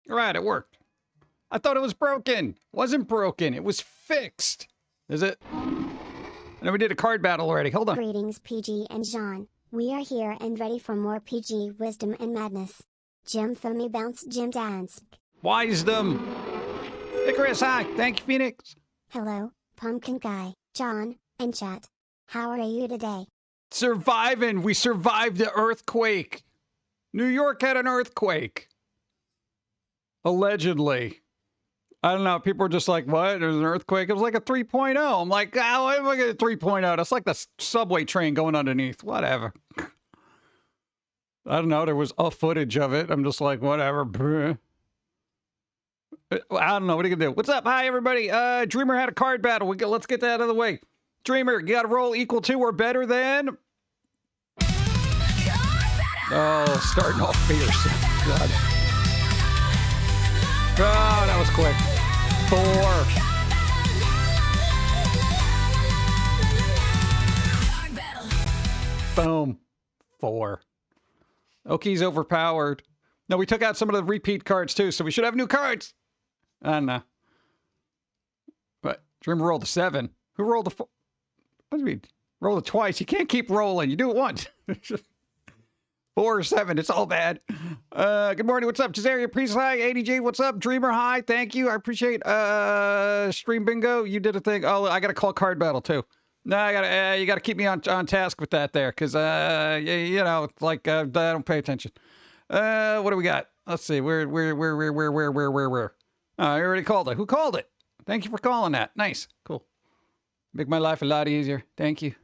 Right, it worked. I thought it was broken. Wasn't broken. It was fixed. Is it? And then we did a card battle already. Hold on. Greetings, PG and John. We are here and ready for more PG wisdom and madness. Jim Foamy bounce Jim dance. Wisdom. Icarus, hi. Thank you, Phoenix. Hello, Pumpkin Guy, John, and chat. How are you today? Surviving. We survived the earthquake. New York had an earthquake. Allegedly. I don't know. People are just like, what? There's an earthquake? It was like a 3.0. I'm like, oh, why am I getting 3.0? That's like the subway train going underneath. Whatever. I don't know. There was footage of it. I'm just like, whatever. I don't know. What are you going to do? What's up? Hi, everybody. Dreamer had a card battle. Let's get that out of the way. Dreamer, you got to roll equal to or better than... Oh, starting off fierce. God. Oh, that was quick. 4. Boom. 4. Oki's overpowered. No, we took out some of the repeat cards too, so we should have new cards. I don't know. But Dreamer rolled a 7. Who rolled a 4? What do you mean? Roll it twice. You can't keep rolling. You do it once. 4 or 7. It's all bad. Good morning. What's up? Cesaria Priest, hi. ADG, what's up? Dreamer, hi. Thank you. I appreciate Stream Bingo. You did a thing. Oh, I got to call card battle too. No, I got you got to keep me on task with that there, because you know, it's like I don't pay attention. What do we got? Let's see. Where? Oh, I already called it. Who called it? Thank you for calling that. Nice. Cool. Make my life a lot easier. Thank you.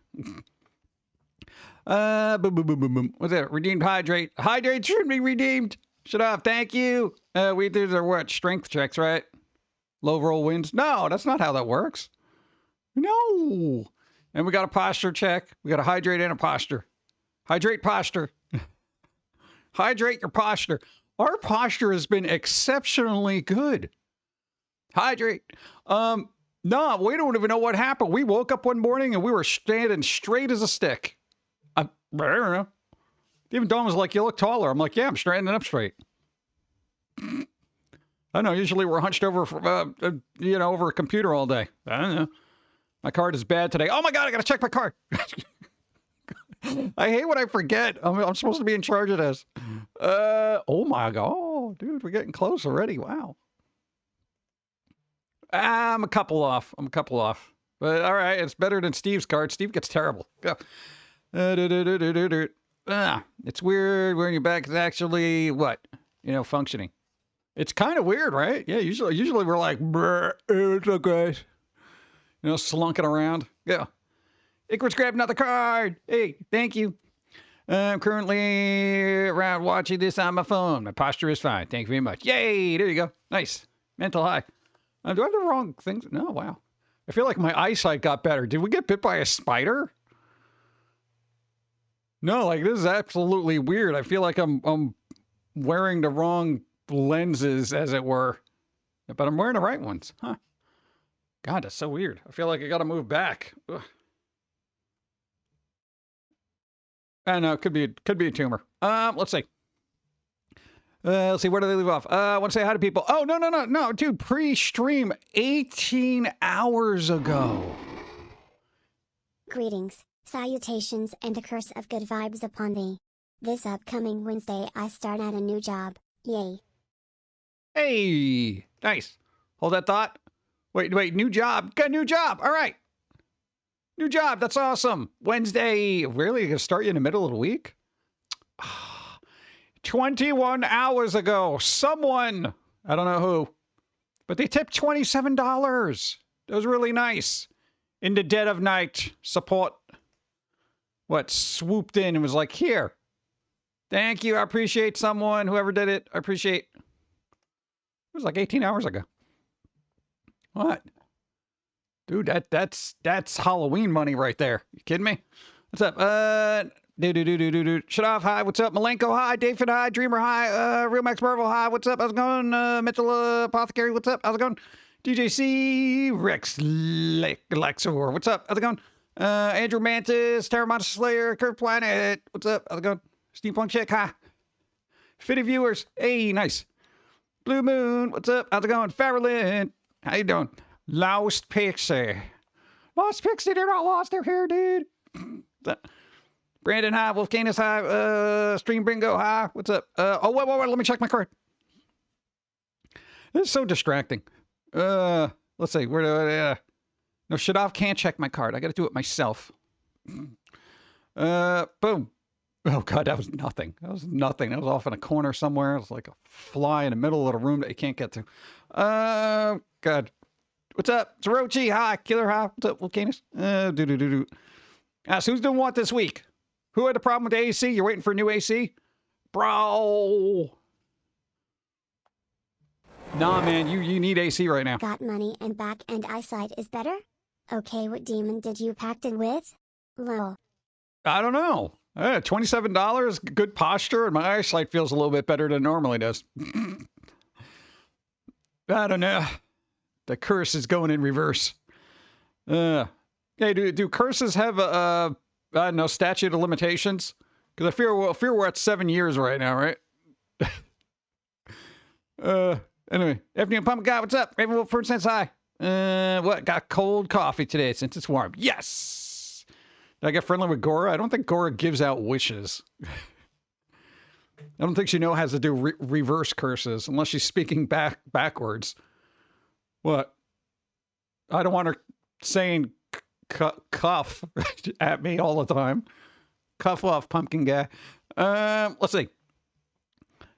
Boom, boom, boom, boom, boom. What's that? Redeemed hydrate. Hydrate should be redeemed. Shut up. Thank you. These are what? Strength checks, right? Low roll wins. No, that's not how that works. No. And we got a posture check. We got a hydrate and a posture. Hydrate posture. Hydrate your posture. Our posture has been exceptionally good. Hydrate. No, we don't even know what happened. We woke up one morning and we were standing straight as a stick. I don't know. Even Dawn was like, you look taller. I'm like, yeah, I'm standing up straight. I don't know. Usually we're hunched over, over a computer all day. I don't know. My card is bad today. Oh my God, I got to check my card. I hate when I forget. I'm supposed to be in charge of this. Oh my God, dude, we're getting close already. Wow. I'm a couple off. But all right, it's better than Steve's card. Steve gets terrible. Go. It's weird when your back is actually what? Functioning. It's kind of weird, right? Yeah, usually we're like, it's okay. Slunking around. Yeah. Icarus grabbed another card. Hey, thank you. I'm currently around watching this on my phone. My posture is fine. Thank you very much. Yay! There you go. Nice. Mental high. Do I have the wrong things? No, wow. I feel like my eyesight got better. Did we get bit by a spider? No, like this is absolutely weird. I feel like I'm wearing the wrong lenses, as it were. But I'm wearing the right ones. Huh. God, that's so weird. I feel like I got to move back. Ugh. I know, it could be a tumor. Let's see. Let's see, where do they leave off? I want to say hi to people. Oh, no, dude, pre-stream 18 hours ago. Greetings, salutations, and a curse of good vibes upon thee. This upcoming Wednesday I start at a new job. Yay. Hey, nice. Hold that thought. Wait, new job. Got a new job. All right. New job. That's awesome. Wednesday. Really? Gonna start you in the middle of the week? 21 hours ago. Someone, I don't know who, but they tipped $27. That was really nice. In the dead of night, support. Swooped in and was like, here. Thank you. I appreciate someone. Whoever did it. I appreciate. It was like 18 hours ago. What? Dude, that's Halloween money right there. You kidding me? What's up? Shut off. Hi. What's up? Malenko. Hi. David. Hi. Dreamer. Hi. Real Max Marvel. Hi. What's up? How's it going? Mitchell Apothecary. What's up? How's it going? DJC. Rex Lexor. What's up? How's it going? Andrew Mantis. Terra Monster Slayer. Curve Planet. What's up? How's it going? Steampunk Chick. Hi. Fitty viewers. Hey, nice. Blue Moon, what's up? How's it going? Farrellin, how you doing? Lost Pixie. Lost Pixie, they're not lost, they're here, dude. Brandon, hi. Wolfganus, hi. Stream Bingo, hi. What's up? Oh, wait, let me check my card. This is so distracting. Let's see. Where do I... No, Shadov can't check my card. I got to do it myself. Boom. Oh, God, that was nothing. That was nothing. That was off in a corner somewhere. It was like a fly in the middle of the room that you can't get to. God. What's up? Zerochi, hi. Killer, hi. What's up, Volcanus? So who's doing what this week? Who had a problem with the AC? You're waiting for a new AC? Bro. Nah, man, you need AC right now. Got money and back and eyesight is better? Okay, what demon did you pact in with? Lol. I don't know. $27, good posture, and my eyesight feels a little bit better than it normally does. I don't know. The curse is going in reverse. Hey, do curses have a I don't know, statute of limitations? Because I fear we're at 7 years right now, right? Anyway, afternoon Pum'Kin guy, what's up? Raven Wolf, first sense, hi. What? Got cold coffee today since it's warm. Yes! Did I get friendly with Gora? I don't think Gora gives out wishes. I don't think she has to do reverse curses unless she's speaking backwards. What? I don't want her saying cuff at me all the time. Cuff off, Pum'Kin guy. Let's see.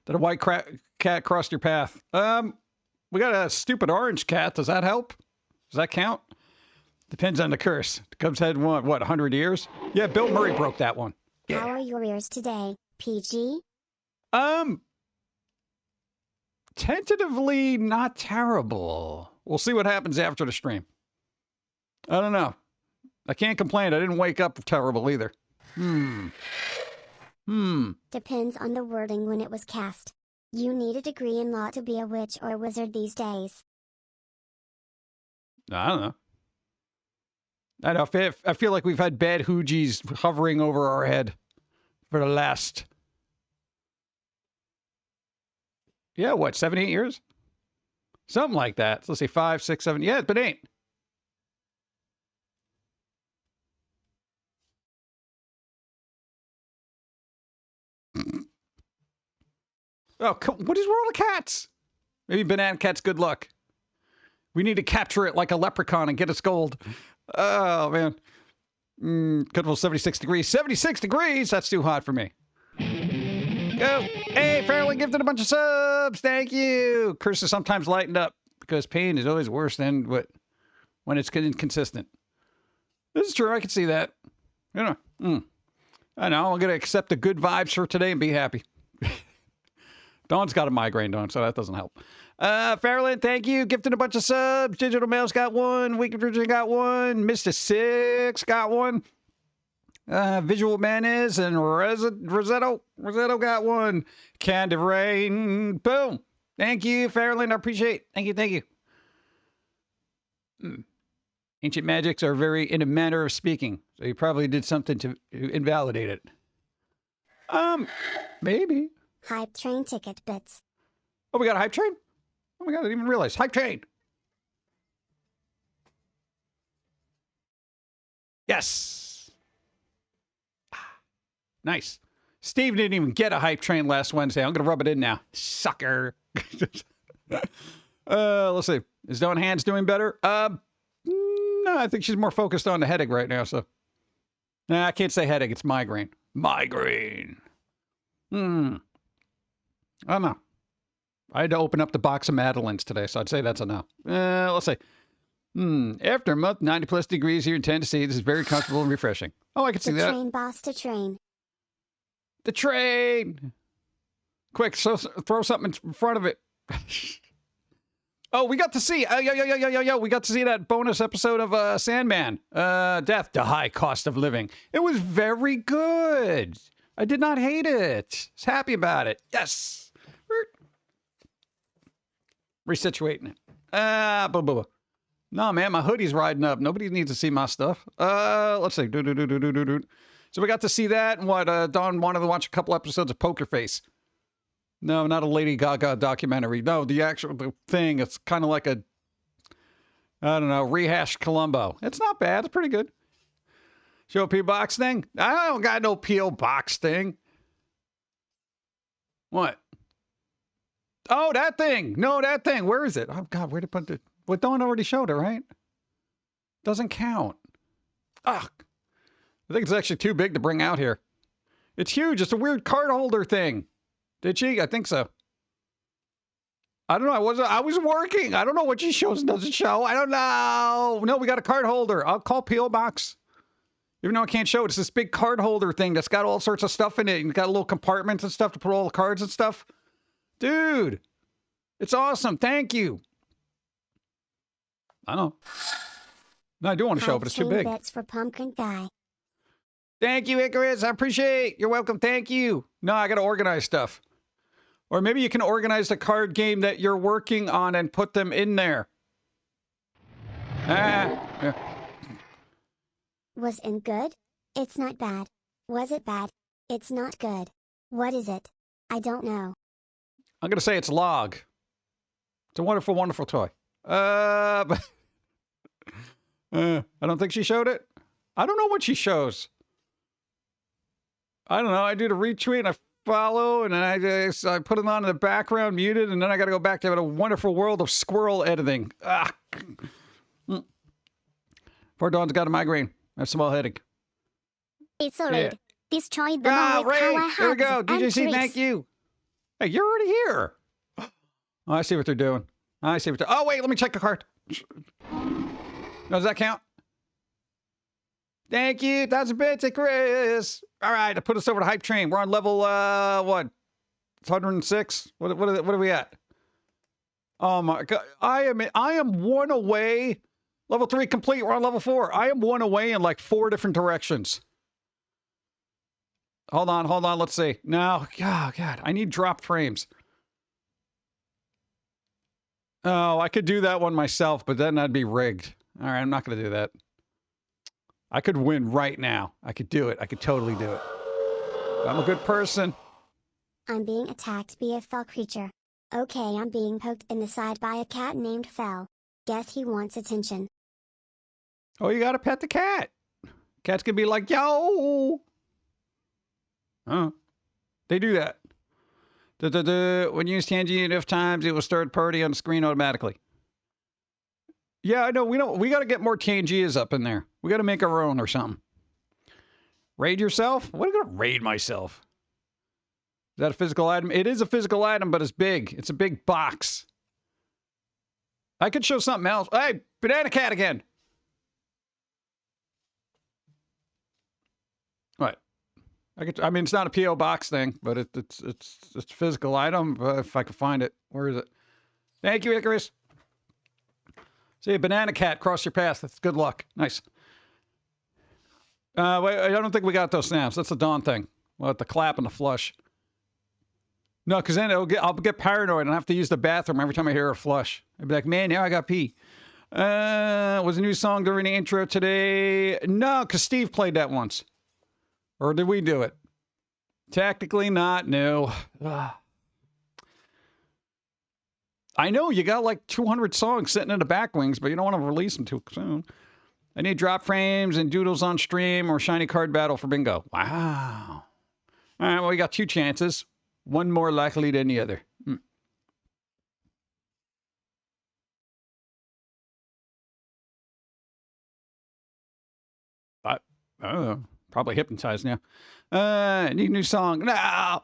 Did a white cat cross your path? We got a stupid orange cat. Does that help? Does that count? Depends on the curse. The Cubs had what, 100 years? Yeah, Bill Murray broke that one. Yeah. How are your ears today, PG? Tentatively not terrible. We'll see what happens after the stream. I don't know. I can't complain. I didn't wake up terrible either. Depends on the wording when it was cast. You need a degree in law to be a witch or wizard these days. I don't know. I know. I feel like we've had bad hoogies hovering over our head for the last... Yeah, what, 7, 8 years? Something like that. So let's say 5, 6, 7. Yeah, but 8. Oh, what is wrong with cats? Maybe Banana Cat's good luck. We need to capture it like a leprechaun and get its gold. Oh, man. Comfortable 76 degrees. 76 degrees? That's too hot for me. Go. Hey, Fairly gifted a bunch of subs. Thank you. Curse is sometimes lightened up because pain is always worse than when it's inconsistent. This is true. I can see that. You know. I know. I'm going to accept the good vibes for today and be happy. Dawn's got a migraine, Dawn, so that doesn't help. Fairland, thank you. Gifted a bunch of subs. Digital Mail's got one. Weekend Virgin got one. Mr. Six got one. Visual Mayonnaise and Rosetto got one. Candy Rain. Boom. Thank you, Fairland. I appreciate it. Thank you. Ancient magics are very in a manner of speaking. So you probably did something to invalidate it. Maybe. Hype train ticket bits. Oh, we got a hype train? Oh my God, I didn't even realize. Hype train. Yes. Nice. Steve didn't even get a hype train last Wednesday. I'm going to rub it in now. Sucker. Let's see. Is Dawn Hands doing better? No, I think she's more focused on the headache right now, so. Nah, I can't say headache. It's migraine. Migraine. I don't know. I had to open up the box of Madeleines today, so I'd say that's a no. Let's see. After a month, 90 plus degrees here in Tennessee, this is very comfortable and refreshing. Oh, I can see that. The train boss to train. The train! Quick, so throw something in front of it. Oh, we got to see. We got to see that bonus episode of Sandman. Death, the high cost of living. It was very good. I did not hate it. I was happy about it. Yes. Resituating it. No, man, my hoodie's riding up. Nobody needs to see my stuff. Let's see. So we got to see that, and what? Dawn wanted to watch a couple episodes of Poker Face. No, not a Lady Gaga documentary. No, the actual thing. It's kind of like a, I don't know, rehashed Columbo. It's not bad. It's pretty good. Show a P box thing? I don't got no P.O. box thing. What? Oh, that thing. No, that thing. Where is it? Oh, God, where did I put it? Well, Dawn already showed it, right? Doesn't count. Ugh. I think it's actually too big to bring out here. It's huge. It's a weird card holder thing. Did she? I think so. I don't know. I was working. I don't know what she shows and doesn't show. I don't know. No, we got a card holder. I'll call P.O. Box. Even though I can't show it, it's this big card holder thing that's got all sorts of stuff in it. And got little compartments and stuff to put all the cards and stuff. Dude, it's awesome. Thank you. I know. No, I do want to show it, but it's too big. Bets for Pumpkin Guy. Thank you, Icarus. I appreciate. You're welcome. Thank you. No, I got to organize stuff. Or maybe you can organize the card game that you're working on and put them in there. Yeah. Was it good? It's not bad. Was it bad? It's not good. What is it? I don't know. I'm going to say it's Log. It's a wonderful, wonderful toy. I don't think she showed it. I don't know what she shows. I don't know. I do the retweet and I follow and then I put it on in the background, muted, and then I got to go back to a wonderful world of squirrel editing. Poor Dawn's got a migraine. I have small headache. It's alright. Destroy them all with Ray, power there we go. and DJC, tricks. thank you. Hey, you're already here. Oh, I see what they're doing. I see what they're... Oh, wait, let me check the card. No, does that count? Thank you. 1,000 bits, Chris. All right, I put us over to Hype Train. We're on level, what? 106? What are we at? Oh, my God. I am one away. Level 3 complete. We're on level 4. I am one away in like 4 different directions. Hold on. Let's see. No, God, I need drop frames. Oh, I could do that one myself, but then I'd be rigged. All right, I'm not going to do that. I could win right now. I could do it. I could totally do it. I'm a good person. I'm being attacked by a fell creature. Okay, I'm being poked in the side by a cat named Fell. Guess he wants attention. Oh, you got to pet the cat. Cat's going to be like, yo. Huh? They do that. When you use Tangy enough times, it will start party on the screen automatically. Yeah, I know. We got to get more TNGs up in there. We got to make our own or something. Raid yourself? What am I going to raid myself? Is that a physical item? It is a physical item, but it's big. It's a big box. I could show something else. Hey, Banana Cat again. What? I mean, it's not a P.O. box thing, but it's a physical item. If I can find it. Where is it? Thank you, Icarus. See, a Banana Cat cross your path. That's good luck. Nice. Wait, I don't think we got those snaps. That's the Dawn thing. Well, the clap and the flush. No, because then I'll get paranoid and I have to use the bathroom every time I hear a flush. I'd be like, man, now I got pee. Was a new song during the intro today? No, because Steve played that once. Or did we do it? Technically not. No. I know you got like 200 songs sitting in the back wings, but you don't want to release them too soon. I need drop frames and doodles on stream or shiny card battle for bingo. Wow. All right, well, we got 2 chances. One more likely than the other. I don't know. Probably hypnotized now. Need a new song. No.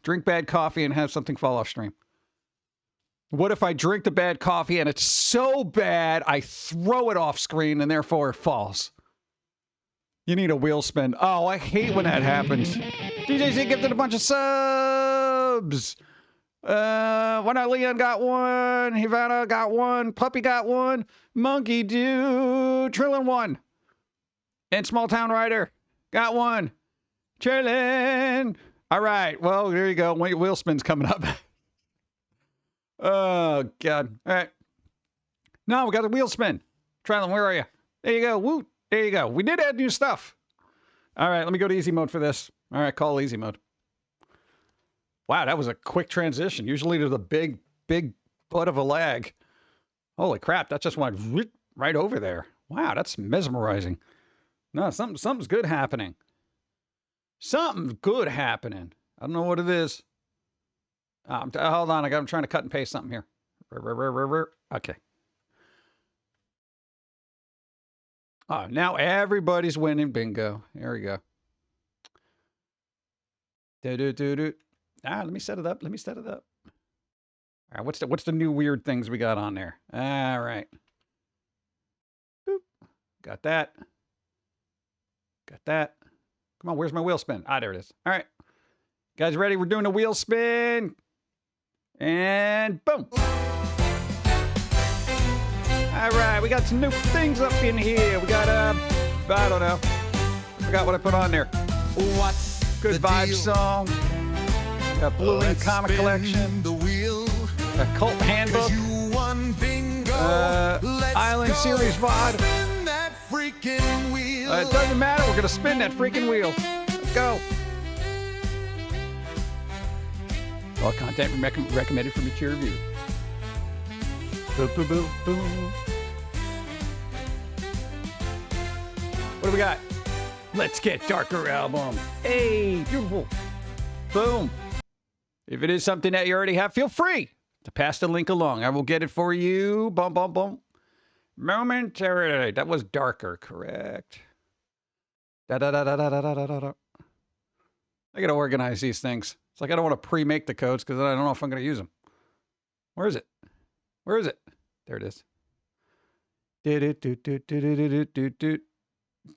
Drink bad coffee and have something fall off stream. What if I drink the bad coffee and it's so bad I throw it off screen and therefore it falls? You need a wheel spin. Oh, I hate when that happens. DJZ gifted a bunch of subs. When Leon got one, Havana got one, Puppy got one, Monkey Dude, Trillin one, and Small Town Rider got one. Trillin. All right. Well, there you go. Wheel spin's coming up. Oh, God. All right. No, we got the wheel spin. Trillin, where are you? There you go. Woo. There you go. We did add new stuff. All right. Let me go to easy mode for this. All right. Call easy mode. Wow, that was a quick transition. Usually there's a big butt of a lag. Holy crap, that just went right over there. Wow, that's mesmerizing. No, something's good happening. Something's good happening. I don't know what it is. Hold on, I'm trying to cut and paste something here. Okay. Oh, now everybody's winning bingo. There we go. Let me set it up. All right, what's the new weird things we got on there? All right. Boop. Got that. Come on, where's my wheel spin? Ah, there it is. All right. Guys ready? We're doing a wheel spin. And boom. All right, we got some new things up in here. We got, I don't know. Forgot what I put on there. What's Good Vibes song. Got Blue Ink Comic Collection. The wheel. A Cult Handbook. You won bingo. Island go. Series VOD. Spin that freaking wheel. It doesn't matter. We're going to spin that freaking wheel. Let's go. All content recommended for mature review. Boo, boo, boo, boo. What do we got? Let's Get Darker album. Hey, beautiful. Boom. If it is something that you already have, feel free to pass the link along. I will get it for you. Boom, boom, boom. Momentarily. That was Darker, correct? Da da da da da da da da da. I gotta organize these things. It's like I don't want to pre-make the codes because I don't know if I'm gonna use them. Where is it? Where is it? There it is.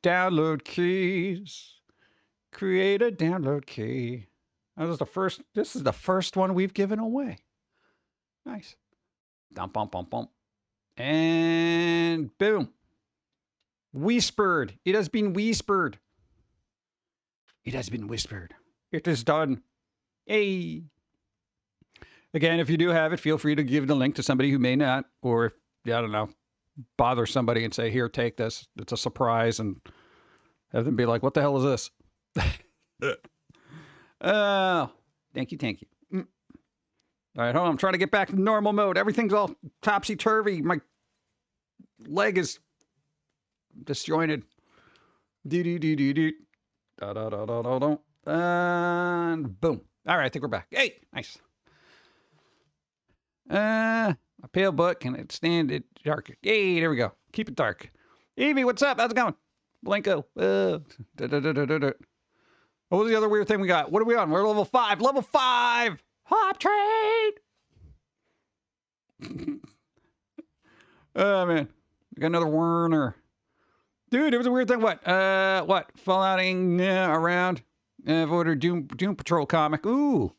Download keys. Create a download key. This is the first one we've given away. Nice. Dum bum bum bum. And boom. Whispered. It has been whispered. It has been whispered. It is done. Hey. Again, if you do have it, feel free to give the link to somebody who may not, or if, I don't know, bother somebody and say, here, take this. It's a surprise, and have them be like, what the hell is this? Thank you. All right, hold on. I'm trying to get back to normal mode. Everything's all topsy-turvy. My leg is disjointed. Do. Da. And boom. All right, I think we're back. Hey, nice. My pale book, can it stand it darker? Hey, there we go. Keep it dark. Evie, what's up? How's it going? Blanco. What was the other weird thing we got? What are we on? We're level 5. Level 5! Hop trade! Oh, man. We got another Werner. Dude, it was a weird thing. What? Fallouting around. I've ordered Doom Patrol comic. Ooh.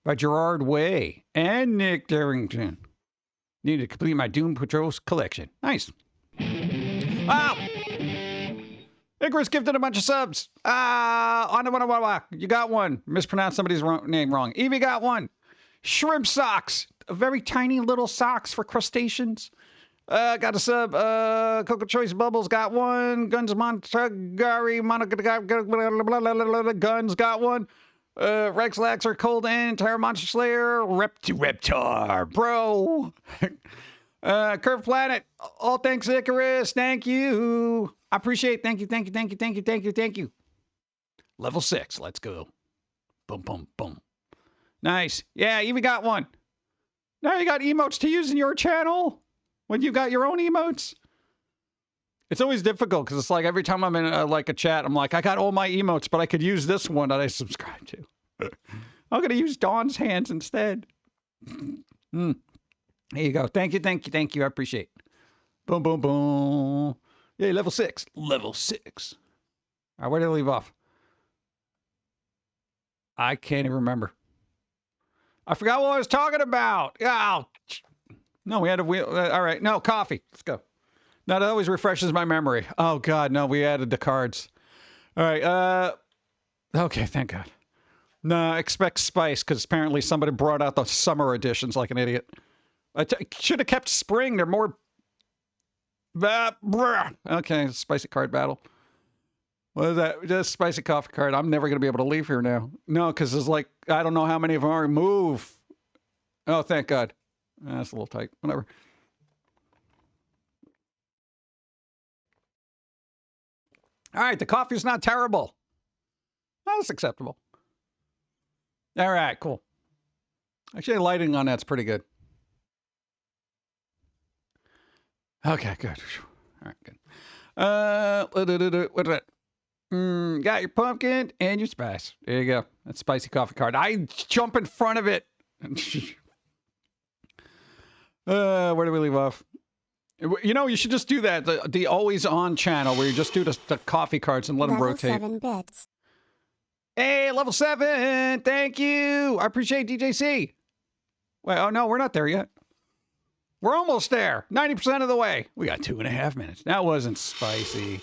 By Gerard Way and Nick Darrington. Need to complete my Doom Patrol collection. Nice. Wow. Icarus gifted a bunch of subs. You got one. Mispronounced somebody's name wrong. Evie got one. Shrimp socks. Very tiny little socks for crustaceans. Got a sub. Cocoa Choice Bubbles got one. Guns Montagari. Guns got one. Rex Laxer, Cold End, Terror Monster Slayer, Reptar, bro. Curve Planet, all thanks Icarus, thank you. I appreciate it, thank you. Level 6, let's go. Boom. Nice. Yeah, you even got one. Now you got emotes to use in your channel when you got your own emotes. It's always difficult because it's like every time I'm in a chat, I'm like, I got all my emotes, but I could use this one that I subscribe to. I'm going to use Dawn's hands instead. There you go. Thank you. I appreciate it. Boom. Yay, level 6. Level 6. All right, where did I leave off? I can't even remember. I forgot what I was talking about. Oh, no, we had a wheel. All right, no, coffee. Let's go. No, that always refreshes my memory. Oh, God, no, we added the cards. All right, okay, thank God. No, expect spice, because apparently somebody brought out the summer editions like an idiot. I should have kept spring. They're more... Okay, spicy card battle. What is that? Just spicy coffee card. I'm never going to be able to leave here now. No, because there's like, I don't know how many of them are. Move. Oh, thank God. That's a little tight. Whatever. All right, the coffee's not terrible. That's acceptable. All right, cool. Actually, the lighting on that's pretty good. Okay, good. All right, good. What's that? Got your pumpkin and your spice. There you go. That's spicy coffee card. I jump in front of it. Where do we leave off? You know, you should just do that. The always on channel where you just do the coffee cards and let them rotate. 7 bits. Hey, level 7. Thank you. I appreciate DJC. Wait, oh no, we're not there yet. We're almost there. 90% of the way. We got 2.5 minutes. That wasn't spicy.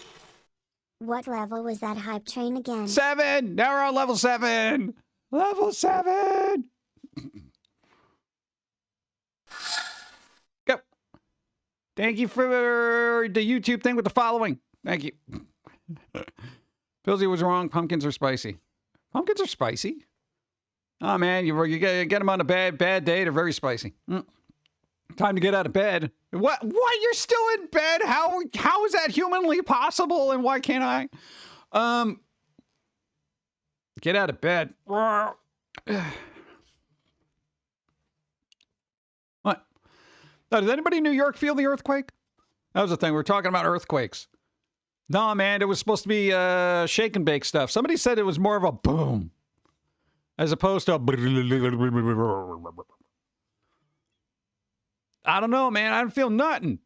What level was that hype train again? 7. Now we're on level 7. Level 7. Go. Thank you for the YouTube thing with the following. Thank you. Pilz-E was wrong. Pumpkins are spicy. Pumpkins are spicy? Oh, man, you get them on a bad day. They're very spicy. Time to get out of bed. What? You're still in bed? How is that humanly possible? And why can't I? Get out of bed. What? Now, does anybody in New York feel the earthquake? That was the thing. We were talking about earthquakes. No, man, it was supposed to be shake and bake stuff. Somebody said it was more of a boom as opposed to a... I don't know, man. I don't feel nothing.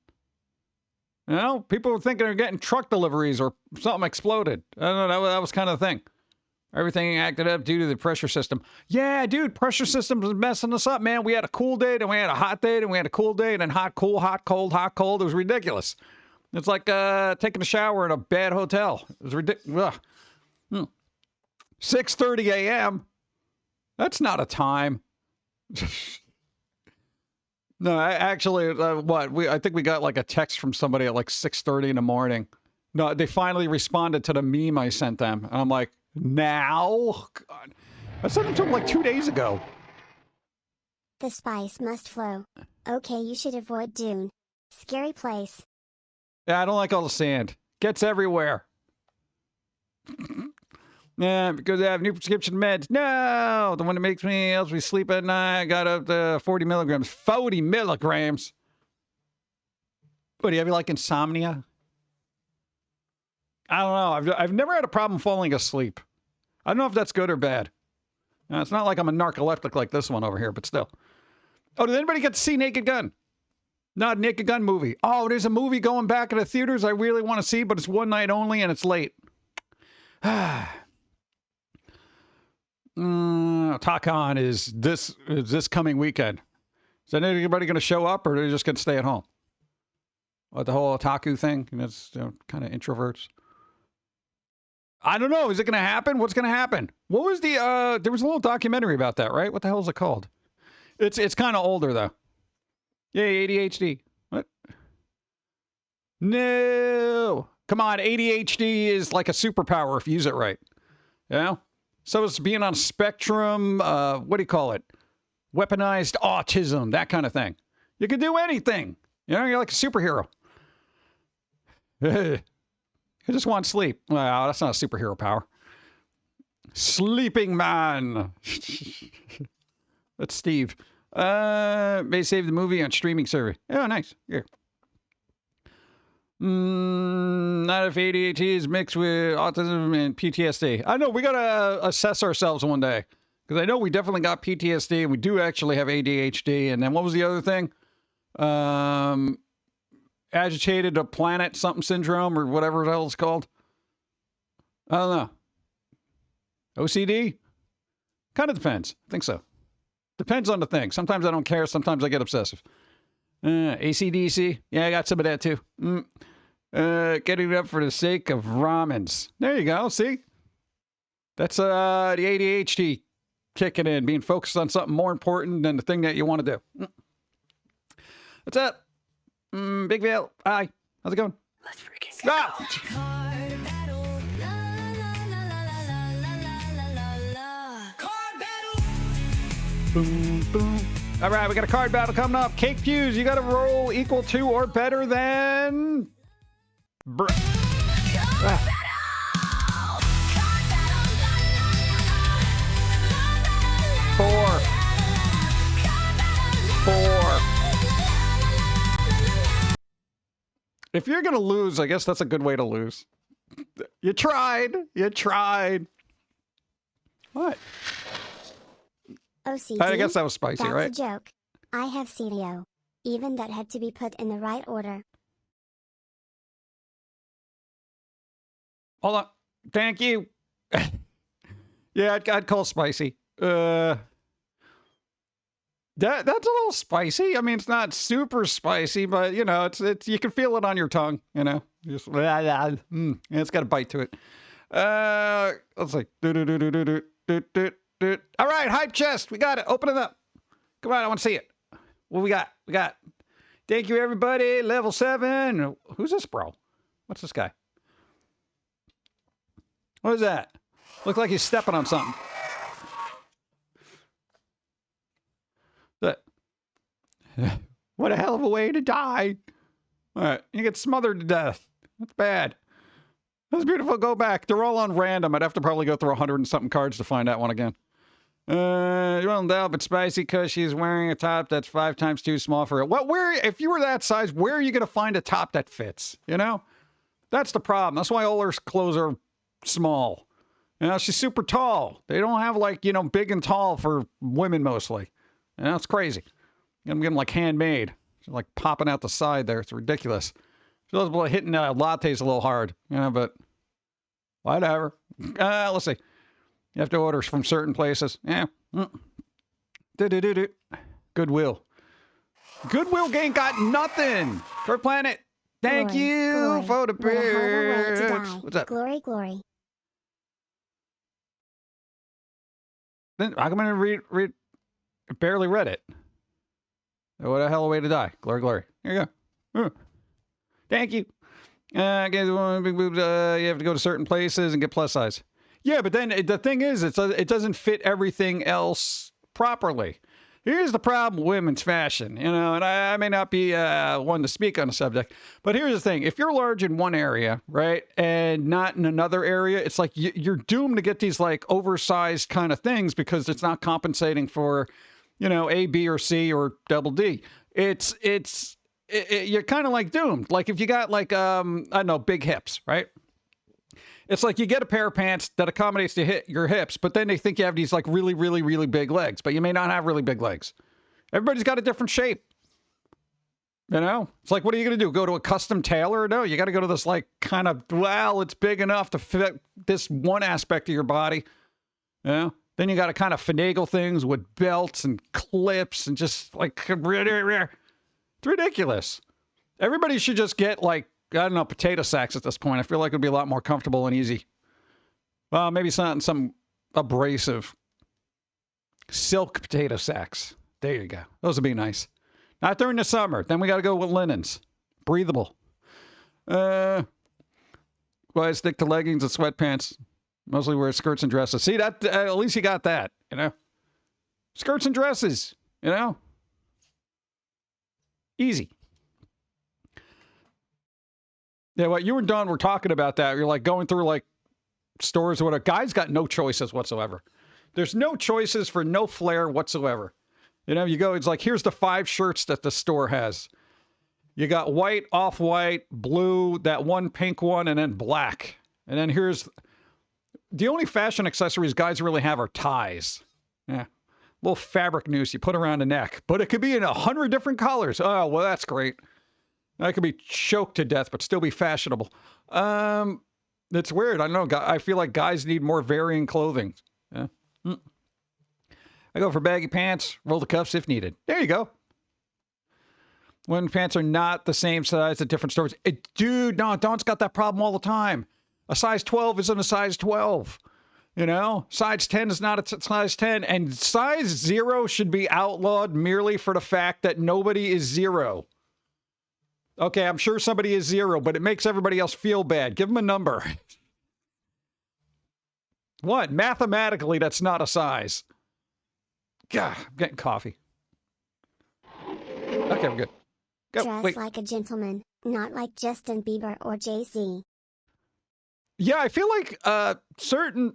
You know, people were thinking they're getting truck deliveries or something exploded. I don't know. That was kind of the thing. Everything acted up due to the pressure system. Yeah, dude, pressure system was messing us up, man. We had a cool day, then we had a hot day, then we had a cool day, and then hot, cool, hot, cold, hot, cold. It was ridiculous. It's like taking a shower in a bad hotel. It was ridiculous. 6:30 a.m. That's not a time. No, actually, I think we got like a text from somebody at like 6:30 in the morning. No, they finally responded to the meme I sent them. And I'm like, now? God. I sent them to them like 2 days ago. The spice must flow. Okay, you should avoid Dune. Scary place. Yeah, I don't like all the sand. Gets everywhere. Yeah, because I have new prescription meds. No, the one that makes me helps me sleep at night. Got up to 40 milligrams. 40 milligrams. What, do you have like insomnia? I don't know. I've never had a problem falling asleep. I don't know if that's good or bad. It's not like I'm a narcoleptic like this one over here, but still. Oh, did anybody get to see Naked Gun? Not Naked Gun movie. Oh, there's a movie going back in the theaters I really want to see, but it's one night only and it's late. TalkCon is this coming weekend. Is anybody going to show up, or are they just going to stay at home? What, the whole otaku thing? That's kind of introverts. I don't know. Is it going to happen? What's going to happen? What was the? There was a little documentary about that, right? What the hell is it called? It's kind of older though. Yay, ADHD. What? No. Come on, ADHD is like a superpower if you use it right. You know? So it's being on a spectrum, what do you call it? Weaponized autism, that kind of thing. You can do anything. You know, you're like a superhero. You just want sleep. Well, that's not a superhero power. Sleeping man. That's Steve. May save the movie on streaming service. Oh, nice. Here. Not if ADHD is mixed with autism and PTSD. I know we gotta assess ourselves one day, because I know we definitely got PTSD and we do actually have ADHD. And then what was the other thing? Agitated a planet something syndrome or whatever the hell it's called. I don't know. OCD? Kind of depends. I think so. Depends on the thing. Sometimes I don't care. Sometimes I get obsessive. ACDC? Yeah, I got some of that too. Getting it up for the sake of ramens. There you go. See? That's the ADHD kicking in. Being focused on something more important than the thing that you want to do. What's up? Big Vale. Hi. How's it going? Let's freaking go. Ah! Boom, boom. All right, we got a card battle coming up. Cake Fuse, you got to roll equal to or better than... Four. If you're going to lose, I guess that's a good way to lose. You tried. You tried. What? OCD? I guess that was spicy, That's right? a joke. I have CDO. Even that had to be put in the right order. Hold on. Thank you. Yeah, I'd call spicy. That's a little spicy. I mean, it's not super spicy, but you know, it's you can feel it on your tongue. You know, just it's got a bite to it. Let's see. All right, hype chest. We got it. Open it up. Come on, I want to see it. What we got? We got. Thank you, everybody. Level 7. Who's this, bro? What's this guy? What is that? Look like he's stepping on something. That. What a hell of a way to die. All right, you get smothered to death. That's bad. That's beautiful. Go back. They're all on random. I'd have to probably go through 100 and something cards to find that one again. You don't doubt, but spicy because she's wearing a top that's 5 times too small for her. What? Where? If you were that size, where are you going to find a top that fits? You know, that's the problem. That's why all her clothes are small. You know, she's super tall. They don't have like, you know, big and tall for women mostly. You know, it's crazy. I'm getting like handmade. She's like popping out the side there. It's ridiculous. She's hitting lattes a little hard, you know, but whatever. Let's see. You have to order from certain places. Yeah. Goodwill. Goodwill gang got nothing. For Planet. Thank you for the bridge. What's up? Glory, glory. Then I'm going to read. Barely read it. What a hell of a way to die. Glory, glory. Here you go. Thank you. You have to go to certain places and get plus size. Yeah, but then the thing is, it doesn't fit everything else properly. Here's the problem with women's fashion, you know, and I may not be one to speak on the subject, but here's the thing. If you're large in one area, right, and not in another area, it's like you're doomed to get these like oversized kind of things because it's not compensating for, you know, A, B, or C, or double D. You're kind of like doomed. Like if you got like, I don't know, big hips, right? It's like you get a pair of pants that accommodates to hit your hips, but then they think you have these like really, really, really big legs, but you may not have really big legs. Everybody's got a different shape. You know, it's like, what are you going to do? Go to a custom tailor? No, you got to go to this like kind of, well, it's big enough to fit this one aspect of your body. You know, then you got to kind of finagle things with belts and clips and just like, it's ridiculous. Everybody should just get like, I don't know, potato sacks at this point. I feel like it would be a lot more comfortable and easy. Well, maybe some abrasive silk potato sacks. There you go. Those would be nice. Not during the summer. Then we got to go with linens. Breathable. Well, I stick to leggings and sweatpants. Mostly wear skirts and dresses. See, that at least you got that, you know? Skirts and dresses, you know? Easy. Yeah, what you and Don were talking about that. You're like going through like stores or whatever. Guys got no choices whatsoever. There's no choices for no flair whatsoever. You know, you go, it's like, here's the 5 shirts that the store has. You got white, off-white, blue, that one pink one, and then black. And then here's the only fashion accessories guys really have are ties. Yeah. Little fabric noose you put around the neck. But it could be in 100 different colors. Oh, well, that's great. I could be choked to death, but still be fashionable. It's weird. I don't know. I feel like guys need more varying clothing. Yeah. I go for baggy pants, roll the cuffs if needed. There you go. When pants are not the same size at different stores. Dude, no, Don's got that problem all the time. A size 12 isn't a size 12. You know, size 10 is not a size 10. And size 0 should be outlawed merely for the fact that nobody is 0. Okay, I'm sure somebody is 0, but it makes everybody else feel bad. Give them a number. What? Mathematically, that's not a size. God, I'm getting coffee. Okay, we're good. Go. Dress Wait. like a gentleman, not like Justin Bieber or Jay-Z. Yeah, I feel like certain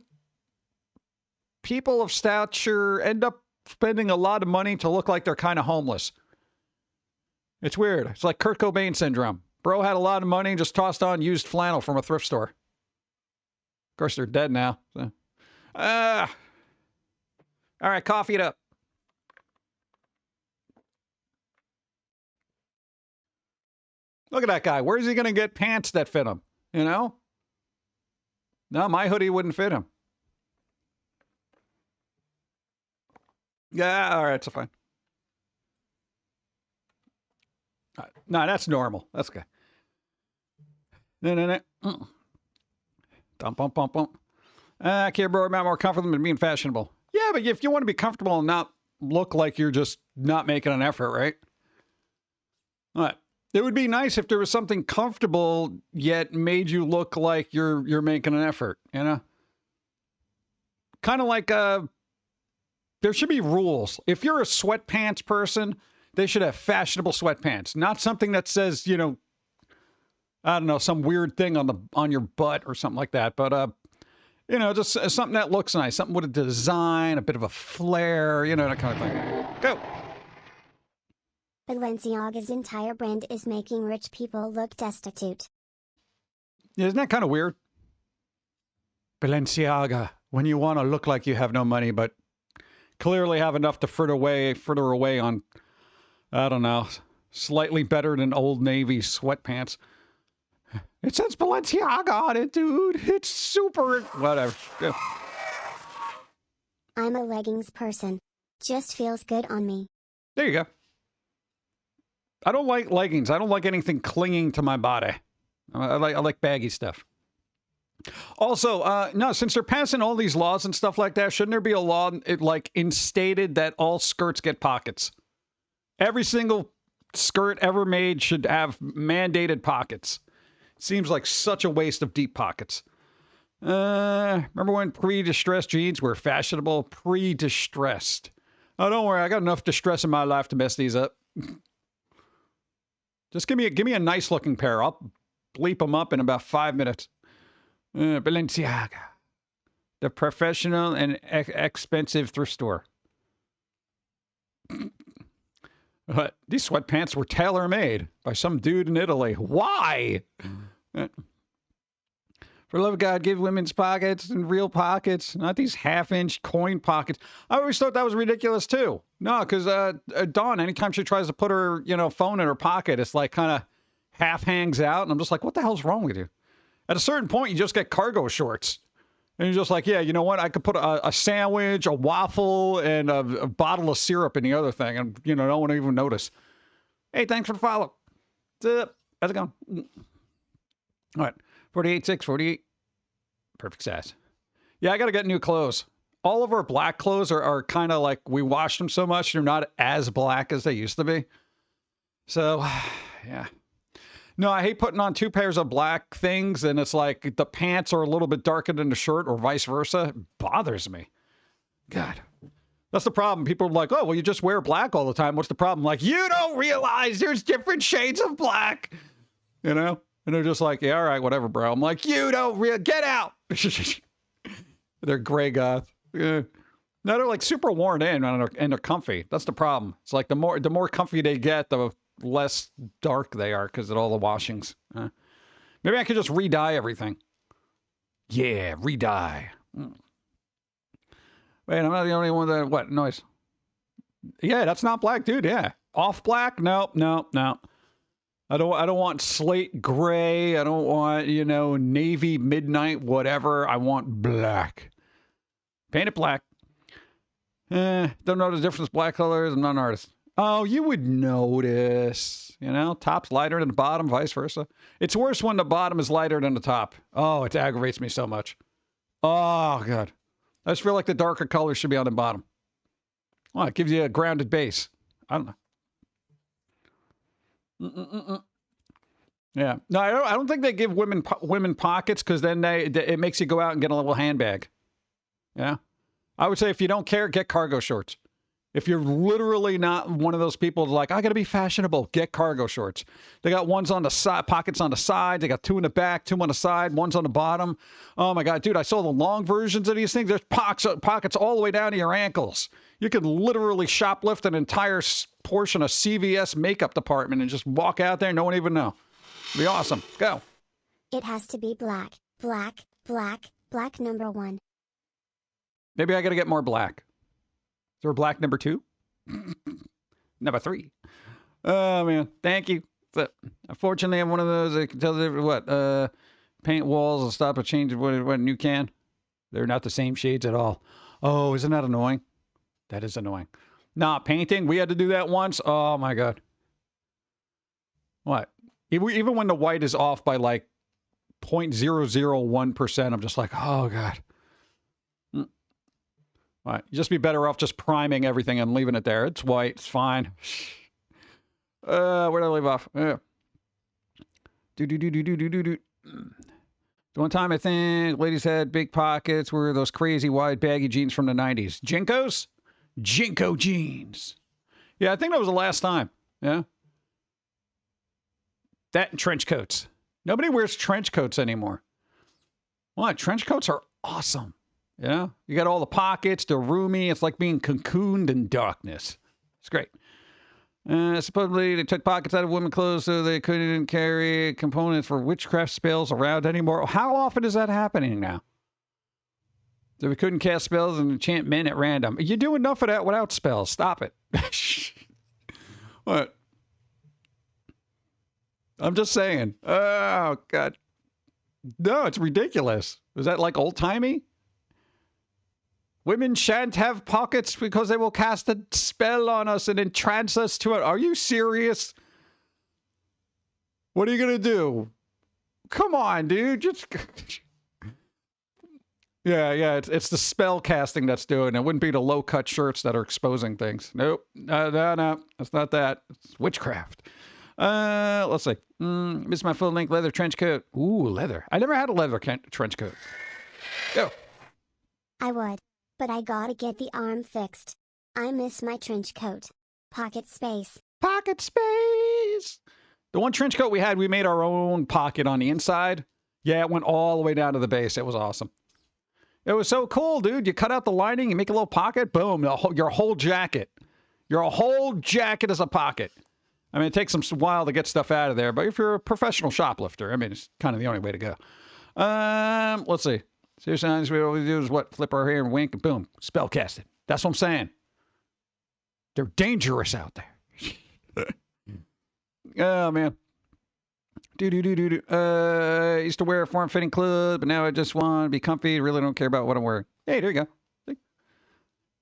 people of stature end up spending a lot of money to look like they're kind of homeless. It's weird. It's like Kurt Cobain syndrome. Bro had a lot of money and just tossed on used flannel from a thrift store. Of course, they're dead now. So. All right, coffee it up. Look at that guy. Where's he going to get pants that fit him? You know? No, my hoodie wouldn't fit him. Yeah, all right, it's fine. No, that's normal. That's good. No. Dump, bump, bump, bump. I care about more comfortable than being fashionable. Yeah, but if you want to be comfortable and not look like you're just not making an effort, right? All right. It would be nice if there was something comfortable yet made you look like you're making an effort, you know? Kind of like there should be rules. If you're a sweatpants person, they should have fashionable sweatpants, not something that says, you know, I don't know, some weird thing on your butt or something like that. But you know, just something that looks nice, something with a design, a bit of a flair, you know, that kind of thing. Go. Balenciaga's entire brand is making rich people look destitute. Isn't that kind of weird? Balenciaga, when you want to look like you have no money, but clearly have enough to further away on, I don't know, slightly better than Old Navy sweatpants. It says Balenciaga on it, dude. It's super... Whatever. Yeah. I'm a leggings person. Just feels good on me. There you go. I don't like leggings. I don't like anything clinging to my body. I like baggy stuff. Also, no, since they're passing all these laws and stuff like that, shouldn't there be a law like instated that all skirts get pockets? Every single skirt ever made should have mandated pockets. Seems like such a waste of deep pockets. Remember when pre-distressed jeans were fashionable? Pre-distressed. Oh, don't worry. I got enough distress in my life to mess these up. Just give me a nice looking pair. I'll bleep them up in about 5 minutes. Balenciaga. The professional and expensive thrift store. These sweatpants were tailor-made by some dude in Italy. Why? For the love of God, give women's pockets and real pockets, not these half-inch coin pockets. I always thought that was ridiculous, too. No, because Dawn, anytime she tries to put her, phone in her pocket, it's like kind of half hangs out. And I'm just like, what the hell's wrong with you? At a certain point, you just get cargo shorts. And you're just like, yeah, you know what? I could put a sandwich, a waffle, and a bottle of syrup in the other thing. And, no one will even notice. Hey, thanks for the follow. How's it going? All right. 48.6, 48. Perfect size. Yeah, I got to get new clothes. All of our black clothes are kind of like we washed them so much. They're not as black as they used to be. So, yeah. No, I hate putting on 2 pairs of black things, and it's like the pants are a little bit darker than the shirt or vice versa. It bothers me. God. That's the problem. People are like, oh, well, you just wear black all the time. What's the problem? Like, you don't realize there's different shades of black. And they're just like, yeah, all right, whatever, bro. I'm like, you don't get out. They're gray goth. Yeah. No, they're like super worn in and they're comfy. That's the problem. It's like the more comfy they get, the less dark they are because of all the washings. Maybe I could just re-dye everything. Yeah, re-dye. Wait, I'm not the only one that... What? Noise. Yeah, that's not black, dude. Yeah. Off black? Nope. I don't want slate gray. I don't want, navy, midnight, whatever. I want black. Paint it black. Don't know the difference black colors. I'm not an artist. Oh, you would notice. Top's lighter than the bottom, vice versa. It's worse when the bottom is lighter than the top. Oh, it aggravates me so much. Oh, God. I just feel like the darker colors should be on the bottom. Oh, it gives you a grounded base. I don't know. Yeah. No, I don't think they give women pockets because then it makes you go out and get a little handbag. Yeah. I would say if you don't care, get cargo shorts. If you're literally not one of those people like, I got to be fashionable, get cargo shorts. They got ones on the side, pockets on the side. They got 2 in the back, 2 on the side, one's on the bottom. Oh my God, dude, I saw the long versions of these things. There's pockets all the way down to your ankles. You could literally shoplift an entire portion of CVS makeup department and just walk out there and no one even know. It'd be awesome. Go. It has to be black. Black, black, black number 1. Maybe I got to get more black. Is there a black number 2? Number 3. Oh, man. Thank you. But unfortunately, I'm one of those that can tell what, paint walls and stop and change what new can. They're not the same shades at all. Oh, isn't that annoying? That is annoying. Nah, painting, we had to do that once. Oh, my God. What? Even when the white is off by like 0.001%, I'm just like, oh, God. Right. You just be better off just priming everything and leaving it there. It's white. It's fine. Where did I leave off? The one time I think ladies had big pockets were those crazy wide baggy jeans from the 90s. Jinkos? Jinko jeans. Yeah, I think that was the last time. Yeah. That and trench coats. Nobody wears trench coats anymore. What? Trench coats are awesome. You know, you got all the pockets, they're roomy. It's like being cocooned in darkness. It's great. Supposedly, they took pockets out of women's clothes so they couldn't carry components for witchcraft spells around anymore. How often is that happening now? So we couldn't cast spells and enchant men at random. You do enough of that without spells. Stop it. What? I'm just saying. Oh, God. No, it's ridiculous. Is that like old-timey? Women shan't have pockets because they will cast a spell on us and entrance us to it. Are you serious? What are you going to do? Come on, dude. Just... Yeah, it's the spell casting that's doing it. It wouldn't be the low-cut shirts that are exposing things. Nope. No. That's not that. It's witchcraft. Let's see. Miss my full-length leather trench coat. Ooh, leather. I never had a leather trench coat. Go. I would. But I gotta get the arm fixed. I miss my trench coat. Pocket space. Pocket space! The one trench coat we had, we made our own pocket on the inside. Yeah, it went all the way down to the base. It was awesome. It was so cool, dude. You cut out the lining, you make a little pocket, boom, your whole jacket. Your whole jacket is a pocket. I mean, it takes some while to get stuff out of there, but if you're a professional shoplifter, I mean, it's kind of the only way to go. Let's see. So signs we always do is what? Flip our hair and wink and boom. Spell casted. That's what I'm saying. They're dangerous out there. Oh, man. I used to wear form-fitting clothes, but now I just want to be comfy. Really don't care about what I'm wearing. Hey, there you go. See?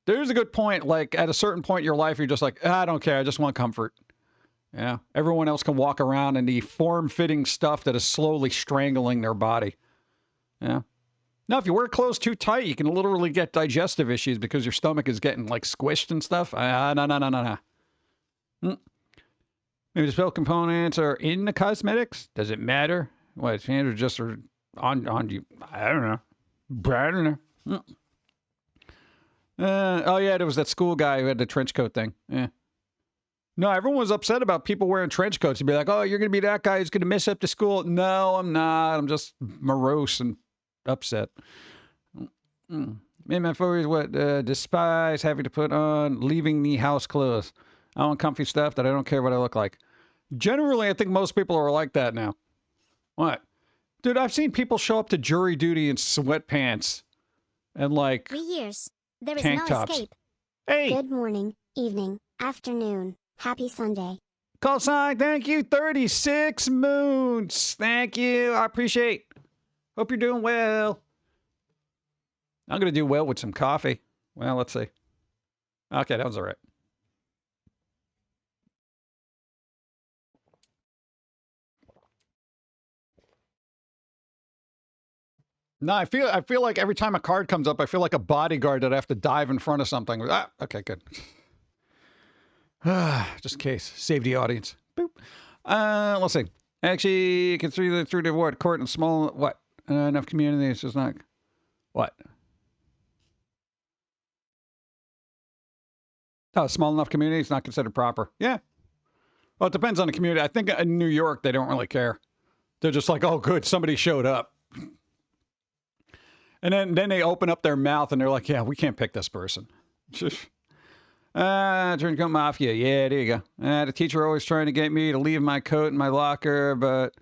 There's a good point. Like, at a certain point in your life, you're just like, I don't care. I just want comfort. Yeah. Everyone else can walk around in the form-fitting stuff that is slowly strangling their body. Yeah. Now, if you wear clothes too tight, you can literally get digestive issues because your stomach is getting, like, squished and stuff. No. Maybe the spell components are in the cosmetics? Does it matter? What, hands are just on you? I don't know. Oh, yeah, there was that school guy who had the trench coat thing. Yeah. No, everyone was upset about people wearing trench coats. You'd be like, oh, you're going to be that guy who's going to miss up to school. No, I'm not. I'm just morose and upset. Me, my four is what despise having to put on leaving the house clothes. I want comfy stuff that I don't care what I look like. Generally, I think most people are like that now. What? Dude, I've seen people show up to jury duty in sweatpants and like 3 years. There is tank no tops. escape. Hey! Good morning, evening, afternoon. Happy Sunday. Call sign, thank you. 36 moons. Thank you. I appreciate. Hope you're doing well. I'm going to do well with some coffee. Well, let's see. Okay, that was all right. No, I feel like every time a card comes up, I feel like a bodyguard that I have to dive in front of something. Ah, okay, good. Just in case. Save the audience. Boop. Let's see. Actually, you can through the what? Court and small, what? Enough community. It's just not, what? Oh, small enough community, it's not considered proper. Yeah. Well, it depends on the community. I think in New York, they don't really care. They're just like, oh, good, somebody showed up. And then they open up their mouth and they're like, yeah, we can't pick this person. Trench coat mafia. Yeah, there you go. The teacher always trying to get me to leave my coat in my locker, but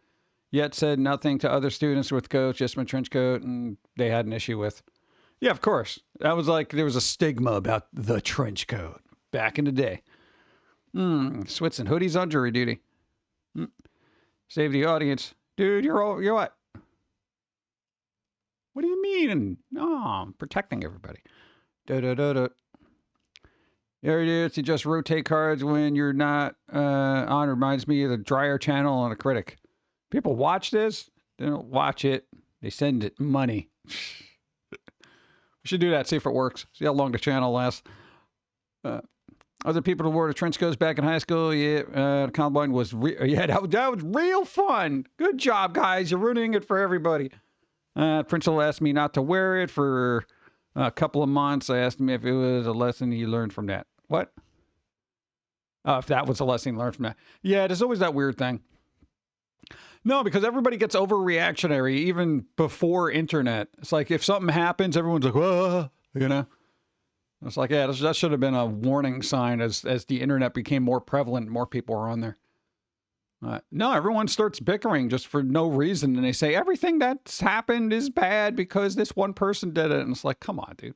yet said nothing to other students with coats, just my trench coat, and they had an issue with. Yeah, of course. That was like, there was a stigma about the trench coat back in the day. Switz and hoodies on jury duty. Save the audience. Dude, you're what? What do you mean? No, I'm protecting everybody. Da-da-da-da. There it is. You just rotate cards when you're not on. Reminds me of the Dryer channel on a critic. People watch this. They don't watch it. They send it money. We should do that. See if it works. See how long the channel lasts. Other people who wore the trench coats back in high school. Yeah, the Columbine was that was real fun. Good job, guys. You're ruining it for everybody. Principal asked me not to wear it for a couple of months. I asked him if it was a lesson he learned from that. What? If that was a lesson he learned from that. Yeah, there's always that weird thing. No, because everybody gets overreactionary even before internet. It's like if something happens, everyone's like, whoa, you know? It's like, yeah, that should have been a warning sign as the internet became more prevalent, more people were on there. No, everyone starts bickering just for no reason. And they say everything that's happened is bad because this one person did it. And it's like, come on, dude.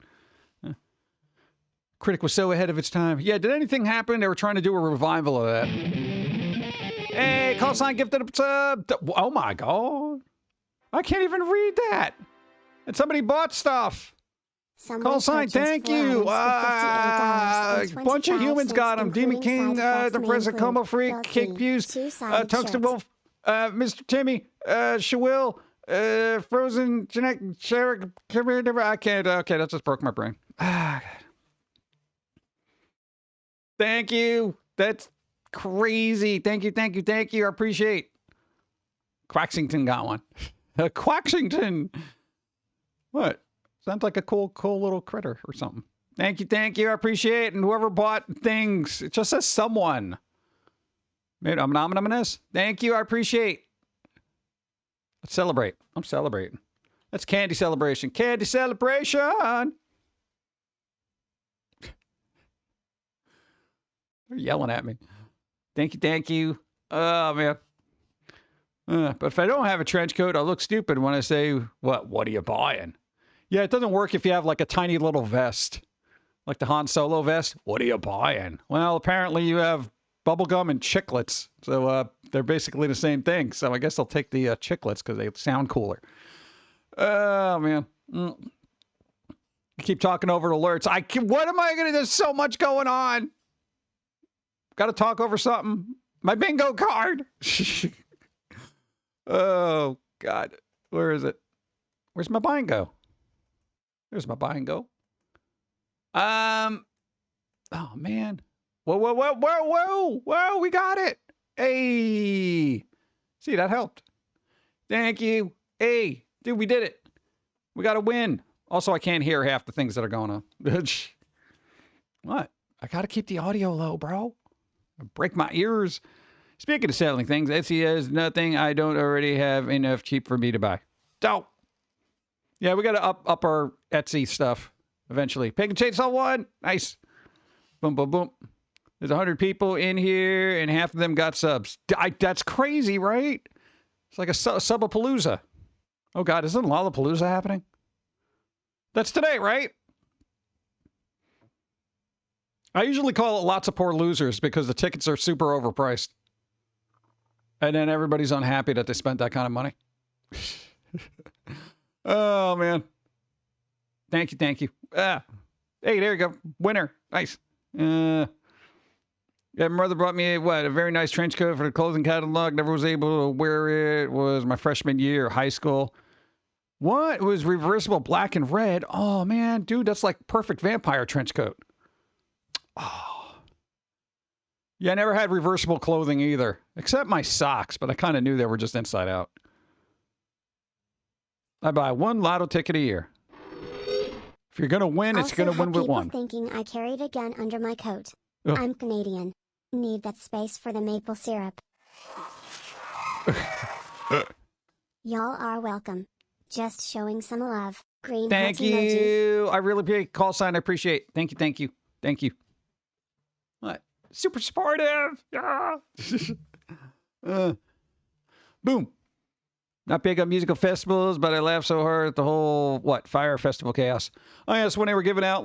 Critic was so ahead of its time. Yeah, did anything happen? They were trying to do a revival of that. Hey, call sign gifted a sub. Oh my God. I can't even read that. And somebody bought stuff. Call sign, thank you. A bunch of humans got them. Demon King, the President Combo Freak, Cake Fuse, Tungsten Wolf, Mr. Timmy, Shawil, Frozen, Jeanette, Sherrick, I can't. Okay, that just broke my brain. Thank you. That's crazy. Thank you, thank you, thank you. I appreciate. Quaxington got one. Quaxington. What? Sounds like a cool little critter or something. Thank you. I appreciate it. And whoever bought things, it just says someone. Maybe I'm anonymous. Thank you. I appreciate. Let's celebrate. I'm celebrating. That's candy celebration. Candy celebration. They're yelling at me. Thank you. Oh, man. But if I don't have a trench coat, I look stupid when I say, what are you buying? Yeah, it doesn't work if you have like a tiny little vest. Like the Han Solo vest. What are you buying? Well, apparently you have bubblegum and chiclets. So they're basically the same thing. So I guess I'll take the chiclets because they sound cooler. Oh, man. You keep talking over alerts. What am I going to do? There's so much going on. Got to talk over something. My bingo card. Oh, God. Where is it? Where's my bingo? There's my bingo. Oh, man. Whoa, we got it. Hey. See, that helped. Thank you. Hey, dude, we did it. We got to win. Also, I can't hear half the things that are going on. What? I got to keep the audio low, bro. I break my ears. Speaking of selling things, Etsy has nothing I don't already have enough cheap for me to buy. Dope. Yeah, we got to up our Etsy stuff eventually. Pagan Chainsaw 1. Nice. Boom, boom, boom. There's 100 people in here, and half of them got subs. That's crazy, right? It's like a Subapalooza. Oh, God, isn't Lollapalooza happening? That's today, right? I usually call it lots of poor losers because the tickets are super overpriced. And then everybody's unhappy that they spent that kind of money. Oh, man. Thank you. Hey, there you go. Winner. Nice. Yeah, my mother brought me a very nice trench coat for the clothing catalog. Never was able to wear it. Was my freshman year of high school. What? It was reversible black and red. Oh, man. Dude, that's like perfect vampire trench coat. Oh. Yeah, I never had reversible clothing either. Except my socks, but I kind of knew they were just inside out. I buy one lotto ticket a year. If you're going to win, it's going to win with one. Thinking I carried a gun under my coat. Oh. I'm Canadian. Need that space for the maple syrup. Y'all are welcome. Just showing some love. Green Thank heart emoji. you. I really appreciate call sign. I appreciate. Thank you. Thank you. Thank you. What? Super supportive. Yeah. Boom. Not big on musical festivals, but I laughed so hard at the whole, Fire Festival chaos. Oh, yes, when they were giving out,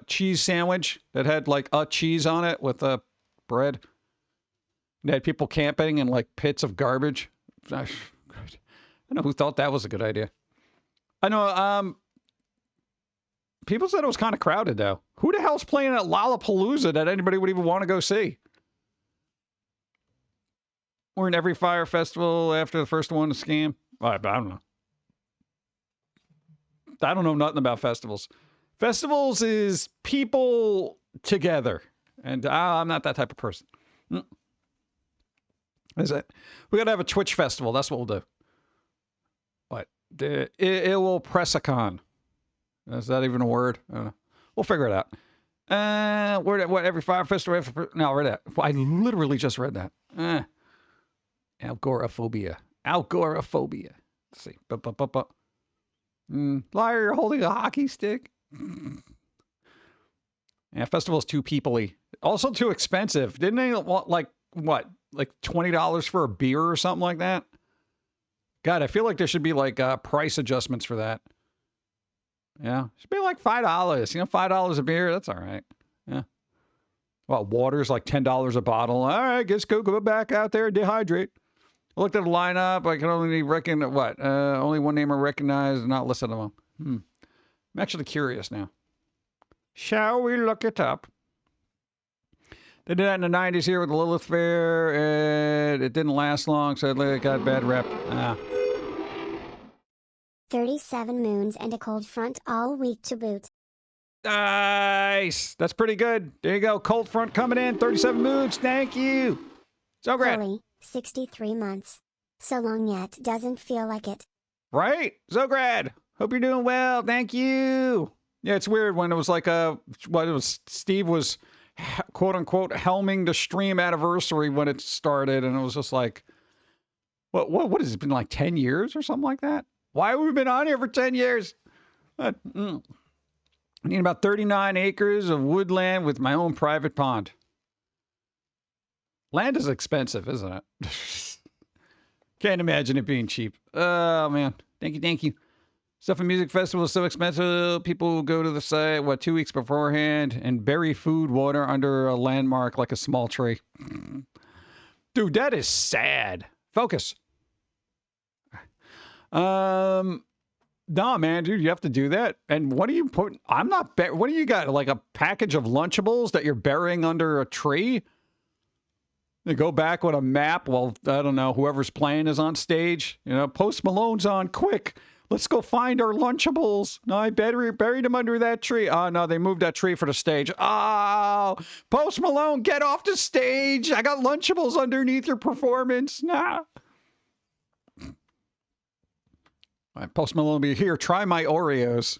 cheese sandwich that had, a cheese on it with bread. They had people camping in, pits of garbage. I don't know who thought that was a good idea. I know, people said it was kind of crowded, though. Who the hell's playing at Lollapalooza that anybody would even want to go see? We're in every Fire Festival after the first one, a scam. I don't know. I don't know nothing about festivals. Festivals is people together. And I'm not that type of person. Is it? We got to have a Twitch festival. That's what we'll do. What? It will press-a-con. Is that even a word? I don't know. We'll figure it out. Every Fire Festival? No, I read that. I literally just read that. Agoraphobia. Agoraphobia. Let's see. Liar, you're holding a hockey stick. Yeah, festival's too people-y. Also too expensive. Didn't they want, $20 for a beer or something like that? God, I feel like there should be, price adjustments for that. Yeah. Should be $5. $5 a beer. That's all right. Yeah. Well, water's $10 a bottle. All right, guess go back out there and dehydrate. I looked at the lineup. I can only reckon only one name I recognize, not listed among. I'm actually curious now. Shall we look it up? They did that in the 90s here with the Lilith Fair, and it didn't last long, so it got a bad rep. 37 moons and a cold front all week to boot. Nice. That's pretty good. There you go. Cold front coming in. 37 moons. Thank you. So great. Holy, 63 months. So long yet doesn't feel like it. Right? Zograd. Hope you're doing well. Thank you. Yeah, it's weird when it was Steve was quote unquote helming the Streamaversary when it started, and it was just what has it been 10 years or something like that? Why have we been on here for 10 years? I need about 39 acres of woodland with my own private pond. Land is expensive, isn't it? Can't imagine it being cheap. Oh, man. Thank you. Stuff and Music Festival is so expensive. People go to the site, 2 weeks beforehand and bury food, water under a landmark like a small tree. Dude, that is sad. Focus. No, man, dude, you have to do that. And what do you put? What do you got? A package of Lunchables that you're burying under a tree? They go back with a map. Well, I don't know. Whoever's playing is on stage. Post Malone's on. Quick. Let's go find our Lunchables. No, I buried them under that tree. Oh, no, they moved that tree for the stage. Oh, Post Malone, get off the stage. I got Lunchables underneath your performance. Nah. All right, Post Malone will be here. Try my Oreos.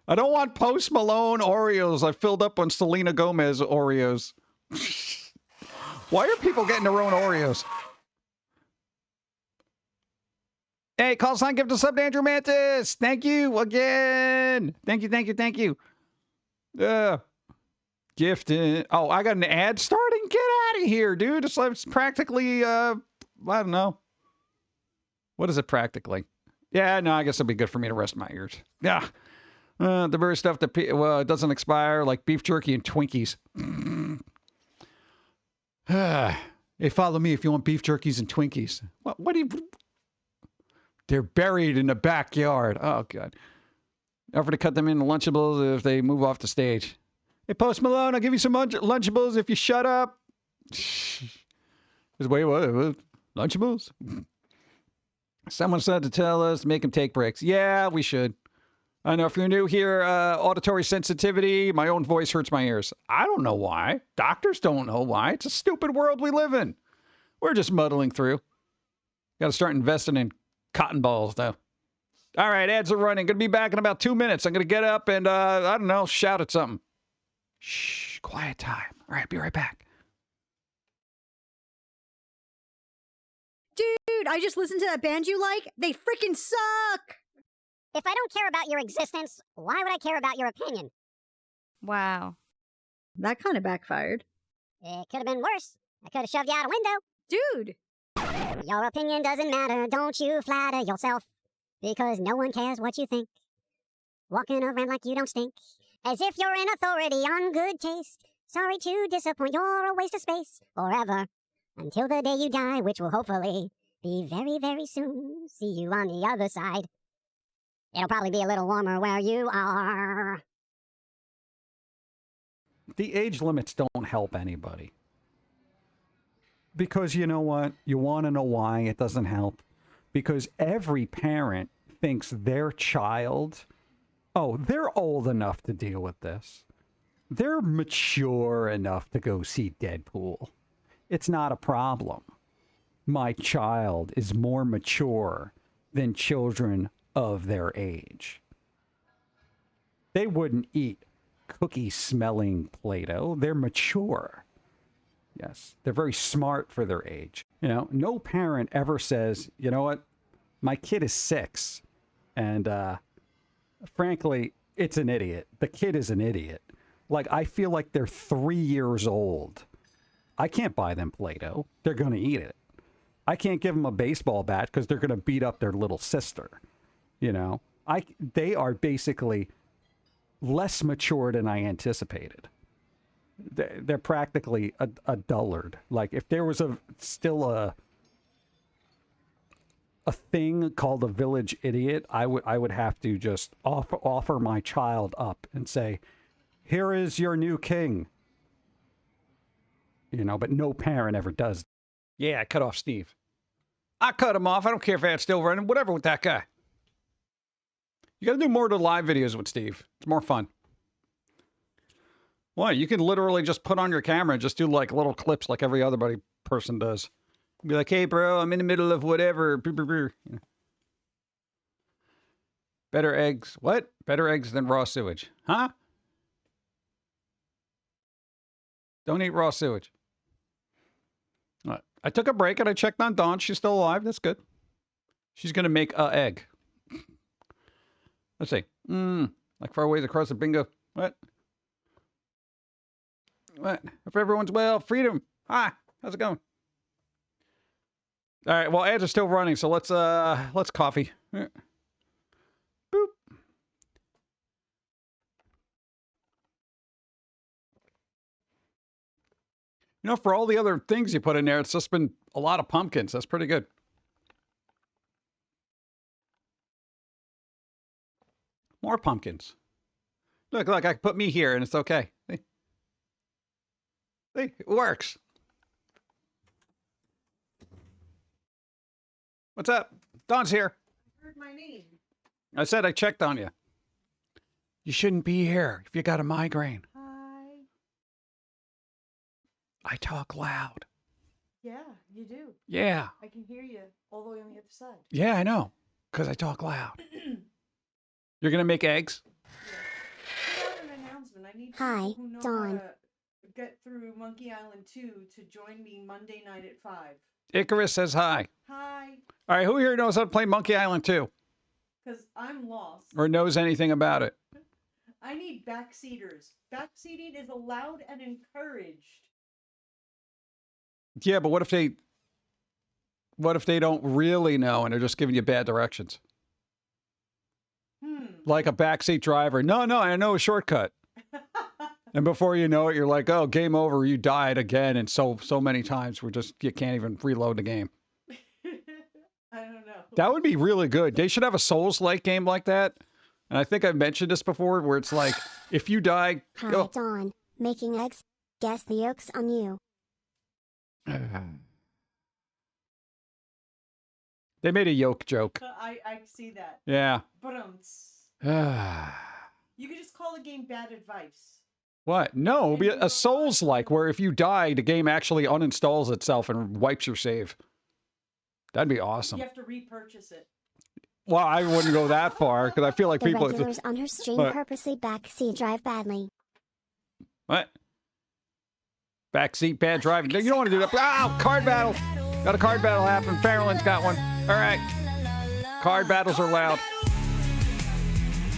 I don't want Post Malone Oreos. I filled up on Selena Gomez Oreos. Why are people getting their own Oreos? Hey, call sign, give the sub to Andrew Mantis. Thank you again. Thank you. Gift. Oh, I got an ad starting? Get out of here, dude. It's practically, I don't know. What is it practically? Yeah, no, I guess it'll be good for me to rest my ears. Yeah. The very stuff that it doesn't expire, like beef jerky and Twinkies. Hey, follow me if you want beef jerkies and Twinkies. What do you... They're buried in the backyard. Oh, God. Offer to cut them into Lunchables if they move off the stage. Hey, Post Malone, I'll give you some Lunchables if you shut up. Wait, what? Lunchables? Someone said to tell us to make him take breaks. Yeah, we should. I know if you're new here, auditory sensitivity, my own voice hurts my ears. I don't know why. Doctors don't know why. It's a stupid world we live in. We're just muddling through. Got to start investing in cotton balls, though. All right, ads are running. Going to be back in about 2 minutes. I'm going to get up and, I don't know, shout at something. Shh, quiet time. All right, be right back. Dude, I just listened to that band you like. They freaking suck. If I don't care about your existence, why would I care about your opinion? Wow. That kind of backfired. It could have been worse. I could have shoved you out a window. Dude. Your opinion doesn't matter, don't you flatter yourself. Because no one cares what you think. Walking around like you don't stink. As if you're an authority on good taste. Sorry to disappoint, you're a waste of space. Forever. Until the day you die, which will hopefully be very, very soon. See you on the other side. It'll probably be a little warmer where you are. The age limits don't help anybody. Because you know what? You want to know why it doesn't help? Because every parent thinks their child, oh, they're old enough to deal with this. They're mature enough to go see Deadpool. It's not a problem. My child is more mature than children of their age. They wouldn't eat cookie-smelling Play-Doh. They're mature. Yes, they're very smart for their age. You know, no parent ever says, you know what, my kid is 6, and frankly, it's an idiot. The kid is an idiot. Like, I feel like they're 3 years old. I can't buy them Play-Doh. They're going to eat it. I can't give them a baseball bat because they're going to beat up their little sister. You know, they are basically less mature than I anticipated. They're practically a dullard. Like, if there was still a thing called a village idiot, I would have to just offer my child up and say, here is your new king. You know, but no parent ever does. Yeah, I cut off Steve. I cut him off. I don't care if that's still running. Whatever with that guy. You got to do more of the live videos with Steve. It's more fun. What? You can literally just put on your camera and just do like little clips like every other person does. Be like, hey, bro, I'm in the middle of whatever. Better eggs. What? Better eggs than raw sewage. Huh? Don't eat raw sewage. I took a break and I checked on Dawn. She's still alive. That's good. She's going to make a egg. Let's see. Like far ways across the bingo. What? What? If everyone's well, freedom. Hi. How's it going? All right. Well, ads are still running, so let's coffee. Boop. You know, for all the other things you put in there, it's just been a lot of pumpkins. That's pretty good. More pumpkins. Look, I can put me here and it's okay. See, it works. What's up? Dawn's here. I heard my name. I said I checked on you. You shouldn't be here if you got a migraine. Hi. I talk loud. Yeah, you do. Yeah. I can hear you all the way on the other side. Yeah, I know. Because I talk loud. You're going to make eggs? Put out an announcement. I need Hi, people who know Dawn. how to get through Monkey Island 2 to join me Monday night at 5. Icarus says hi. Hi. All right, who here knows how to play Monkey Island 2? Because I'm lost. Or knows anything about it? I need backseaters. Backseating is allowed and encouraged. Yeah, but what if they don't really know and they're just giving you bad directions? Like a backseat driver. No, I know a shortcut. And before you know it, you're like, oh, game over. You died again. And so many times you can't even reload the game. I don't know. That would be really good. They should have a Souls-like game like that. And I think I've mentioned this before, where it's like, if you die... Hi, go. Dawn. Making eggs? Guess the yolk's on you. They made a yolk joke. I see that. Yeah. But you could just call the game Bad Advice. What? No, it'll be a Souls-like, where if you die, the game actually uninstalls itself and wipes your save. That'd be awesome. You have to repurchase it. Well, I wouldn't go that far, because I feel like The people... regulars on her stream What? purposely backseat drive badly. What? Backseat bad driving. You don't want to do that. Oh, card battle. Got a card battle happening. Farrell's got one. All right. Card battles are loud.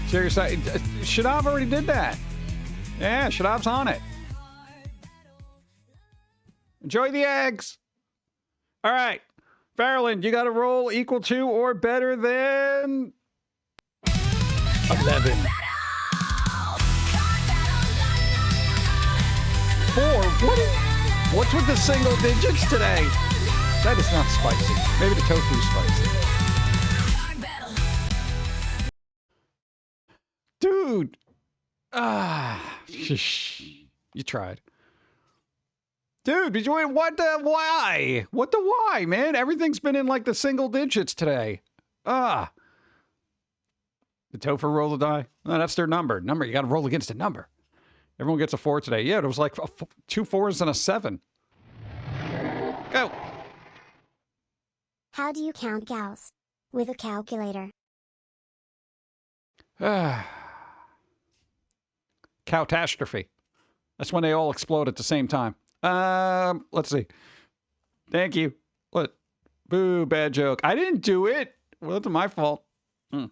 Seriously, Shadav already did that. Yeah, Shadav's on it. Enjoy the eggs. All right. Farrell, you got to roll equal to or better than 11. 4. What's with the single digits today? That is not spicy. Maybe the tofu's spicy. Dude. You tried. Dude, did you win? What the why? What the why, man? Everything's been in like the single digits today. The Topher roll the die? Oh, that's their number. You got to roll against a number. Everyone gets a 4 today. Yeah, it was like 2 4s and a 7. Go. How do you count gals? With a calculator. Catastrophe. That's when they all explode at the same time. Let's see. Thank you. What? Boo, bad joke. I didn't do it. Well, it's my fault. I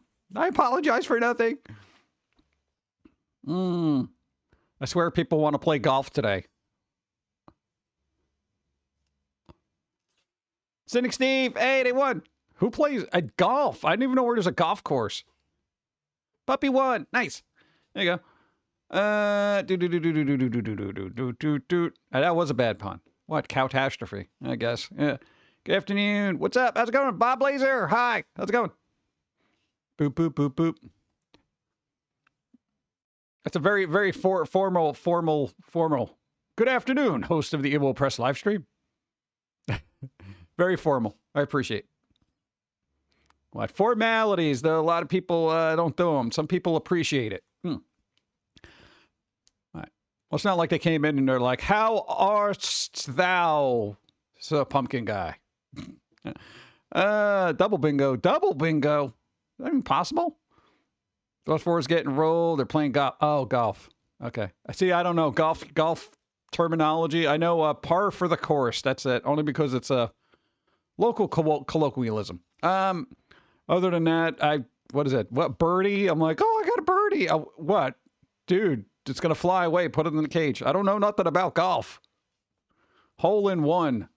apologize for nothing. I swear people want to play golf today. Cynic Steve, hey, they won. Who plays at golf? I didn't even know where there's a golf course. Puppy won. Nice. There you go. That was a bad pun. What? Catastrophe, I guess. Yeah. Good afternoon. What's up? How's it going? Bob Blazer. Hi. How's it going? Boop, boop, boop, boop. That's a very, very formal. Good afternoon, host of the Evil Press live stream. Very formal. I appreciate it. What? Formalities, though a lot of people don't do them. Some people appreciate it. All right. Well, it's not like they came in and they're like, how art thou, so pumpkin guy? Double bingo. Double bingo. Is that even possible? Those 4s getting rolled. They're playing golf. Oh, golf. Okay. See, I don't know. Golf terminology. I know par for the course. That's it. Only because it's a local colloquialism. Other than that, what is it? What, birdie? I'm like, oh, I got a birdie. What? Dude, it's going to fly away. Put it in the cage. I don't know nothing about golf. Hole in one.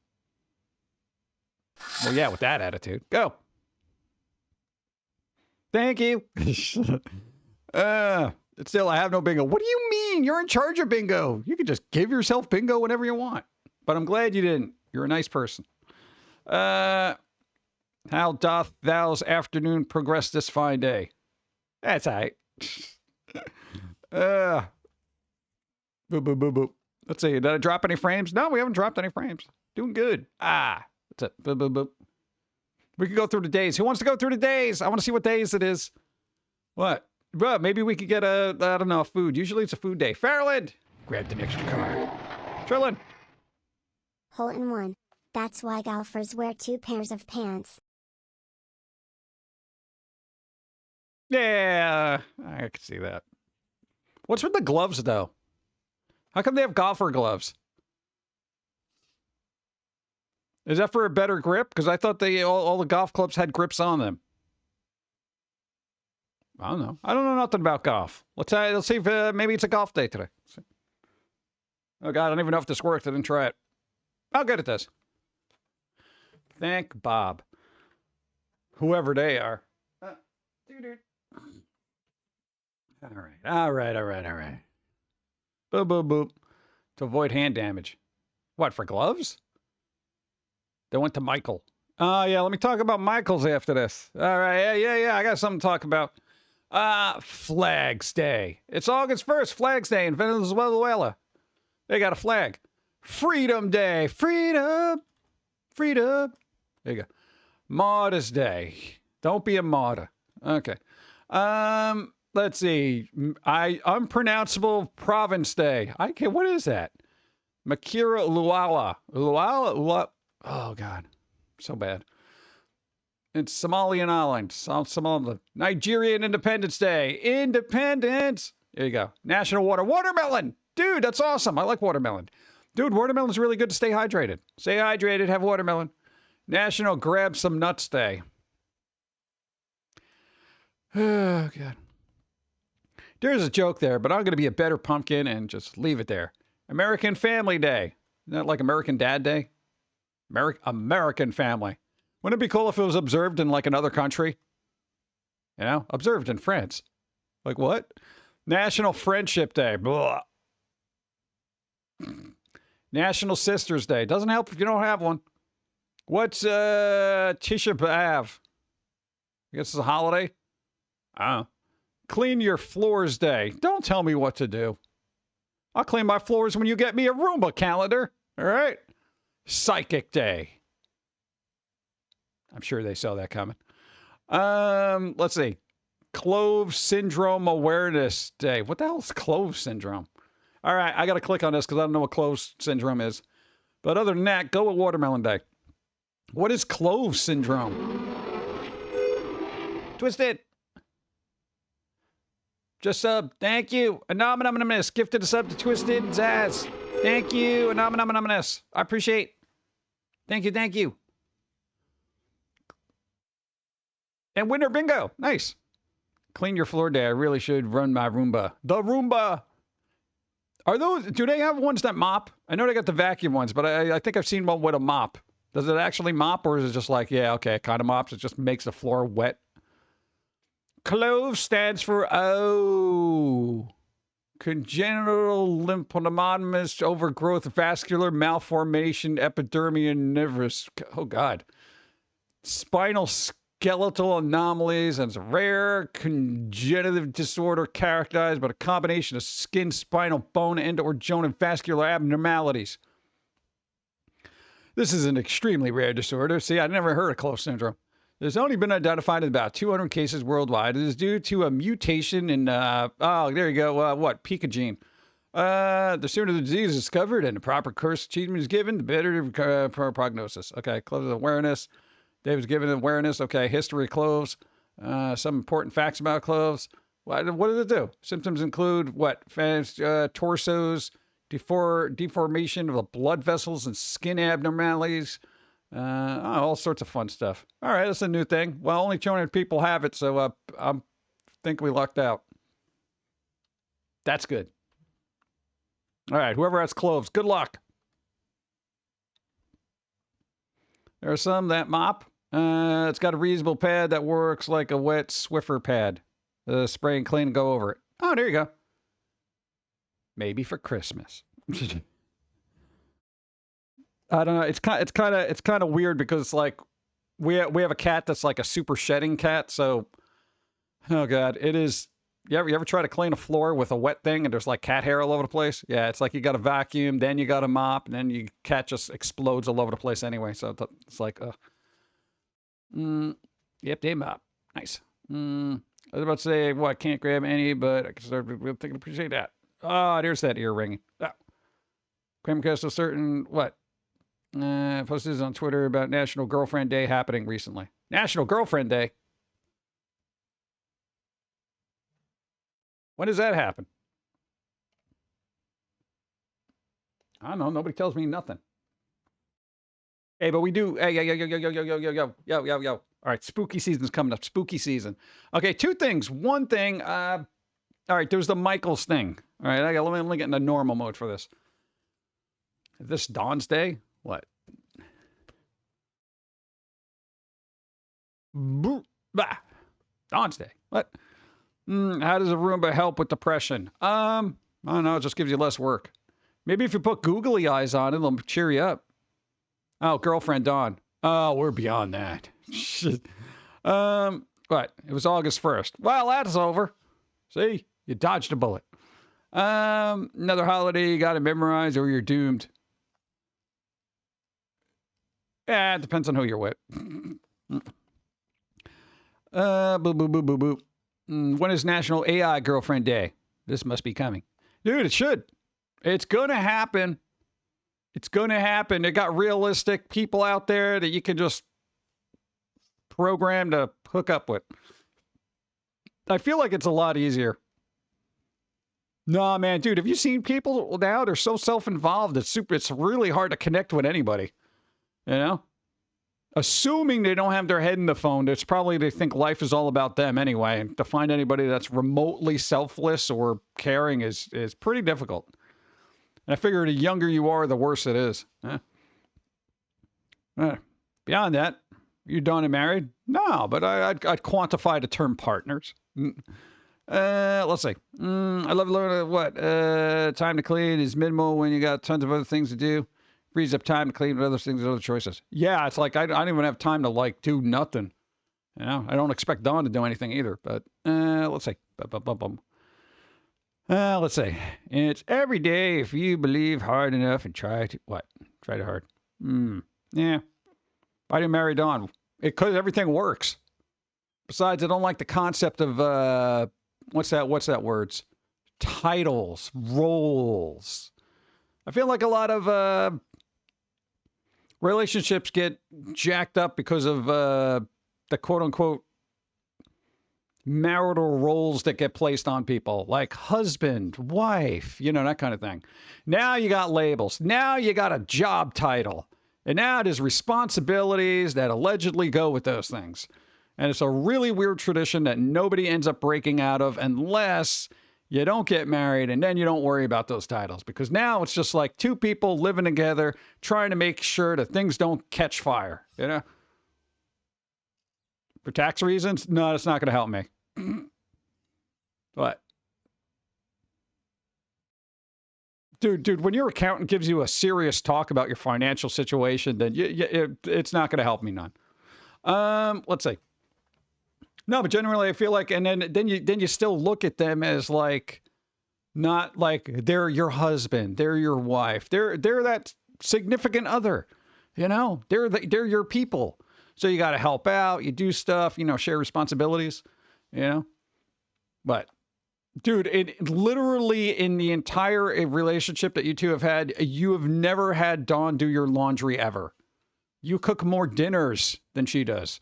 Well, yeah, with that attitude. Go. Thank you. Still, I have no bingo. What do you mean? You're in charge of bingo. You can just give yourself bingo whenever you want. But I'm glad you didn't. You're a nice person. How doth thou's afternoon progress this fine day? That's all right. Boop, boop, boop, boop. Let's see. Did I drop any frames? No, we haven't dropped any frames. Doing good. That's it. Boop, boop, boop. We can go through the days. Who wants to go through the days? I want to see what days it is. What? Well, maybe we could get I don't know, food. Usually it's a food day. Farrell, grab the extra card. Trillin. Hole in one. That's why golfers wear 2 pairs of pants. Yeah, I can see that. What's with the gloves, though? How come they have golfer gloves? Is that for a better grip? Because I thought all the golf clubs had grips on them. I don't know. I don't know nothing about golf. Let's see if maybe it's a golf day today. Oh, God, I don't even know if this worked. I didn't try it. I'll get at this. Thank Bob. Whoever they are. All right. Boop, boop, boop. To avoid hand damage. What, for gloves? They went to Michael. Oh, yeah, let me talk about Michael's after this. All right, yeah, I got something to talk about. Flags Day. It's August 1st, Flags Day in Venezuela. They got a flag. Freedom Day. Freedom. There you go. Martyrs Day. Don't be a martyr. Okay. Let's see. Unpronounceable Province Day. What is that? Makira Luala. Oh, God. So bad. It's Somalian Island. Somaliland. Nigerian Independence Day. Independence. There you go. National Watermelon Dude, that's awesome. I like watermelon. Dude, watermelon's really good to stay hydrated. Stay hydrated, have watermelon. National Grab Some Nuts Day. Oh, God. There's a joke there, but I'm going to be a better pumpkin and just leave it there. American Family Day. Isn't that like American Dad Day? American Family. Wouldn't it be cool if it was observed in like another country? You know, observed in France. Like what? National Friendship Day. Blah. National Sisters Day. Doesn't help if you don't have one. What's Tisha B'Av? I guess it's a holiday. Clean your floors day. Don't tell me what to do. I'll clean my floors when you get me a Roomba calendar. All right? Psychic Day. I'm sure they saw that coming. Let's see. Clove Syndrome Awareness Day. What the hell is Clove Syndrome? All right, I got to click on this because I don't know what Clove Syndrome is. But other than that, go with Watermelon Day. What is Clove Syndrome? Twisted. Just sub. Thank you. Anonymous. Gifted a sub to Twisted Zaz. Thank you. Anonymous. I appreciate. Thank you. Thank you. And winner bingo. Nice. Clean your floor day. I really should run my Roomba. The Roomba. Are those, do they have ones that mop? I know they got the vacuum ones, but I think I've seen one with a mop. Does it actually mop, or is it just like, yeah, okay, it kind of mops. It just makes the floor wet. Clove stands for, congenital lymphomatous overgrowth, vascular malformation, epidermal nevus. Oh, God. Spinal skeletal anomalies, and it's a rare congenitive disorder characterized by a combination of skin, spinal, bone, and/or joint and vascular abnormalities. This is an extremely rare disorder. See, I never heard of Clove syndrome. There's only been identified in about 200 cases worldwide. It is due to a mutation in, there you go, Pika gene. The sooner the disease is discovered and the proper course treatment is given, the better the prognosis. Okay, cloves awareness. David's given awareness. Okay, history of cloves. Some important facts about cloves. What does it do? Symptoms include what? Torsos, deformation of the blood vessels and skin abnormalities. All sorts of fun stuff. All right, that's a new thing. Well, only 200 people have it, so I think we lucked out. That's good. All right, whoever has cloves, good luck. There are some that mop. It's got a reusable pad that works like a wet Swiffer pad. Spray and clean and go over it. Oh, there you go. Maybe for Christmas. I don't know. It's kind of weird because like we have a cat that's like a super shedding cat. So, oh God, it is. You ever try to clean a floor with a wet thing and there's like cat hair all over the place? Yeah, it's like you got to vacuum, then you got to mop, and then cat just explodes all over the place anyway. So it's like, yep, they mop. Nice. I was about to say, what, can't grab any, but I can appreciate that. Oh, there's that ear ringing. Oh. Cramcast a certain, what? Posted this on Twitter about National Girlfriend Day happening recently. National Girlfriend Day? When does that happen? I don't know. Nobody tells me nothing. Hey, but we do. Hey, yo. All right, spooky season's coming up. Spooky season. Okay, two things. One thing. All right, there's the Michaels thing. All right, let me get into normal mode for this. This Dawn's Day? What? Dawn's Day. What? How does a Roomba help with depression? I don't know. It just gives you less work. Maybe if you put googly eyes on it, it'll cheer you up. Oh, girlfriend Dawn. Oh, we're beyond that. Shit. What? It was August 1st. Well, that's over. See? You dodged a bullet. Another holiday you got to memorize or you're doomed. Yeah, it depends on who you're with. When is National AI Girlfriend Day? This must be coming. Dude, it should. It's going to happen. It's going to happen. They got realistic people out there that you can just program to hook up with. I feel like it's a lot easier. No, man, dude, have you seen people now? They're so self-involved. It's really hard to connect with anybody. You know? Assuming they don't have their head in the phone, it's probably they think life is all about them anyway. And to find anybody that's remotely selfless or caring is pretty difficult. And I figure the younger you are, the worse it is. Beyond that, you done and married? No, but I'd quantify the term partners. Let's see. I love learning what time to clean is minimal when you got tons of other things to do. Frees up time to clean with other things and other choices. Yeah, it's like I don't even have time to like do nothing. You know, I don't expect Dawn to do anything either. But let's see. Let's see. It's every day if you believe hard enough and try to what? Try to hard. Yeah. I didn't marry Dawn because everything works. Besides, I don't like the concept of what's that words? Titles, roles. I feel like a lot of relationships get jacked up because of the quote-unquote marital roles that get placed on people, like husband, wife, you know, that kind of thing. Now you got labels. Now you got a job title. And now there's responsibilities that allegedly go with those things. And it's a really weird tradition that nobody ends up breaking out of unless you don't get married, and then you don't worry about those titles. Because now it's just like two people living together, trying to make sure that things don't catch fire, you know? For tax reasons? No, that's not going to help me. What? Dude, when your accountant gives you a serious talk about your financial situation, then it's not going to help me none. Let's see. No, but generally I feel like, and then you still look at them as like, not like they're your husband, they're your wife, they're that significant other, you know, they're your people. So you got to help out, you do stuff, you know, share responsibilities, you know. But dude, it literally in the entire relationship that you two have had, you have never had Dawn do your laundry ever. You cook more dinners than she does.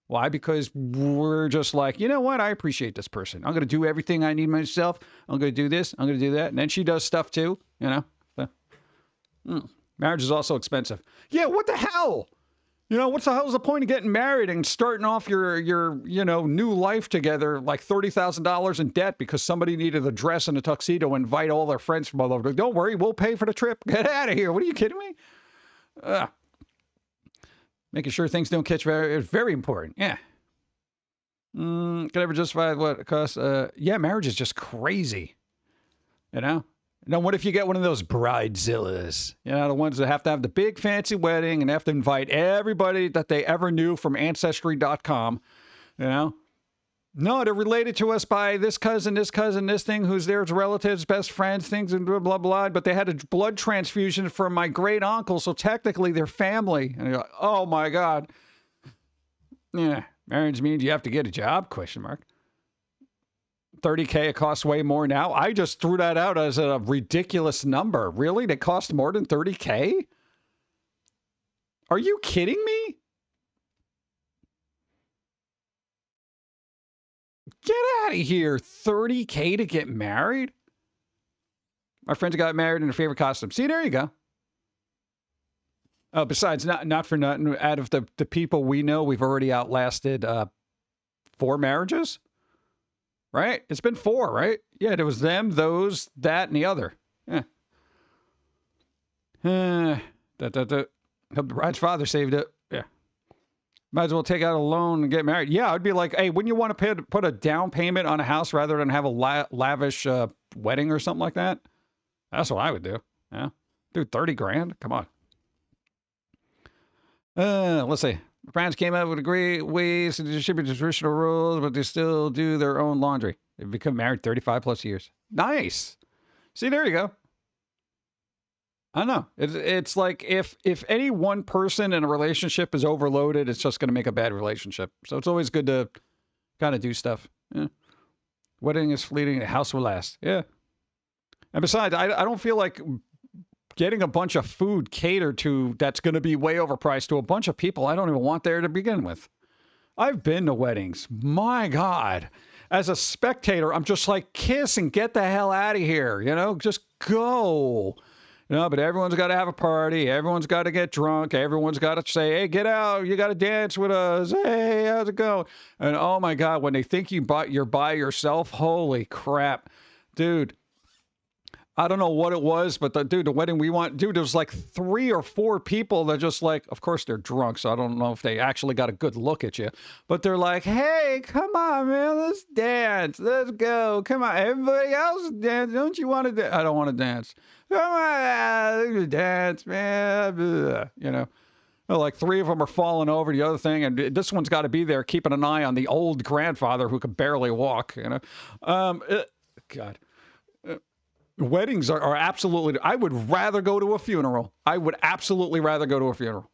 Why? Because we're just like, you know what? I appreciate this person. I'm going to do everything I need myself. I'm going to do this. I'm going to do that. And then she does stuff too, you know? So, marriage is also expensive. Yeah, what the hell? You know, what's the hell's the point of getting married and starting off your you know, new life together like $30,000 in debt because somebody needed a dress and a tuxedo and invite all their friends from all over. Don't worry, we'll pay for the trip. Get out of here. What are you kidding me? Making sure things don't catch fire is very important. Yeah. Can I ever justify what it costs? Yeah, marriage is just crazy. You know? Now, what if you get one of those bridezillas? You know, the ones that have to have the big fancy wedding and have to invite everybody that they ever knew from Ancestry.com. You know? No, they're related to us by this cousin, this thing, who's their relatives, best friends, things, and blah, blah, blah. But they had a blood transfusion from my great uncle, so technically they're family. And you're like, oh my God. Yeah, marriage means you have to get a job, question mark. $30K, it costs way more now. I just threw that out as a ridiculous number. Really? They cost more than $30K? Are you kidding me? Get out of here. $30K to get married? My friends got married in their favorite costume. See, there you go. Oh, besides, not for nothing, out of the people we know, we've already outlasted 4 marriages. Right? It's been 4, right? Yeah, there was them, those, that, and the other. Yeah. Hope the bride's father saved it. Yeah. Might as well take out a loan and get married. Yeah, I'd be like, hey, wouldn't you want to put a down payment on a house rather than have a lavish wedding or something like that? That's what I would do. Yeah. Dude, 30 grand? Come on. Let's see. France came up with great ways to distribute traditional rules, but they still do their own laundry. They've become married 35 plus years. Nice. See, there you go. I don't know. It's like if any one person in a relationship is overloaded, it's just going to make a bad relationship. So it's always good to kind of do stuff. Yeah. Wedding is fleeting. The house will last. Yeah. And besides, I don't feel like getting a bunch of food catered to that's going to be way overpriced to a bunch of people I don't even want there to begin with. I've been to weddings. My God. as a spectator, I'm just like, kiss and get the hell out of here. You know, just go. You know, but everyone's got to have a party. Everyone's got to get drunk. Everyone's got to say, hey, get out. You got to dance with us. Hey, how's it going? And oh my God, when they think you're by yourself, holy crap. Dude, I don't know what it was, but the wedding we want, dude, there was like 3 or 4 people that just like, of course they're drunk, so I don't know if they actually got a good look at you, but they're like, hey, come on, man, let's dance. Let's go. Come on. Everybody else dance. Don't you want to dance? I don't want to dance. Come on, dance, man. You know, like 3 of them are falling over the other thing, and this one's got to be there keeping an eye on the old grandfather who could barely walk, you know. God. Weddings are absolutely, I would rather go to a funeral. I would absolutely rather go to a funeral.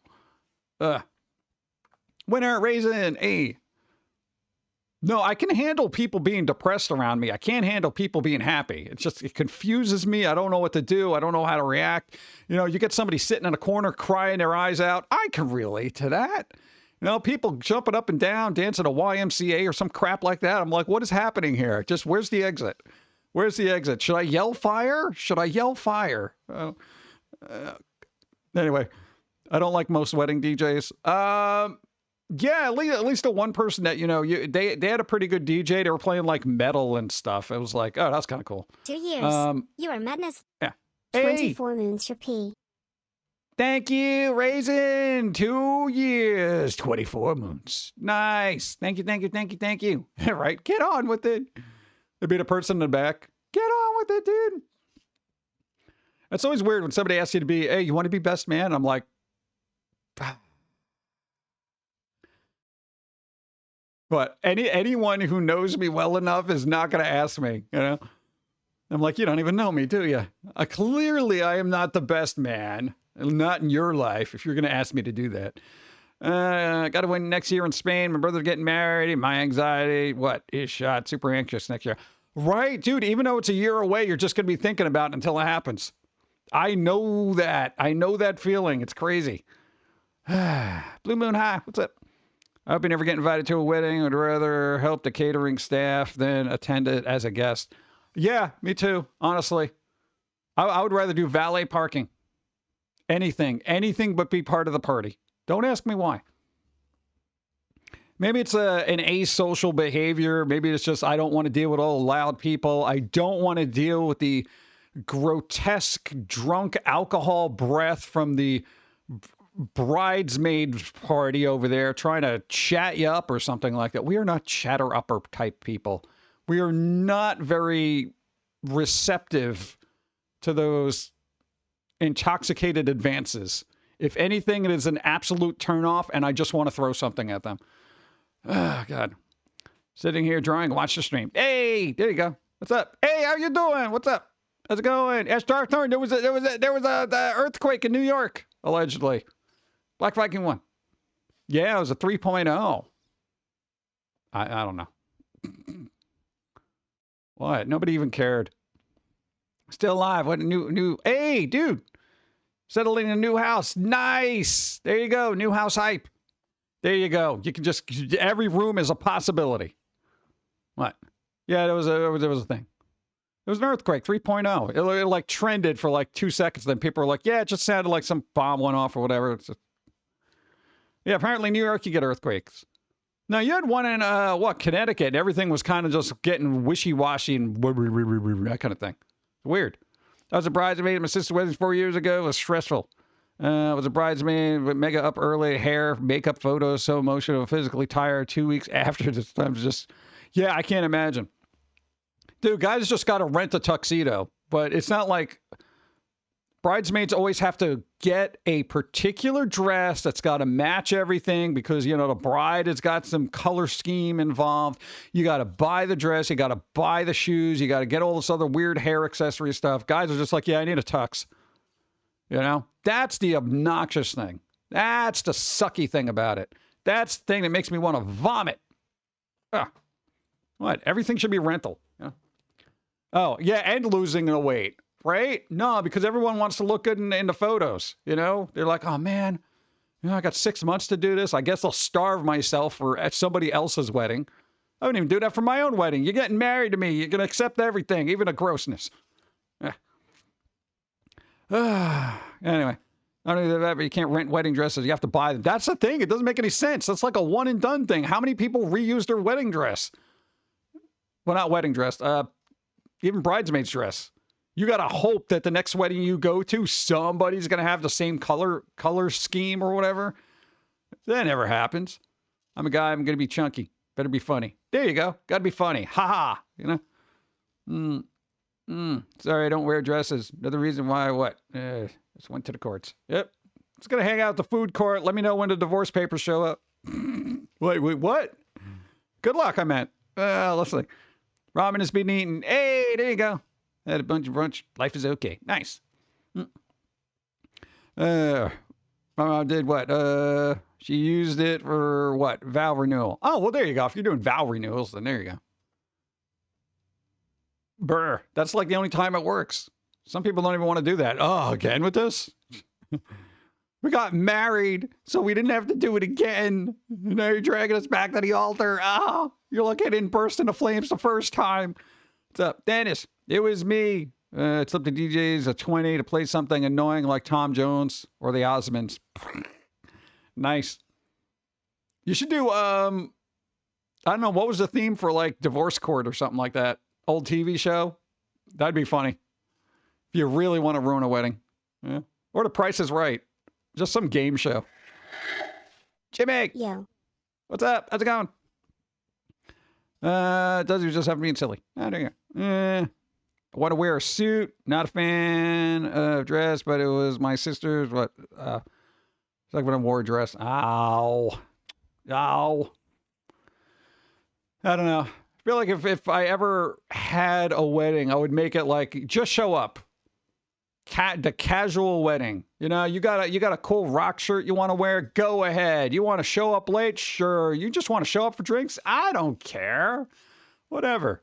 Winner, raisin, hey. No, I can handle people being depressed around me. I can't handle people being happy. It's just, it confuses me. I don't know what to do. I don't know how to react. You know, you get somebody sitting in a corner crying their eyes out. I can relate to that. You know, people jumping up and down, dancing a YMCA or some crap like that. I'm like, what is happening here? Just, where's the exit? Where's the exit? Should I yell fire? Should I yell fire? Anyway, I don't like most wedding DJs. Yeah, at least the one person that, you know, they had a pretty good DJ. They were playing like metal and stuff. It was like, oh, that's kind of cool. 2 years. You are madness. Yeah. 24 moons for P. Thank you, Raisin. 2 years, 24 moons. Nice. Thank you, thank you, thank you, thank you. All right, get on with it. There'd be the person in the back. Get on with it, dude. It's always weird when somebody asks you to be, hey, you want to be best man? I'm like, but anyone who knows me well enough is not going to ask me, you know? I'm like, you don't even know me, do you? Clearly, I am not the best man. Not in your life, if you're going to ask me to do that. Got to win next year in Spain. My brother's getting married. My anxiety, what is shot? Super anxious next year. Right, dude. Even though it's a year away, you're just going to be thinking about it until it happens. I know that. I know that feeling. It's crazy. Blue Moon High. What's up? I hope you never get invited to a wedding. I'd rather help the catering staff than attend it as a guest. Yeah, me too. Honestly, I would rather do valet parking. Anything but be part of the party. Don't ask me why. Maybe it's an asocial behavior. Maybe it's just I don't want to deal with all the loud people. I don't want to deal with the grotesque drunk alcohol breath from the bridesmaid party over there trying to chat you up or something like that. We are not chatter-upper type people. We are not very receptive to those intoxicated advances. If anything, it is an absolute turnoff, and I just want to throw something at them. Oh, God. Sitting here drawing, watch the stream. Hey, there you go. What's up? Hey, how you doing? What's up? How's it going? Ash Darkthorn, there was a earthquake in New York, allegedly. Black Viking 1. Yeah, it was a 3.0. I don't know. What? Nobody even cared. Still alive. What new? Hey, dude. Settling in a new house. Nice. There you go. New house hype. There you go. You can just, every room is a possibility. What? Yeah, there was a thing. It was an earthquake, 3.0. It like trended for like 2 seconds. Then people were like, yeah, it just sounded like some bomb went off or whatever. Yeah, apparently New York, you get earthquakes. Now, you had one in, Connecticut. Everything was kind of just getting wishy-washy and that kind of thing. Weird. I was a bridesmaid at my sister's wedding 4 years ago. It was stressful. I was a bridesmaid with mega up early, hair, makeup, photos, so emotional, physically tired 2 weeks after. This time just, yeah, I can't imagine. Dude, guys just got to rent a tuxedo, but it's not like bridesmaids always have to get a particular dress that's got to match everything because, you know, the bride has got some color scheme involved. You got to buy the dress. You got to buy the shoes. You got to get all this other weird hair accessory stuff. Guys are just like, yeah, I need a tux. You know, that's the obnoxious thing. That's the sucky thing about it. That's the thing that makes me want to vomit. Ugh. What? Everything should be rental. Yeah. Oh, yeah, and losing the weight, right? No, because everyone wants to look good in the photos, you know? They're like, oh, man, you know, I got 6 months to do this. I guess I'll starve myself at somebody else's wedding. I wouldn't even do that for my own wedding. You're getting married to me. You're going to accept everything, even the grossness. Anyway, not only that, but you can't rent wedding dresses. You have to buy them. That's the thing. It doesn't make any sense. That's like a one and done thing. How many people reuse their wedding dress? Well, not wedding dress. Even bridesmaid's dress. You got to hope that the next wedding you go to, somebody's going to have the same color scheme or whatever. That never happens. I'm a guy. I'm going to be chunky. Better be funny. There you go. Got to be funny. Ha ha. You know? Sorry, I don't wear dresses. Another reason why what? Just went to the courts. Yep. Just going to hang out at the food court. Let me know when the divorce papers show up. Wait, what? Good luck, I meant. Let's see. Ramen is being eaten. Hey, there you go. Had a bunch of brunch. Life is okay. Nice. My mom did what? She used it for what? Vow renewal. Oh, well, there you go. If you're doing vow renewals, then there you go. Brr. That's like the only time it works. Some people don't even want to do that. Oh, again with this? We got married, so we didn't have to do it again. Now you're dragging us back to the altar. Oh, you're like getting burst into flames the first time. What's up? Dennis, it was me. It's up to DJs a 20 to play something annoying like Tom Jones or the Osmonds. Nice. You should do, I don't know, what was the theme for like Divorce Court or something like that? Old TV show? That'd be funny. If you really want to ruin a wedding. Yeah. Or The Price is Right. Just some game show. Jimmy! Yo. What's up? How's it going? Does he just have me being silly? I don't know. I want to wear a suit. Not a fan of dress, but it was my sister's. What? It's like when I wore a dress. Ow. Ow. I don't know. I feel like if I ever had a wedding, I would make it like, just show up. The casual wedding. You know, you got a cool rock shirt you want to wear? Go ahead. You want to show up late? Sure. You just want to show up for drinks? I don't care. Whatever.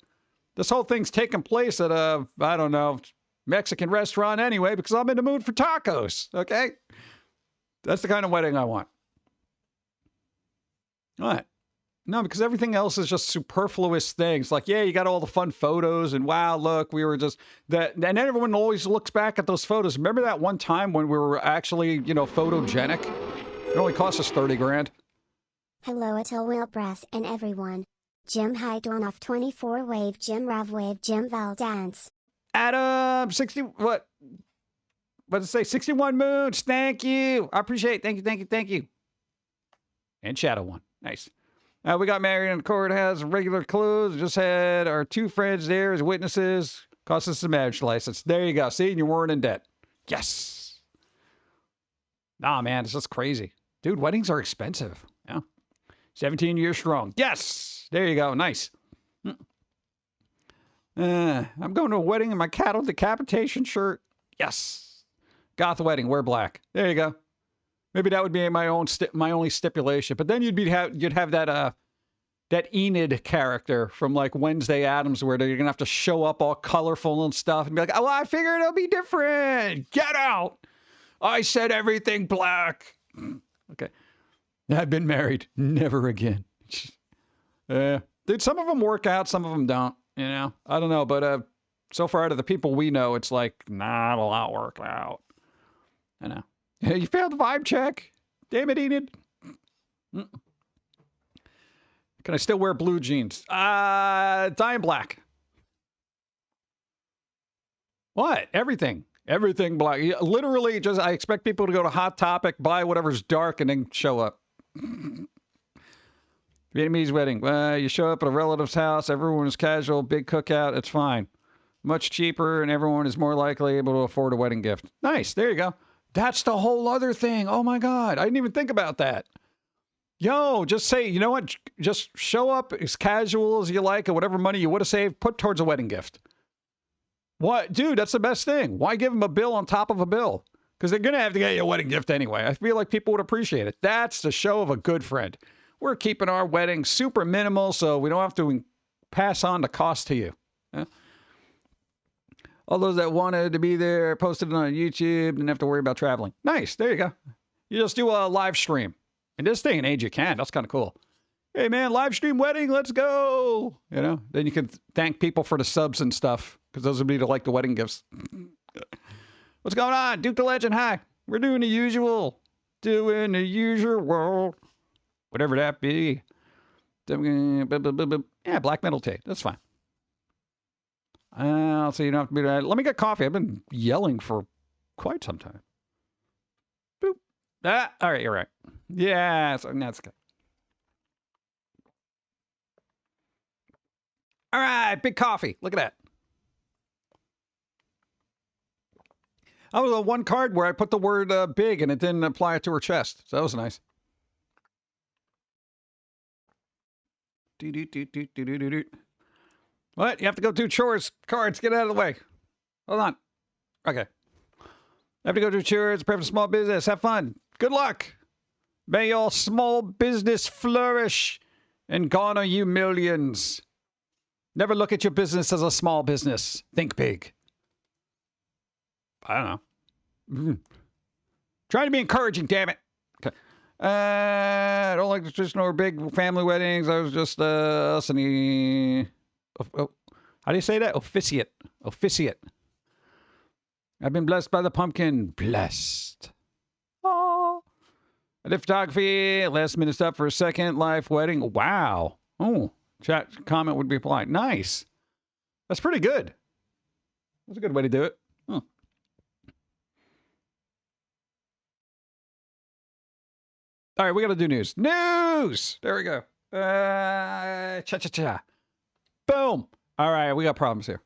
This whole thing's taking place at a, I don't know, Mexican restaurant anyway, because I'm in the mood for tacos. Okay? That's the kind of wedding I want. What? No, because everything else is just superfluous things. Like, yeah, you got all the fun photos and wow, look, we were just that. And everyone always looks back at those photos. Remember that one time when we were actually, you know, photogenic? It only cost us 30 grand. Hello, Atil Will Breath and everyone. Jim Height on off 24 wave, Jim Rav wave, Jim Val dance. Adam, 60, what? What did it say? 61 moons. Thank you. I appreciate it. Thank you. And Shadow One. Nice. We got married in the courthouse, regular clothes. Just had our two friends there as witnesses. Cost us a marriage license. There you go. See, and you weren't in debt. Yes. Nah, man, it's just crazy. Dude, weddings are expensive. Yeah. 17 years strong. Yes. There you go. Nice. I'm going to a wedding in my cattle decapitation shirt. Yes. Goth wedding. Wear black. There you go. Maybe that would be my only stipulation. But then you'd have that Enid character from like Wednesday Addams, where you're gonna have to show up all colorful and stuff, and be like, "Oh, I figured it'll be different. Get out! I said everything black." Okay, I've been married. Never again. Dude, some of them work out, some of them don't. You know, I don't know, but so far out of the people we know, it's like not a lot work out. I know. You failed the vibe check. Damn it, Enid. Can I still wear blue jeans? Dye black. What? Everything. Everything black. Literally, just I expect people to go to Hot Topic, buy whatever's dark, and then show up. Vietnamese wedding. You show up at a relative's house, everyone is casual, big cookout, it's fine. Much cheaper, and everyone is more likely able to afford a wedding gift. Nice. There you go. That's the whole other thing. Oh my God. I didn't even think about that. Yo, just say, you know what? Just show up as casual as you like, and whatever money you would have saved, put towards a wedding gift. What? Dude, that's the best thing. Why give them a bill on top of a bill? Because they're going to have to get you a wedding gift anyway. I feel like people would appreciate it. That's the show of a good friend. We're keeping our wedding super minimal so we don't have to pass on the cost to you. Yeah? All those that wanted to be there posted it on YouTube, didn't have to worry about traveling. Nice. There you go. You just do a live stream. In this day and age, you can. That's kind of cool. Hey, man, live stream wedding. Let's go. You know, then you can thank people for the subs and stuff because those would be like the wedding gifts. What's going on? Duke the Legend, hi. We're doing the usual. Doing the usual. Whatever that be. Yeah, black metal tape. That's fine. I'll say you don't have to be that. Let me get coffee. I've been yelling for quite some time. Boop. All right, you're right. Yeah, so that's good. All right, big coffee. Look at that. I was on one card where I put the word big and it didn't apply it to her chest. So that was nice. What? You have to go do chores. Cards, get out of the way. Hold on. Okay. I have to go do chores, prep for small business. Have fun. Good luck. May your small business flourish and garner you millions. Never look at your business as a small business. Think big. I don't know. Trying to be encouraging, damn it. Okay. I don't like the traditional or big family weddings. I was just us and the... how do you say that? Officiate. Officiate. I've been blessed by the pumpkin. Blessed. Oh. I did photography. Last minute stuff for a second life wedding. Wow. Oh. Chat comment would be polite. Nice. That's pretty good. That's a good way to do it. Huh. All right, we got to do news. News! There we go. Cha-cha-cha. Boom. All right, we got problems here.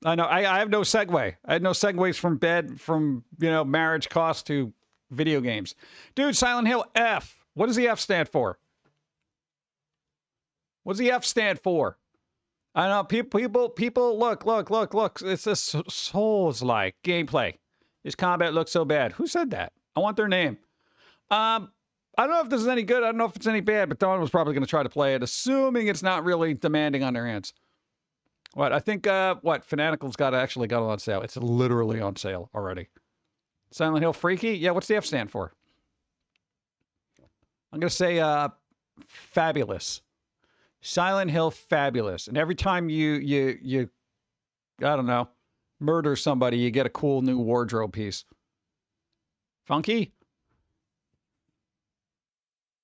I know. I have no segue. I had no segues from marriage cost to video games. Dude, Silent Hill F. What does the F stand for? What does the F stand for? I know people, look. It's this Souls-like gameplay. This combat looks so bad. Who said that? I want their name. I don't know if this is any good. I don't know if it's any bad, but Dawn was probably going to try to play it, assuming it's not really demanding on their hands. What? I think, Fanatical's got on sale. It's literally on sale already. Silent Hill Freaky? Yeah, what's the F stand for? I'm going to say, Fabulous. Silent Hill Fabulous. And every time you I don't know, murder somebody, you get a cool new wardrobe piece. Funky?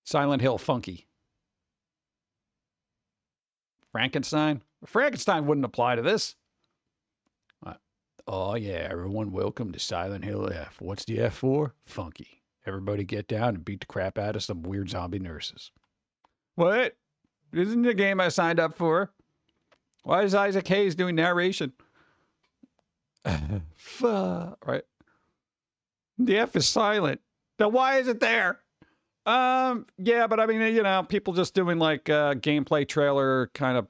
Silent Hill Funky. Frankenstein? Frankenstein wouldn't apply to this. Oh, yeah, everyone welcome to Silent Hill F. What's the F for? Funky. Everybody get down and beat the crap out of some weird zombie nurses. What? Isn't the game I signed up for? Why is Isaac Hayes doing narration? Right. The F is silent. Now, why is it there? Yeah, but I mean, people just doing like gameplay trailer kind of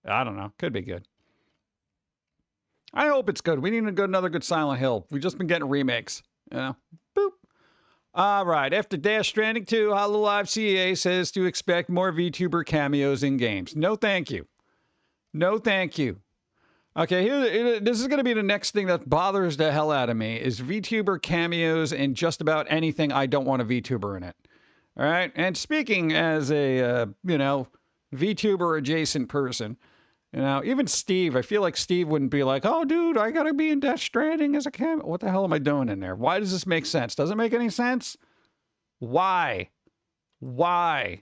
I don't know. Could be good. I hope it's good. We need another good Silent Hill. We've just been getting remakes. Boop. All right. After Dash Stranding 2, HoloLive CEA says to expect more VTuber cameos in games. No, thank you. No, thank you. Okay, this is going to be the next thing that bothers the hell out of me is VTuber cameos in just about anything I don't want a VTuber in it. All right? And speaking as a, VTuber adjacent person, even Steve, I feel like Steve wouldn't be like, oh, dude, I got to be in Death Stranding as a cameo. What the hell am I doing in there? Why does this make sense? Does it make any sense? Why? There's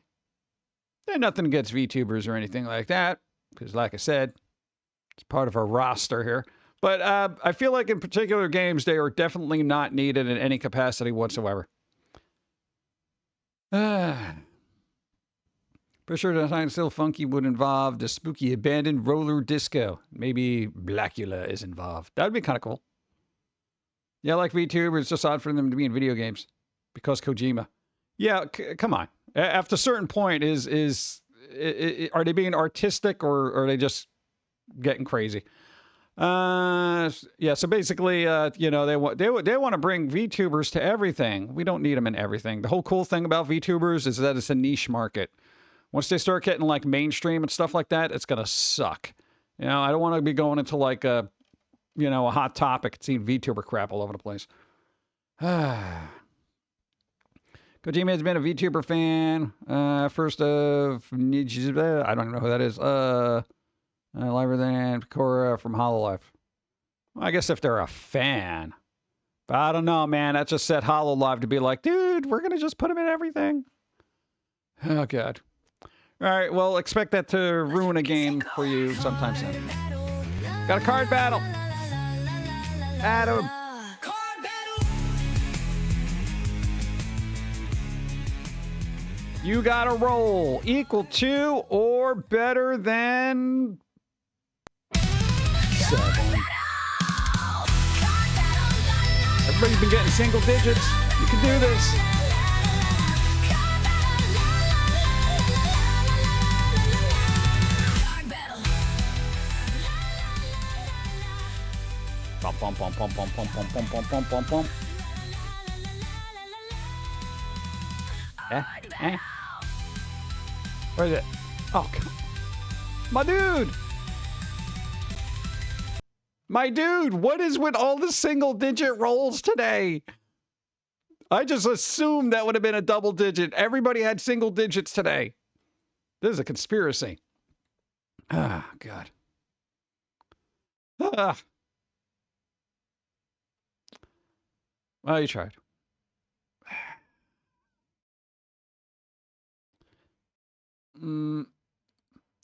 nothing against VTubers or anything like that, because like I said, it's part of our roster here. But I feel like in particular games, they are definitely not needed in any capacity whatsoever. Pretty sure the Still Funky would involve the spooky abandoned roller disco. Maybe Blackula is involved. That would be kind of cool. Yeah, like VTubers, it's just odd for them to be in video games. Because Kojima. Yeah, come on. After a certain point, are they being artistic or are they just getting crazy? Yeah, so basically, they want to bring VTubers to everything. We don't need them in everything. The whole cool thing about VTubers is that it's a niche market. Once they start getting like mainstream and stuff like that, it's gonna suck. I don't want to be going into like a hot topic and seeing VTuber crap all over the place. Kojima has been a VTuber fan. First of... I don't even know who that is. Liver than Cora from Hololive. Well, I guess if they're a fan. But I don't know, man. That just set Hololive to be like, dude, we're going to just put him in everything. Oh, God. All right, well, expect that to ruin a game for you sometime soon. Got a card battle. Adam. You got to roll equal to or better than 7. Everybody's been getting single digits. You can do this. Bum, bum, bum, bum, bum, bum, bum, bum, bum, bum, bum, bum. Where is it? Oh, my dude! My dude, what is with all the single-digit rolls today? I just assumed that would have been a double digit. Everybody had single digits today. This is a conspiracy. Ah, God. Ah. Well, you tried.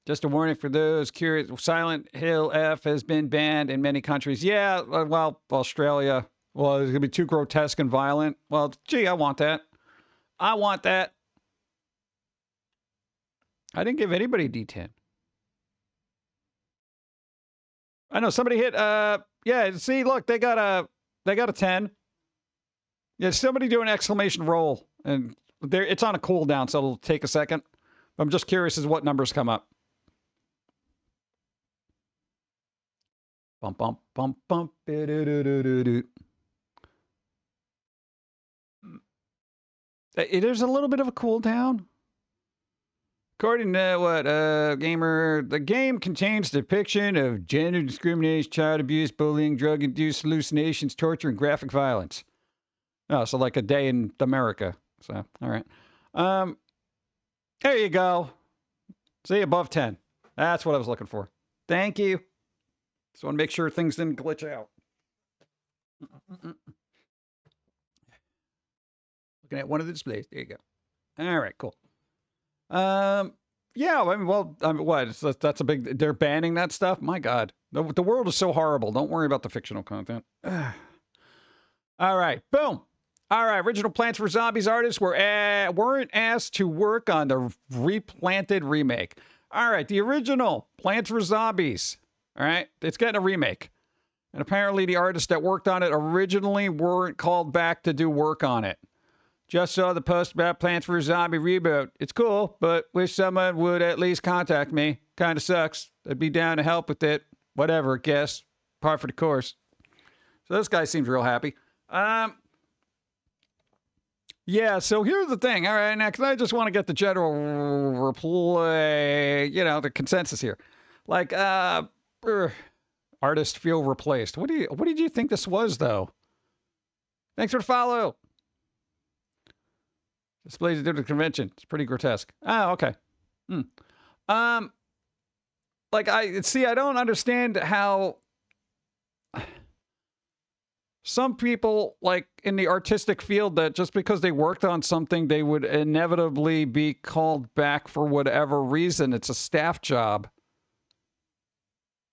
Just a warning for those curious. Silent Hill F has been banned in many countries. Yeah, well, Australia. Well, it's going to be too grotesque and violent. Well, gee, I want that. I want that. I didn't give anybody a D10. I know somebody hit, yeah, see, look, they got a 10. Yeah, somebody do an exclamation roll. And it's on a cooldown, so it'll take a second. I'm just curious as what numbers come up. Bump, bump, bump, bump. There's a little bit of a cooldown. According to what, Gamer, the game contains depiction of gender discrimination, child abuse, bullying, drug-induced hallucinations, torture, and graphic violence. Oh, so like a day in America. So, all right. There you go. See, above 10. That's what I was looking for. Thank you. Just want to make sure things didn't glitch out. Looking at one of the displays. There you go. All right, cool. Yeah, I mean, well, what? That's a big... They're banning that stuff? My God. The world is so horrible. Don't worry about the fictional content. All right, boom. All right, original Plants vs. Zombies artists weren't asked to work on the replanted remake. All right, the original Plants vs. Zombies. All right, it's getting a remake. And apparently the artists that worked on it originally weren't called back to do work on it. Just saw the post about Plants vs. Zombie reboot. It's cool, but wish someone would at least contact me. Kind of sucks. I'd be down to help with it. Whatever, guess. Par for the course. So this guy seems real happy. Yeah, so here's the thing. All right, now, because I just want to get the general replay, you know, the consensus here. Like, artists feel replaced. What did you think this was, though? Thanks for the follow. Displays due to the convention. It's pretty grotesque. Oh, okay. Like, I don't understand how some people, like, in the artistic field, that just because they worked on something, they would inevitably be called back for whatever reason. It's a staff job.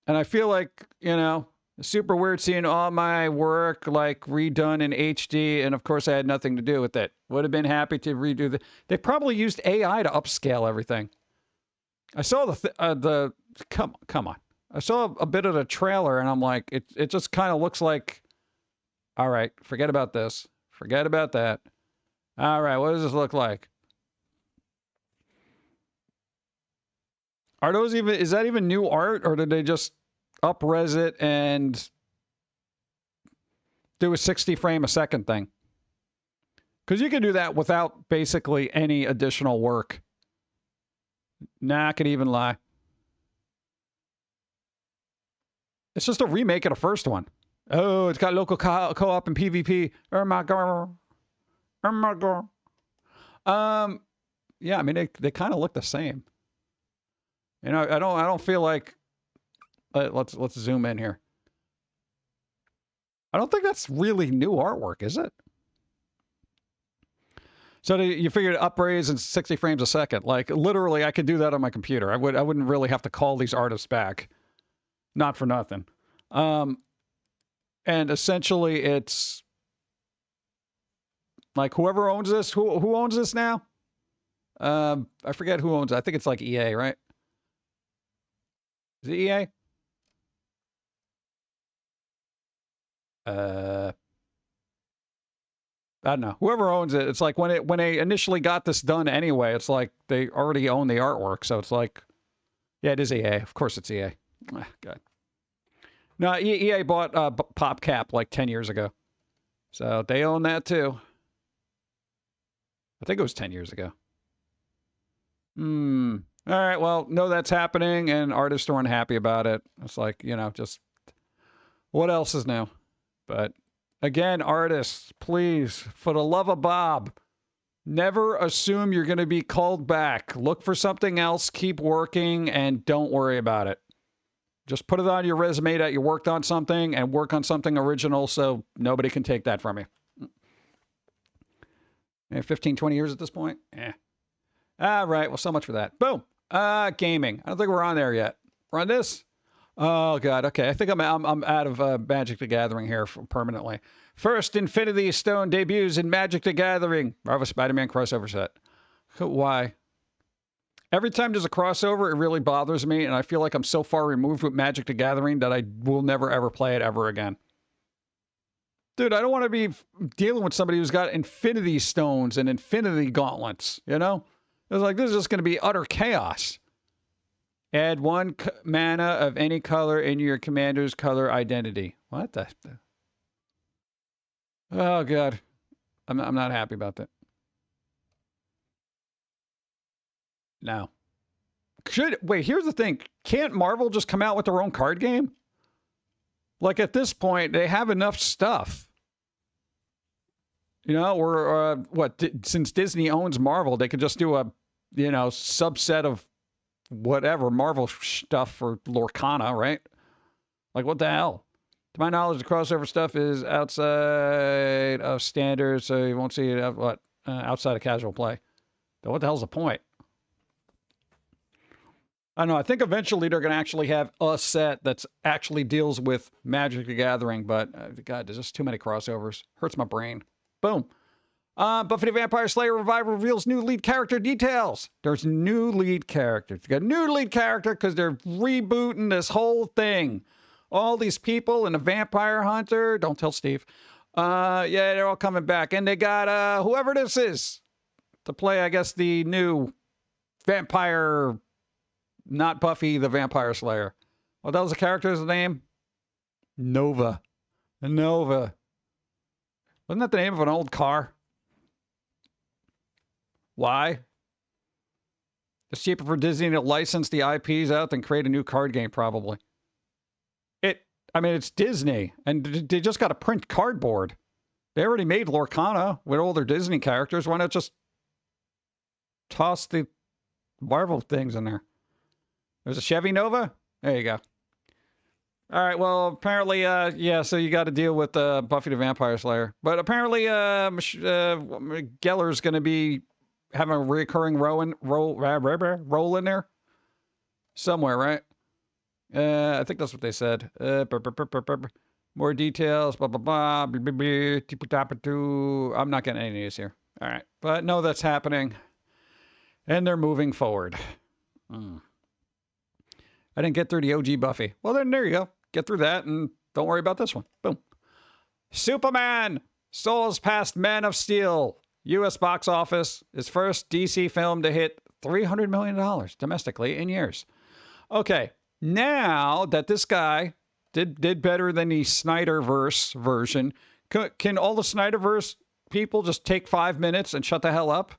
And I feel like, you know, it's super weird seeing all my work, like, redone in HD, and of course I had nothing to do with it. Would have been happy to redo they probably used AI to upscale everything. I saw come on. I saw a bit of the trailer, and I'm like, it just kind of looks like, all right, forget about this. Forget about that. All right, what does this look like? Is that even new art, or did they just up-res it and do a 60 frame a second thing? Because you can do that without basically any additional work. Nah, I could even lie. It's just a remake of the first one. Oh, it's got local co-op and PvP. Oh my god. Oh my god. Yeah, I mean they kind of look the same. You know, I don't feel like. Let's zoom in here. I don't think that's really new artwork, is it? So you figured upraise in 60 frames a second. Like literally, I could do that on my computer. I wouldn't really have to call these artists back. Not for nothing. And essentially, it's like whoever owns this. Who owns this now? I forget who owns it. I think it's like EA, right? Is it EA? I don't know. Whoever owns it, it's like when they initially got this done anyway, it's like they already own the artwork. So it's like, yeah, it is EA. Of course it's EA. God. No, EA bought PopCap like 10 years ago. So they own that too. I think it was 10 years ago. All right, well, no, that's happening, and artists are unhappy about it. It's like, you know, just what else is new? But again, artists, please, for the love of Bob, never assume you're going to be called back. Look for something else, keep working, and don't worry about it. Just put it on your resume that you worked on something and work on something original so nobody can take that from you. 15, 20 years at this point? All right, well, so much for that. Boom. Gaming. I don't think we're on there yet. We're on this? Oh, God. Okay, I think I'm out of Magic the Gathering here permanently. First, Infinity Stone debuts in Magic the Gathering. Marvel Spider-Man crossover set. Why? Every time there's a crossover, it really bothers me, and I feel like I'm so far removed with Magic the Gathering that I will never, ever play it ever again. Dude, I don't want to be dealing with somebody who's got Infinity Stones and Infinity Gauntlets, you know? It's like, this is just going to be utter chaos. Add 1 mana of any color in your commander's color identity. What the? Oh, God. I'm not happy about that. No. Wait, here's the thing. Can't Marvel just come out with their own card game? Like, at this point, they have enough stuff. You know, or since Disney owns Marvel, they could just do a, you know, subset of whatever Marvel stuff for Lorcana, right? Like, what the hell? To my knowledge, the crossover stuff is outside of standard, so you won't see it outside of casual play. So what the hell's the point? I don't know. I think eventually they're going to actually have a set that actually deals with Magic the Gathering, but God, there's just too many crossovers. Hurts my brain. Boom. Buffy the Vampire Slayer Revival reveals new lead character details. There's new lead characters. You got a new lead character because they're rebooting this whole thing. All these people and the Vampire Hunter. Don't tell Steve. Yeah, they're all coming back. And they got whoever this is to play, I guess, the new vampire, not Buffy the Vampire Slayer. What was the character's name? Nova. Nova. Wasn't that the name of an old car? Why? It's cheaper for Disney to license the IPs out than create a new card game, probably. I mean, it's Disney, and they just got to print cardboard. They already made Lorcana with all their Disney characters. Why not just toss the Marvel things in there? There's a Chevy Nova? There you go. All right, well, apparently, yeah, so you got to deal with Buffy the Vampire Slayer. But apparently, Geller's going to be having a recurring role in there somewhere, right? I think that's what they said. More details, blah, blah, blah. I'm not getting any news here. All right. But no, that's happening. And they're moving forward. I didn't get through the OG Buffy. Well, then there you go. Get through that and don't worry about this one. Boom. Superman soars past Man of Steel. U.S. box office is first DC film to hit $300 million domestically in years. Okay. Now that this guy did better than the Snyderverse version, can all the Snyderverse people just take 5 minutes and shut the hell up?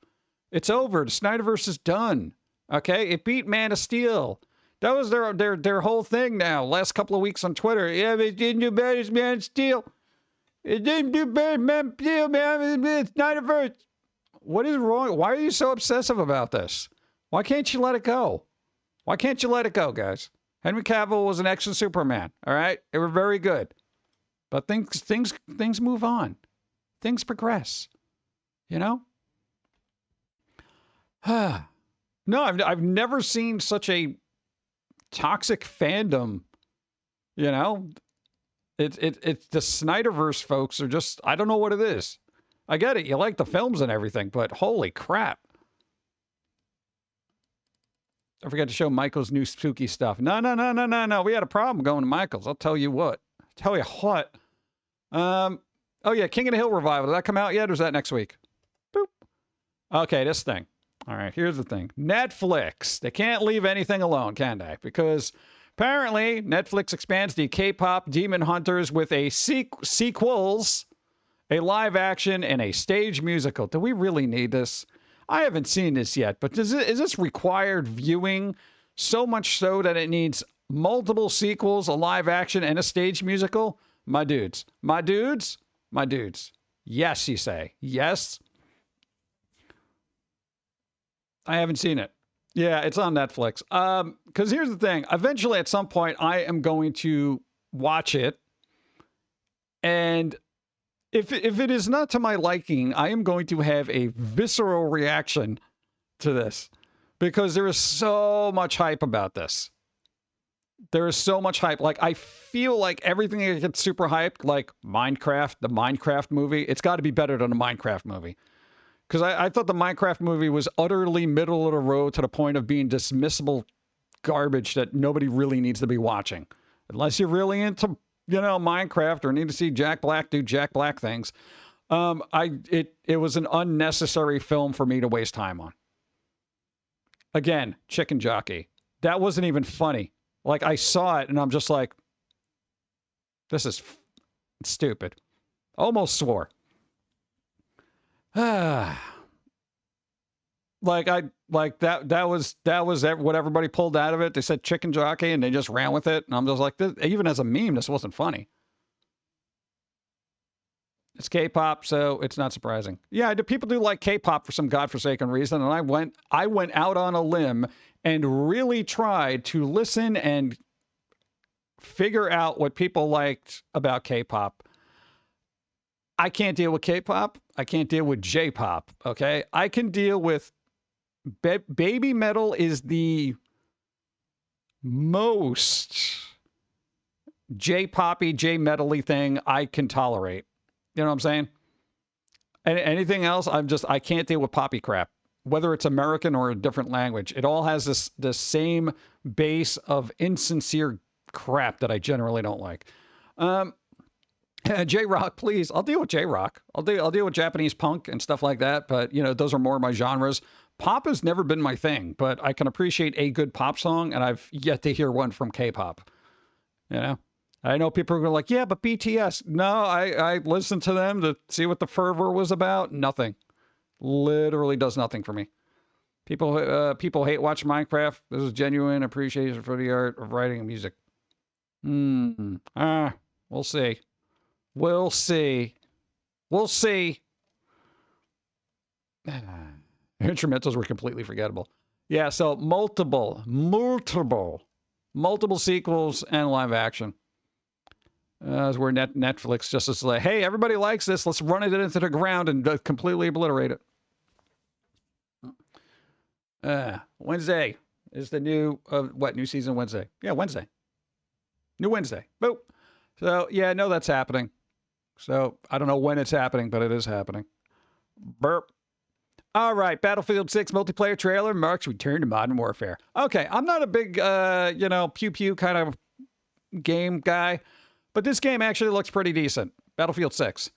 It's over. The Snyderverse is done. Okay? It beat Man of Steel. That was their whole thing now. Last couple of weeks on Twitter. Yeah, it didn't do better as Man of Steel. It didn't do better as Man of Steel, man. It's Snyderverse. What is wrong? Why are you so obsessive about this? Why can't you let it go? Why can't you let it go, guys? Henry Cavill was an excellent Superman. All right, they were very good, but things move on. Things progress. You know. No, I've never seen such a toxic fandom. You know, it's the Snyderverse folks are just, I don't know what it is. I get it, you like the films and everything, but holy crap. Don't forget to show Michael's new spooky stuff. No. We had a problem going to Michael's. I'll tell you what. Oh yeah, King of the Hill revival. Did that come out yet, or is that next week? Boop. Okay, this thing. All right, here's the thing. Netflix. They can't leave anything alone, can they? Because apparently Netflix expands the K-pop Demon Hunters with a sequels, a live action, and a stage musical. Do we really need this? I haven't seen this yet, but is this required viewing so much so that it needs multiple sequels, a live action, and a stage musical? My dudes. Yes, you say. Yes. I haven't seen it. Yeah, it's on Netflix. Because here's the thing. Eventually, at some point, I am going to watch it. And if it is not to my liking, I am going to have a visceral reaction to this. Because there is so much hype about this. There is so much hype. Like, I feel like everything that gets super hyped, like Minecraft, the Minecraft movie, it's got to be better than a Minecraft movie. Because I thought the Minecraft movie was utterly middle of the road to the point of being dismissible garbage that nobody really needs to be watching. Unless you're really into, Minecraft or need to see Jack Black do Jack Black things. It was an unnecessary film for me to waste time on. Again, Chicken Jockey. That wasn't even funny. Like, I saw it and I'm just like, this is stupid. Almost swore. That was what everybody pulled out of it. They said Chicken Jockey and they just ran with it. And I'm just like, even as a meme, this wasn't funny. It's K-pop, so it's not surprising. Yeah, people do like K-pop for some godforsaken reason. And I went out on a limb and really tried to listen and figure out what people liked about K-pop. I can't deal with K-pop. I can't deal with J-pop, okay? I can deal with... Baby metal is the most J-poppy, J-metal-y thing I can tolerate. You know what I'm saying? And anything else, I can't deal with poppy crap. Whether it's American or a different language. It all has this same base of insincere crap that I generally don't like. J-Rock, please. I'll deal with J-Rock. I'll deal with Japanese punk and stuff like that. But, those are more my genres. Pop has never been my thing, but I can appreciate a good pop song, and I've yet to hear one from K-pop. I know people are going like, yeah, but BTS. No, I listened to them to see what the fervor was about. Nothing. Literally does nothing for me. People hate watch Minecraft. This is genuine appreciation for the art of writing and music. We'll see. We'll see. Instrumentals were completely forgettable. Yeah, so multiple sequels and live action. That's where Netflix just is like, hey, everybody likes this. Let's run it into the ground and completely obliterate it. Wednesday is the new season Wednesday? Yeah, Wednesday. New Wednesday. Boop. So, yeah, I know that's happening. So, I don't know when it's happening, but it is happening. Burp. All right, Battlefield 6 multiplayer trailer marks return to Modern Warfare. Okay, I'm not a big, pew-pew kind of game guy, but this game actually looks pretty decent. Battlefield 6.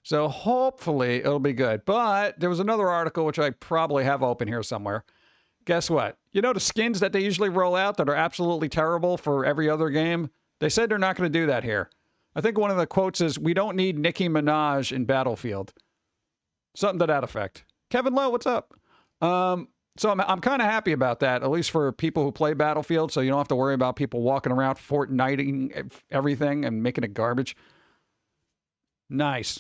So hopefully it'll be good. But there was another article, which I probably have open here somewhere. Guess what? The skins that they usually roll out that are absolutely terrible for every other game? They said they're not going to do that here. I think one of the quotes is, we don't need Nicki Minaj in Battlefield. Something to that effect. Kevin Lowe, what's up? So I'm kind of happy about that, at least for people who play Battlefield, so you don't have to worry about people walking around Fortniting everything and making it garbage. Nice.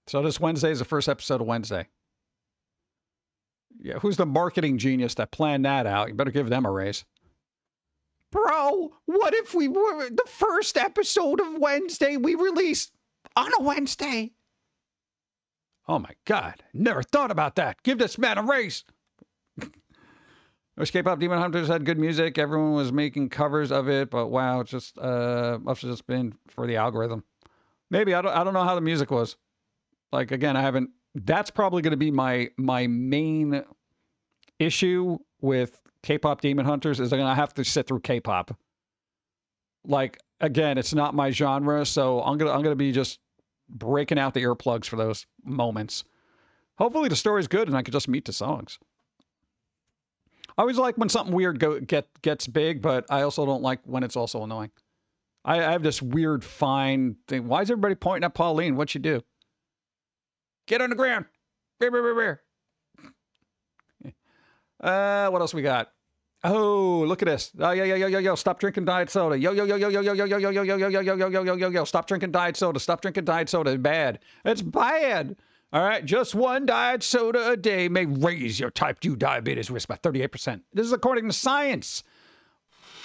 So this Wednesday is the first episode of Wednesday. Yeah, who's the marketing genius that planned that out? You better give them a raise. Bro, what if we were the first episode of Wednesday we released on a Wednesday? Oh my God, never thought about that. Give this man a raise. Those K-pop Demon Hunters had good music. Everyone was making covers of it, but wow, it's just must have just been for the algorithm. Maybe I don't know how the music was. Like again, I haven't. That's probably going to be my main issue with K-pop Demon Hunters is I'm going to have to sit through K-pop. Like again, it's not my genre, so I'm gonna be just breaking out the earplugs for those moments. Hopefully the story's good and I can just meet the songs. I always like when something weird gets big, but I also don't like when it's also annoying. I have this weird fine thing. Why is everybody pointing at Pauline? What'd she do? Get on the ground. What else we got? Oh, look at this. Oh, yo. Stop drinking diet soda. Yo. Stop drinking diet soda. Stop drinking diet soda. It's bad. It's bad. All right. Just one diet soda a day may raise your type 2 diabetes risk by 38%. This is according to science.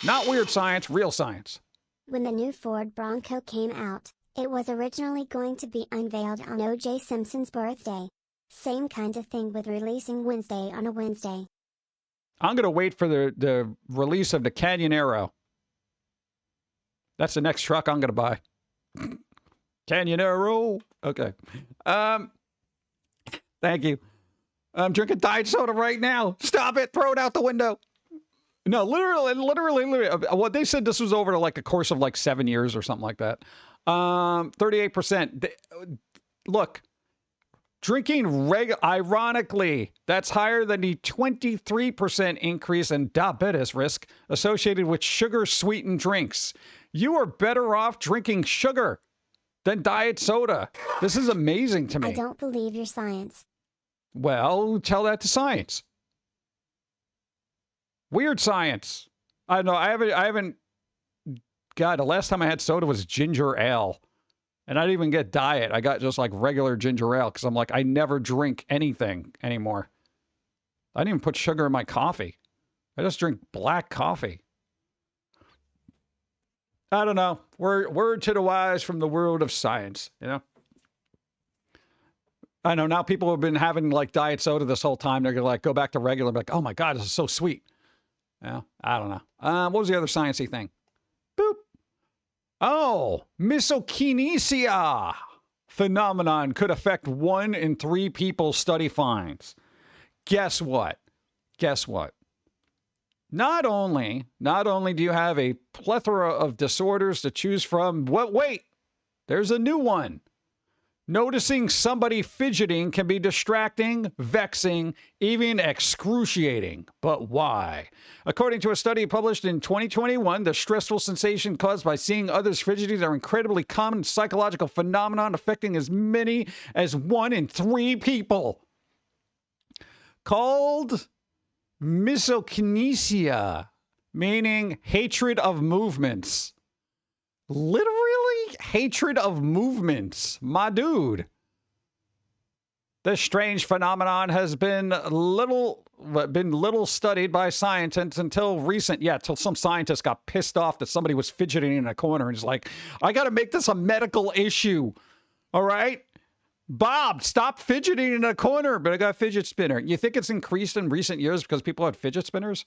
Not weird science, real science. When the new Ford Bronco came out, it was originally going to be unveiled on O.J. Simpson's birthday. Same kind of thing with releasing Wednesday on a Wednesday. I'm going to wait for the release of the Canyon Arrow. That's the next truck I'm going to buy. Canyon Arrow. Okay. Thank you. I'm drinking diet soda right now. Stop it. Throw it out the window. No, literally. What they said this was over like a course of like 7 years or something like that. 38%. Look, drinking ironically, that's higher than the 23% increase in diabetes risk associated with sugar-sweetened drinks. You are better off drinking sugar than diet soda. This is amazing to me. I don't believe your science. Well, tell that to science. Weird science. I don't know. I haven't. God, the last time I had soda was ginger ale. And I didn't even get diet. I got just like regular ginger ale because I'm like, I never drink anything anymore. I didn't even put sugar in my coffee. I just drink black coffee. I don't know. Word to the wise from the world of science, you know? I know now people have been having like diet soda this whole time. They're going to like go back to regular and be like, oh my God, this is so sweet. Yeah, I don't know. What was the other sciencey thing? Boop. Oh, misokinesia phenomenon could affect 1 in 3 people, study finds. Guess what? Not only do you have a plethora of disorders to choose from, wait, there's a new one. Noticing somebody fidgeting can be distracting, vexing, even excruciating. But why? According to a study published in 2021, the stressful sensation caused by seeing others fidgeting are incredibly common psychological phenomenon affecting as many as 1 in 3 people. Called misokinesia, meaning hatred of movements. Literally hatred of movements, my dude. This strange phenomenon has been little studied by scientists until till some scientist got pissed off that somebody was fidgeting in a corner and is like, I got to make this a medical issue. All right? Bob, stop fidgeting in a corner, but I got a fidget spinner. You think it's increased in recent years because people had fidget spinners?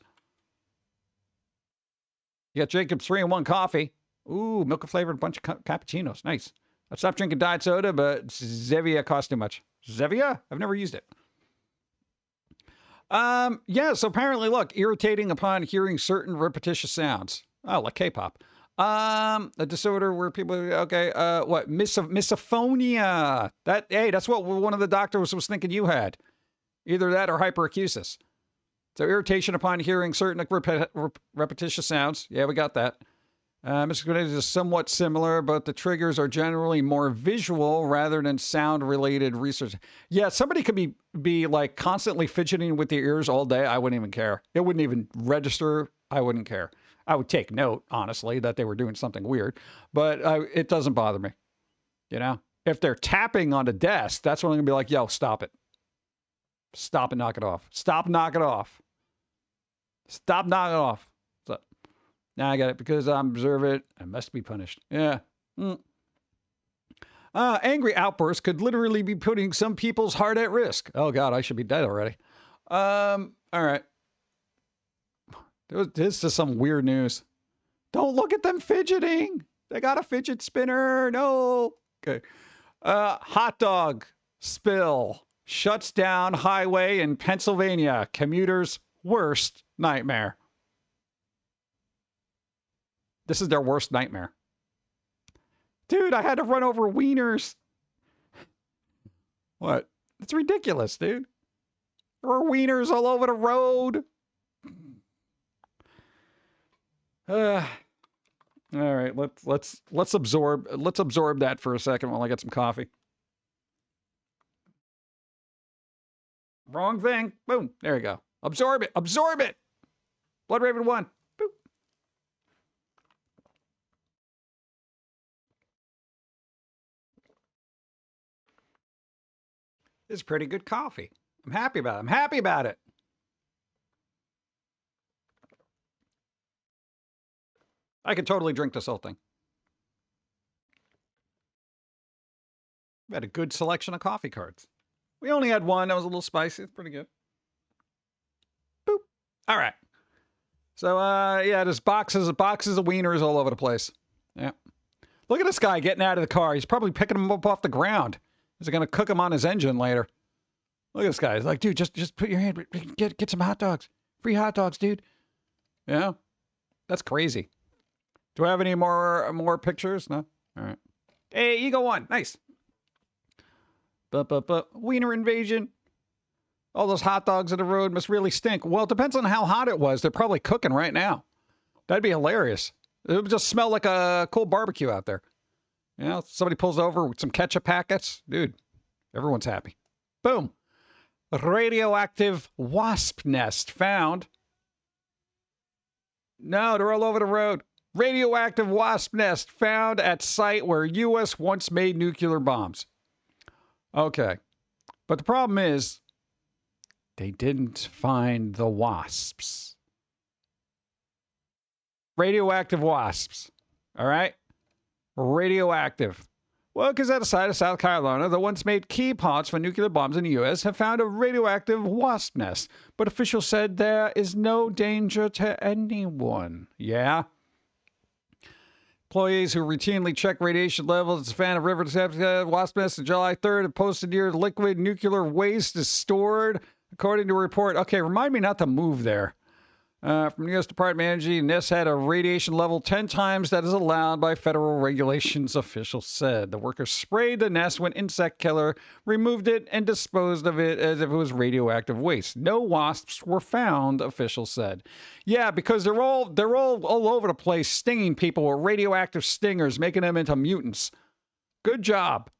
You got Jacob's 3-in-1 coffee. Ooh, milk-flavored bunch of cappuccinos. Nice. I stopped drinking diet soda, but Zevia costs too much. Zevia? I've never used it. Yeah, so apparently, look, irritating upon hearing certain repetitious sounds. Oh, like K-pop. A disorder where people, okay, what? Misophonia. That's what one of the doctors was thinking you had. Either that or hyperacusis. So irritation upon hearing certain repetitious sounds. Yeah, we got that. Misophonia is somewhat similar, but the triggers are generally more visual rather than sound-related research. Yeah, somebody could be like constantly fidgeting with their ears all day. I wouldn't even care. It wouldn't even register. I wouldn't care. I would take note, honestly, that they were doing something weird, but it doesn't bother me. You know, If they're tapping on the desk, that's when I'm going to be like, yo, stop it. Stop and knock it off. Stop and knock it off. Stop knocking it off. So, now I got it. Because I'm observant, I must be punished. Yeah. Angry outbursts could literally be putting some people's heart at risk. Oh, God, I should be dead already. All right. This is some weird news. Don't look at them fidgeting. They got a fidget spinner. No. Okay. Hot dog spill shuts down highway in Pennsylvania. Commuters' worst nightmare. This is their worst nightmare. Dude, I had to run over wieners. What? It's ridiculous, dude. There are wieners all over the road. All right, let's absorb that for a second while I get some coffee. Wrong thing. Boom. There you go. Absorb it. Absorb it. Blood Raven 1. Boop. It's pretty good coffee. I'm happy about it. I'm happy about it. I could totally drink this whole thing. We had a good selection of coffee cards. We only had one that was a little spicy. It's pretty good. Boop. All right. So, yeah, there's boxes of wieners all over the place. Yeah. Look at this guy getting out of the car. He's probably picking them up off the ground. He's going to cook them on his engine later. Look at this guy. He's like, dude, just put your hand, get some hot dogs. Free hot dogs, dude. Yeah. That's crazy. Do I have any more pictures? No? All right. Hey, Eagle 1. Nice. Wiener invasion. All those hot dogs on the road must really stink. Well, it depends on how hot it was. They're probably cooking right now. That'd be hilarious. It would just smell like a cool barbecue out there. You know, somebody pulls over with some ketchup packets. Dude, everyone's happy. Boom. Radioactive wasp nest found. No, they're all over the road. Radioactive wasp nest found at site where U.S. once made nuclear bombs. Okay. But the problem is, they didn't find the wasps. Radioactive wasps. All right? Radioactive. Well, because at the site of South Carolina, the once made key parts for nuclear bombs in the U.S. have found a radioactive wasp nest. But officials said there is no danger to anyone. Yeah? Employees who routinely check radiation levels at the Savannah River wasp nest on July 3rd and posted near liquid nuclear waste is stored, according to a report. Okay, remind me not to move there. From the U.S. Department of Energy, the nest had a radiation level 10 times that is allowed by federal regulations, officials said. The workers sprayed the nest with insect killer, removed it, and disposed of it as if it was radioactive waste. No wasps were found, officials said. Yeah, because they're all over the place stinging people with radioactive stingers, making them into mutants. Good job.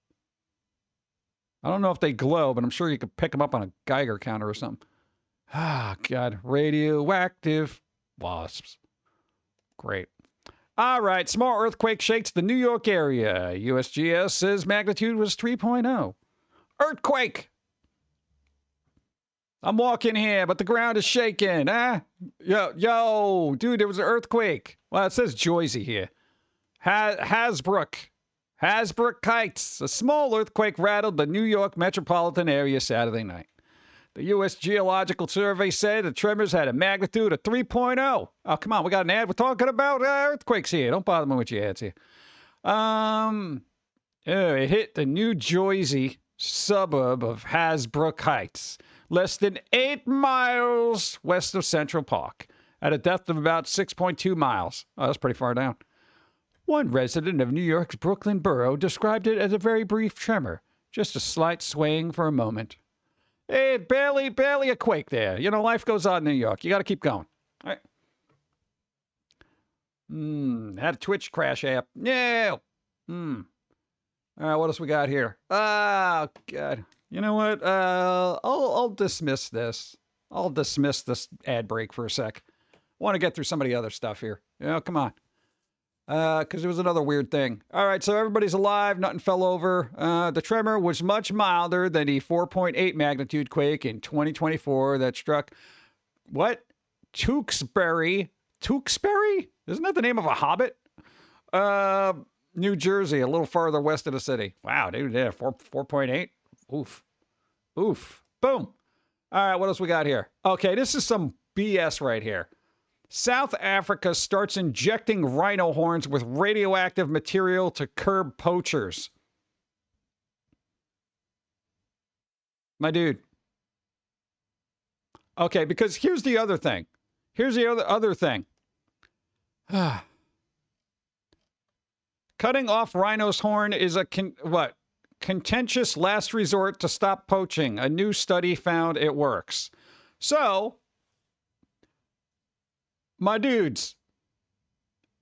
I don't know if they glow, but I'm sure you could pick them up on a Geiger counter or something. Ah, God. Radioactive wasps. Great. All right. Small earthquake shakes the New York area. USGS says magnitude was 3.0. Earthquake! I'm walking here, but the ground is shaking. Yo, dude, there was an earthquake. Well, it says Joyzy here. Hasbrook Heights. A small earthquake rattled the New York metropolitan area Saturday night. The U.S. Geological Survey said the tremors had a magnitude of 3.0. Oh, come on. We got an ad. We're talking about earthquakes here. Don't bother me with your ads here. It hit the New Jersey suburb of Hasbrook Heights, less than 8 miles west of Central Park, at a depth of about 6.2 miles. Oh, that's pretty far down. One resident of New York's Brooklyn borough described it as a very brief tremor, just a slight swaying for a moment. Hey, barely a quake there. You know, life goes on in New York. You got to keep going. All right. Had a Twitch crash app. Yeah. All right, what else we got here? Oh, God. You know what? I'll dismiss this. I'll dismiss this ad break for a sec. I want to get through some of the other stuff here. Yeah, come on. Because it was another weird thing. All right, so everybody's alive. Nothing fell over. The tremor was much milder than the 4.8 magnitude quake in 2024 that struck, what? Tewksbury? Tewksbury? Isn't that the name of a hobbit? New Jersey, a little farther west of the city. Wow, dude, yeah, 4.8? Oof. Oof. Boom. All right, what else we got here? Okay, this is some BS right here. South Africa starts injecting rhino horns with radioactive material to curb poachers. My dude. Okay, because here's the other thing. Here's the other thing. Cutting off rhino's horn is a contentious last resort to stop poaching. A new study found it works. So, my dudes,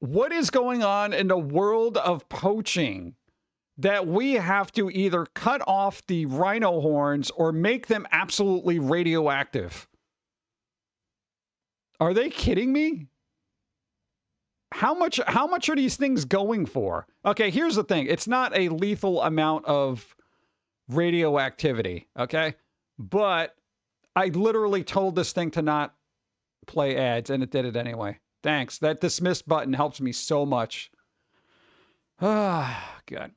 what is going on in the world of poaching that we have to either cut off the rhino horns or make them absolutely radioactive? Are they kidding me? How much are these things going for? Okay, here's the thing. It's not a lethal amount of radioactivity, okay? But I literally told this thing to not play ads, and it did it anyway. Thanks. That dismiss button helps me so much. Ah, good.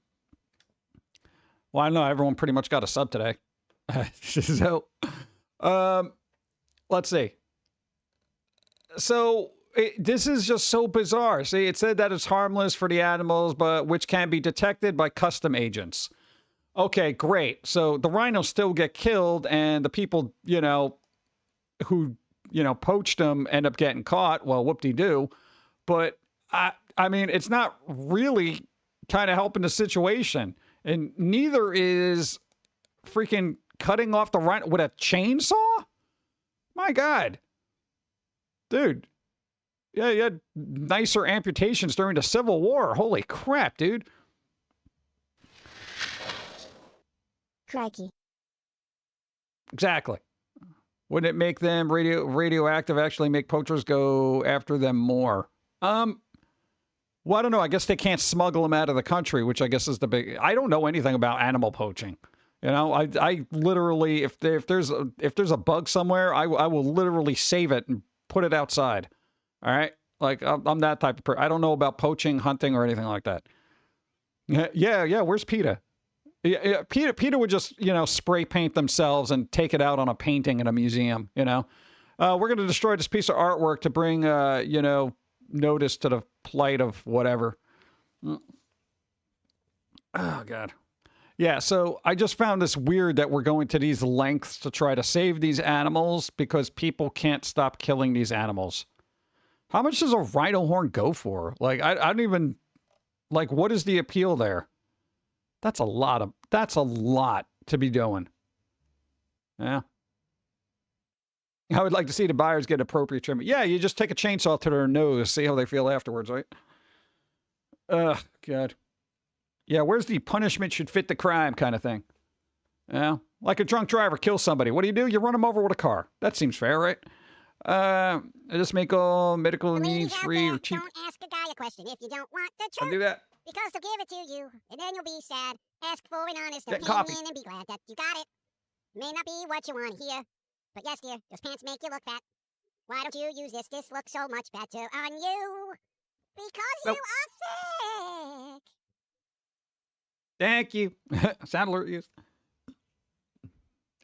Well, I know everyone pretty much got a sub today. So, let's see. So, this is just so bizarre. See, it said that it's harmless for the animals, but which can be detected by custom agents. Okay, great. So the rhinos still get killed, and the people, who, poached them end up getting caught. Well, whoop-de-doo. But, I mean, it's not really kind of helping the situation. And neither is freaking cutting off the rhino with a chainsaw? My God. Dude. Yeah, you had nicer amputations during the Civil War. Holy crap, dude. Crikey. Exactly. Wouldn't it make them radioactive, actually make poachers go after them more? Well, I don't know. I guess they can't smuggle them out of the country, which I guess is the big... I don't know anything about animal poaching. I literally, if there's a bug somewhere, I will literally save it and put it outside. All right? Like, I'm that type of person. I don't know about poaching, hunting, or anything like that. Yeah, where's PETA? Yeah, PETA would just, spray paint themselves and take it out on a painting in a museum, We're going to destroy this piece of artwork to bring, notice to the plight of whatever. Oh, God. Yeah, so I just found this weird that we're going to these lengths to try to save these animals because people can't stop killing these animals. How much does a rhino horn go for? Like, I don't even... Like, what is the appeal there? That's a lot to be doing. Yeah. I would like to see the buyers get appropriate treatment. Yeah, you just take a chainsaw to their nose, see how they feel afterwards, right? Ugh, God. Yeah, where's the punishment should fit the crime kind of thing? Yeah, like a drunk driver kills somebody. What do? You run them over with a car. That seems fair, right? Just make all medical needs free or cheap. Don't ask a guy a question if you don't want the truth. I'll do that. Because they'll give it to you, and then you'll be sad. Ask for an honest Get opinion coffee. and be glad that you got it. May not be what you want to hear, but yes, dear, those pants make you look fat. Why don't you use this? This looks so much better on you. Because Nope. you are thick. Thank you. Sound alert used.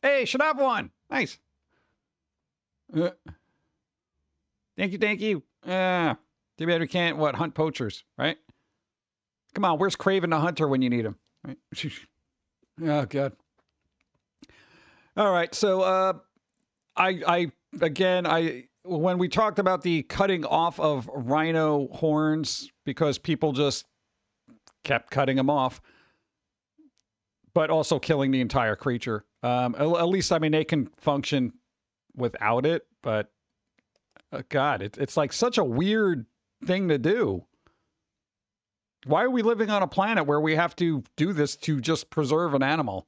Hey, should have one. Nice. Thank you. Too bad we can't, hunt poachers, right? Come on, where's Craven the Hunter when you need him? Right? Oh, God. All right, so when we talked about the cutting off of rhino horns because people just kept cutting them off, but also killing the entire creature. At least, I mean, they can function without it, but God, it's like such a weird thing to do. Why are we living on a planet where we have to do this to just preserve an animal?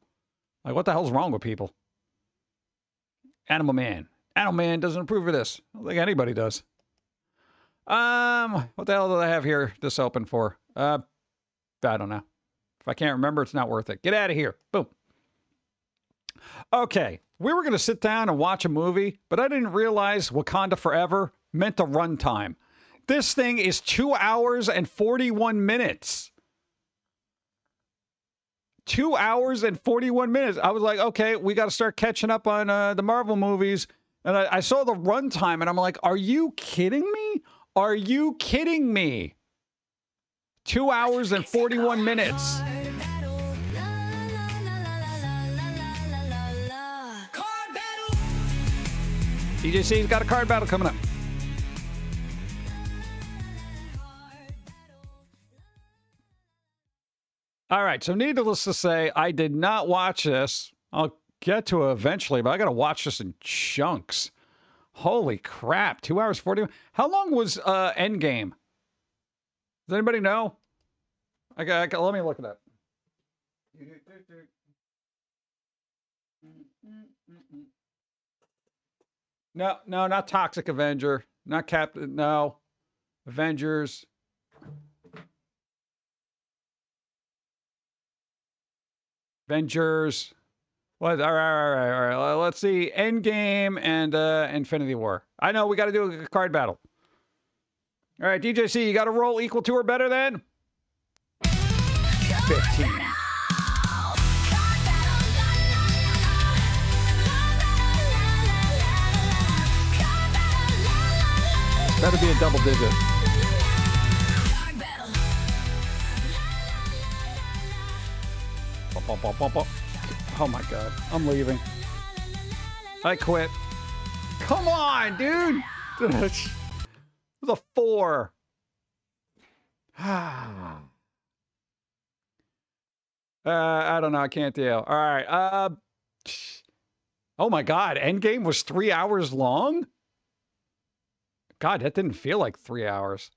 Like, what the hell's wrong with people? Animal Man. Animal Man doesn't approve of this. I don't think anybody does. What the hell do I have here this open for? I don't know. If I can't remember, it's not worth it. Get out of here. Boom. Okay, we were going to sit down and watch a movie, but I didn't realize Wakanda Forever meant a runtime. This thing is 2 hours and 41 minutes. 2 hours and 41 minutes. I was like, okay, we got to start catching up on the Marvel movies. And I saw the runtime, and I'm like, are you kidding me? Are you kidding me? 2 hours and 41 minutes. DJC's got a card battle coming up. All right, so needless to say, I did not watch this. I'll get to it eventually, but I got to watch this in chunks. Holy crap, 2 hours 40. How long was Endgame? Does anybody know? Let me look it up. No, not Toxic Avenger. Not Captain. No. Avengers. What? All right. Let's see. Endgame and Infinity War. I know we got to do a card battle. All right, DJC, you got a roll equal to or better than 15. Better be a double digit. Oh my God, I'm leaving. I quit. Come on, dude. It was a 4. I don't know. I can't deal. All right. Oh my God, Endgame was 3 hours long? God, that didn't feel like 3 hours.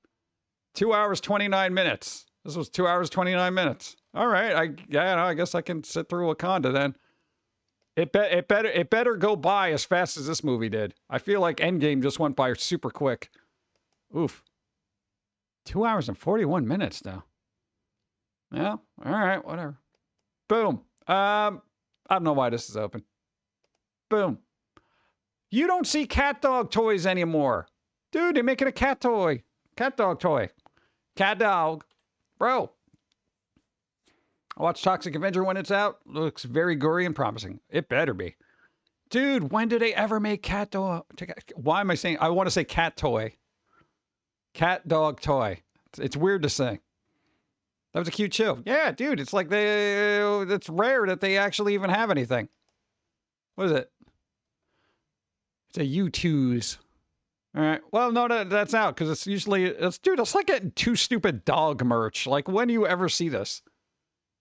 2 hours, 29 minutes. This was 2 hours, 29 minutes. All right. I guess I can sit through Wakanda then. It better go by as fast as this movie did. I feel like Endgame just went by super quick. Oof. 2 hours and 41 minutes though. Yeah. All right. Whatever. Boom. I don't know why this is open. Boom. You don't see cat dog toys anymore. Dude, they're making a cat toy. Cat dog toy. Cat dog. Bro. I watched Toxic Avenger when it's out. Looks very gory and promising. It better be. Dude, when did they ever make cat dog? Why am I saying? I want to say cat toy. Cat dog toy. It's weird to say. That was a cute show. Yeah, dude, it's like it's rare that they actually even have anything. What is it? It's a U2s. All right. Well, no, that's out because it's usually, dude, it's like getting Too Stupid dog merch. Like, when do you ever see this?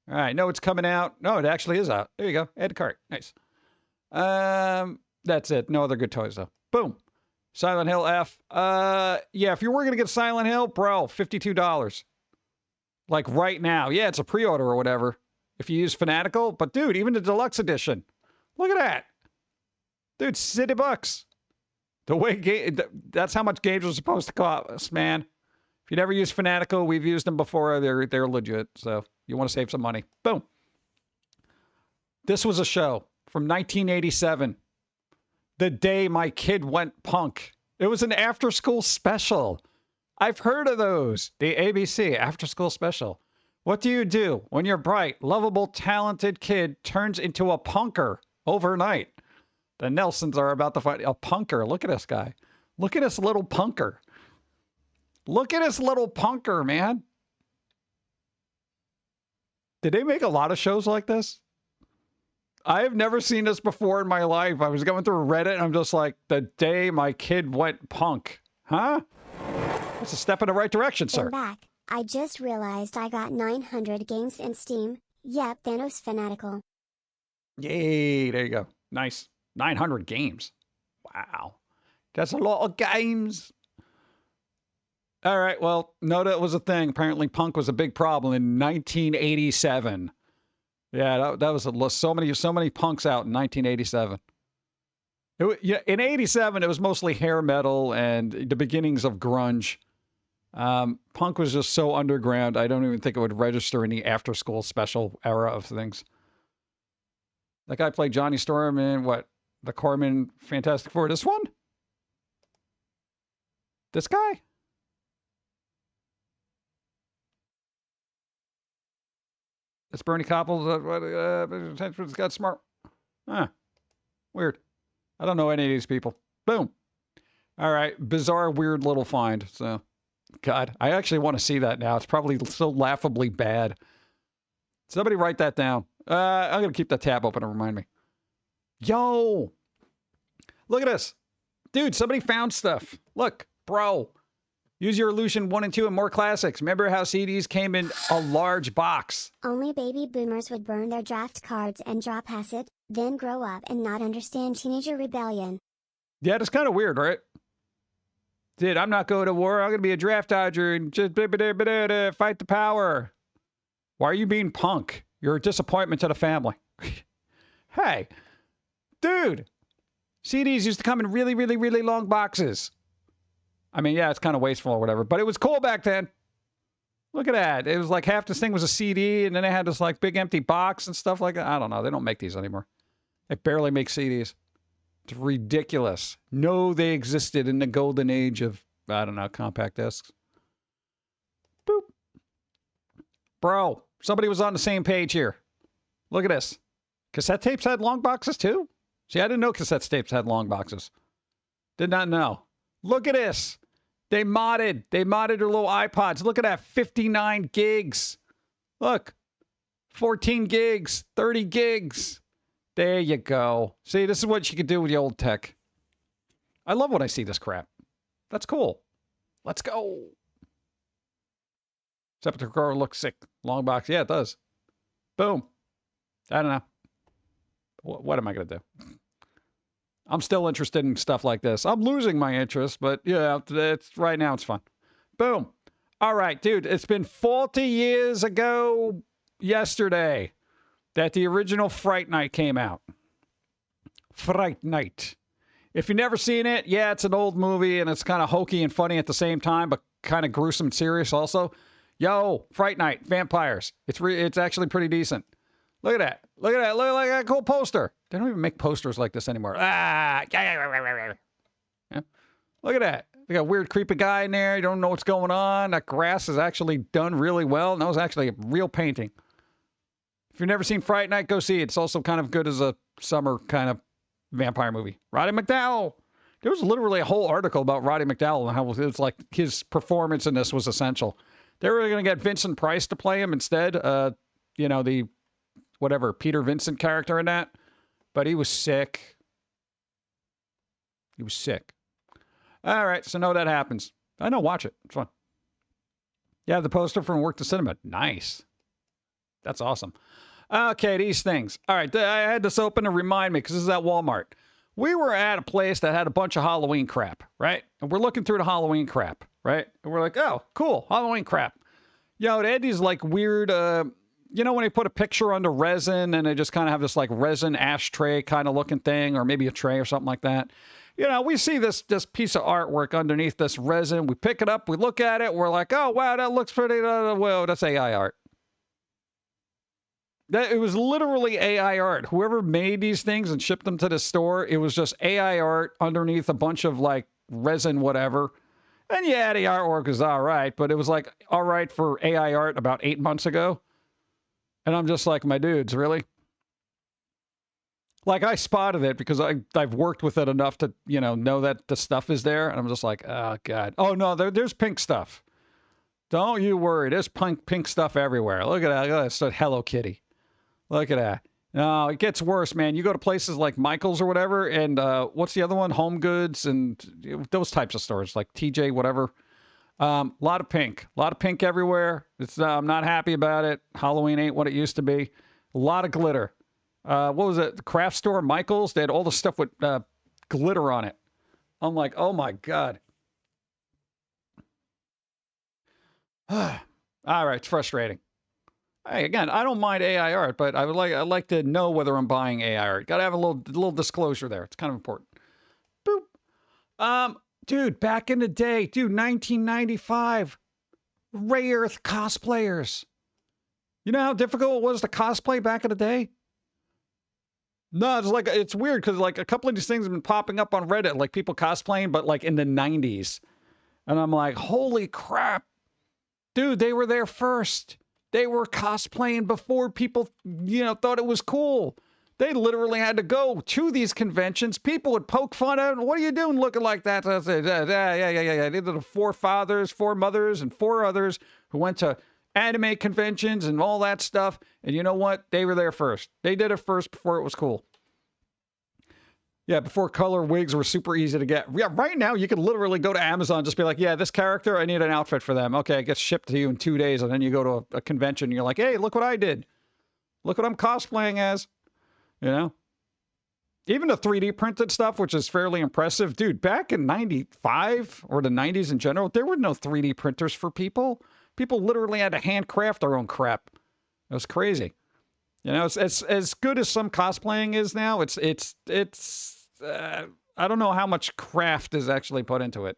All right. No, it's coming out. No, it actually is out. There you go. Add to cart. Nice. That's it. No other good toys, though. Boom. Silent Hill F. Yeah, if you were going to get Silent Hill, bro, $52. Like right now. Yeah, it's a pre-order or whatever. If you use Fanatical. But, dude, even the deluxe edition. Look at that. Dude, $60. The way that's how much games are supposed to cost, man. If you never use Fanatical, we've used them before. They're legit. So you want to save some money. Boom. This was a show from 1987. The day my kid went punk. It was an after-school special. I've heard of those. The ABC after-school special. What do you do when your bright, lovable, talented kid turns into a punker overnight? The Nelsons are about to fight a punker. Look at this guy. Look at this little punker. Look at this little punker, man. Did they make a lot of shows like this? I have never seen this before in my life. I was going through Reddit and I'm just like, the day my kid went punk. Huh? That's a step in the right direction, sir. I'm back. I just realized I got 900 games in Steam. Yep, Thanos Fanatical. Yay, there you go. Nice. 900 games. Wow. That's a lot of games. All right, well, no, that was a thing. Apparently punk was a big problem in 1987. Yeah, that was so many punks out in 1987. In 87, it was mostly hair metal and the beginnings of grunge. Punk was just so underground, I don't even think it would register in the after-school special era of things. That guy played Johnny Storm in, what, the Corman Fantastic Four. This one? This guy? It's Bernie Koppel. Got smart. Huh. Weird. I don't know any of these people. Boom. All right. Bizarre, weird little find. So, God, I actually want to see that now. It's probably so laughably bad. Somebody write that down. I'm going to keep that tab open to remind me. Yo. Look at this. Dude, somebody found stuff. Look, bro. Use your Illusion 1 and 2 and more classics. Remember how CDs came in a large box? Only baby boomers would burn their draft cards and drop acid, then grow up and not understand teenager rebellion. Yeah, it's kind of weird, right? Dude, I'm not going to war. I'm going to be a draft dodger and just fight the power. Why are you being punk? You're a disappointment to the family. Hey, dude, CDs used to come in really, really, really long boxes. I mean, yeah, it's kind of wasteful or whatever, but it was cool back then. Look at that. It was like half this thing was a CD, and then they had this like big empty box and stuff like that. I don't know. They don't make these anymore. They barely make CDs. It's ridiculous. No, they existed in the golden age of, I don't know, compact discs. Boop. Bro, somebody was on the same page here. Look at this. Cassette tapes had long boxes too? See, I didn't know cassette tapes had long boxes. Did not know. Look at this. They modded their little iPods. Look at that, 59 gigs. Look, 14 gigs, 30 gigs. There you go. See, this is what you could do with the old tech. I love when I see this crap. That's cool. Let's go. Except the car looks sick. Long box. Yeah, it does. Boom. I don't know. What am I going to do? I'm still interested in stuff like this. I'm losing my interest, but yeah, right now it's fun. Boom. All right, dude, it's been 40 years ago yesterday that the original Fright Night came out. Fright Night. If you've never seen it, yeah, it's an old movie, and it's kind of hokey and funny at the same time, but kind of gruesome and serious also. Yo, Fright Night, vampires. It's actually pretty decent. Look at that. Look at that. Look at that cool poster. They don't even make posters like this anymore. Yeah. Look at that. They got a weird, creepy guy in there. You don't know what's going on. That grass is actually done really well. And that was actually a real painting. If you've never seen Fright Night, go see it. It's also kind of good as a summer kind of vampire movie. Roddy McDowall. There was literally a whole article about Roddy McDowall and how it's like his performance in this was essential. They were going to get Vincent Price to play him instead. The whatever Peter Vincent character in that. But he was sick. He was sick. All right, so no, that happens. I know, watch it. It's fun. Yeah, the poster from Work to Cinema. Nice. That's awesome. Okay, these things. All right, I had this open to remind me because this is at Walmart. We were at a place that had a bunch of Halloween crap, right? And we're looking through the Halloween crap, right? And we're like, oh, cool, Halloween crap. Yo, they had these like weird... you know when they put a picture under resin and they just kind of have this like resin ashtray kind of looking thing, or maybe a tray or something like that? You know, we see this piece of artwork underneath this resin. We pick it up, we look at it, we're like, oh, wow, that looks pretty, well, that's AI art. It was literally AI art. Whoever made these things and shipped them to the store, it was just AI art underneath a bunch of like resin whatever. And yeah, the artwork was all right, but it was like all right for AI art about 8 months ago. And I'm just like, my dudes, really? Like, I spotted it because I've worked with it enough to, know that the stuff is there. And I'm just like, oh, God. Oh, no, there's pink stuff. Don't you worry. There's pink stuff everywhere. Look at that. Look at that. It's a Hello Kitty. Look at that. No, it gets worse, man. You go to places like Michael's or whatever, and what's the other one? Home Goods and those types of stores, like TJ, whatever. A lot of pink everywhere. I'm not happy about it. Halloween ain't what it used to be. A lot of glitter. What was it? The craft store, Michael's. They had all the stuff with glitter on it. I'm like, oh my God. All right, it's frustrating. Hey, again, I don't mind AI art, but I'd like to know whether I'm buying AI art. Got to have a little disclosure there. It's kind of important. Boop. Dude, back in the day, dude, 1995, Ray Earth cosplayers. You know how difficult it was to cosplay back in the day? No, it's weird because like a couple of these things have been popping up on Reddit, like people cosplaying, but like in the 90s. And I'm like, holy crap. Dude, they were there first. They were cosplaying before people, thought it was cool. They literally had to go to these conventions. People would poke fun at them. What are you doing looking like that? I said, yeah. These are the 4 fathers, 4 mothers, and 4 others who went to anime conventions and all that stuff. And you know what? They were there first. They did it first before it was cool. Yeah, before color wigs were super easy to get. Yeah, right now you can literally go to Amazon, just be like, yeah, this character, I need an outfit for them. Okay, it gets shipped to you in 2 days, and then you go to a convention, and you're like, hey, look what I did. Look what I'm cosplaying as. Even the 3D printed stuff, which is fairly impressive. Dude, back in 95 or the 90s in general, there were no 3D printers for people. People literally had to handcraft their own crap. It was crazy. It's as good as some cosplaying is now. It's I don't know how much craft is actually put into it.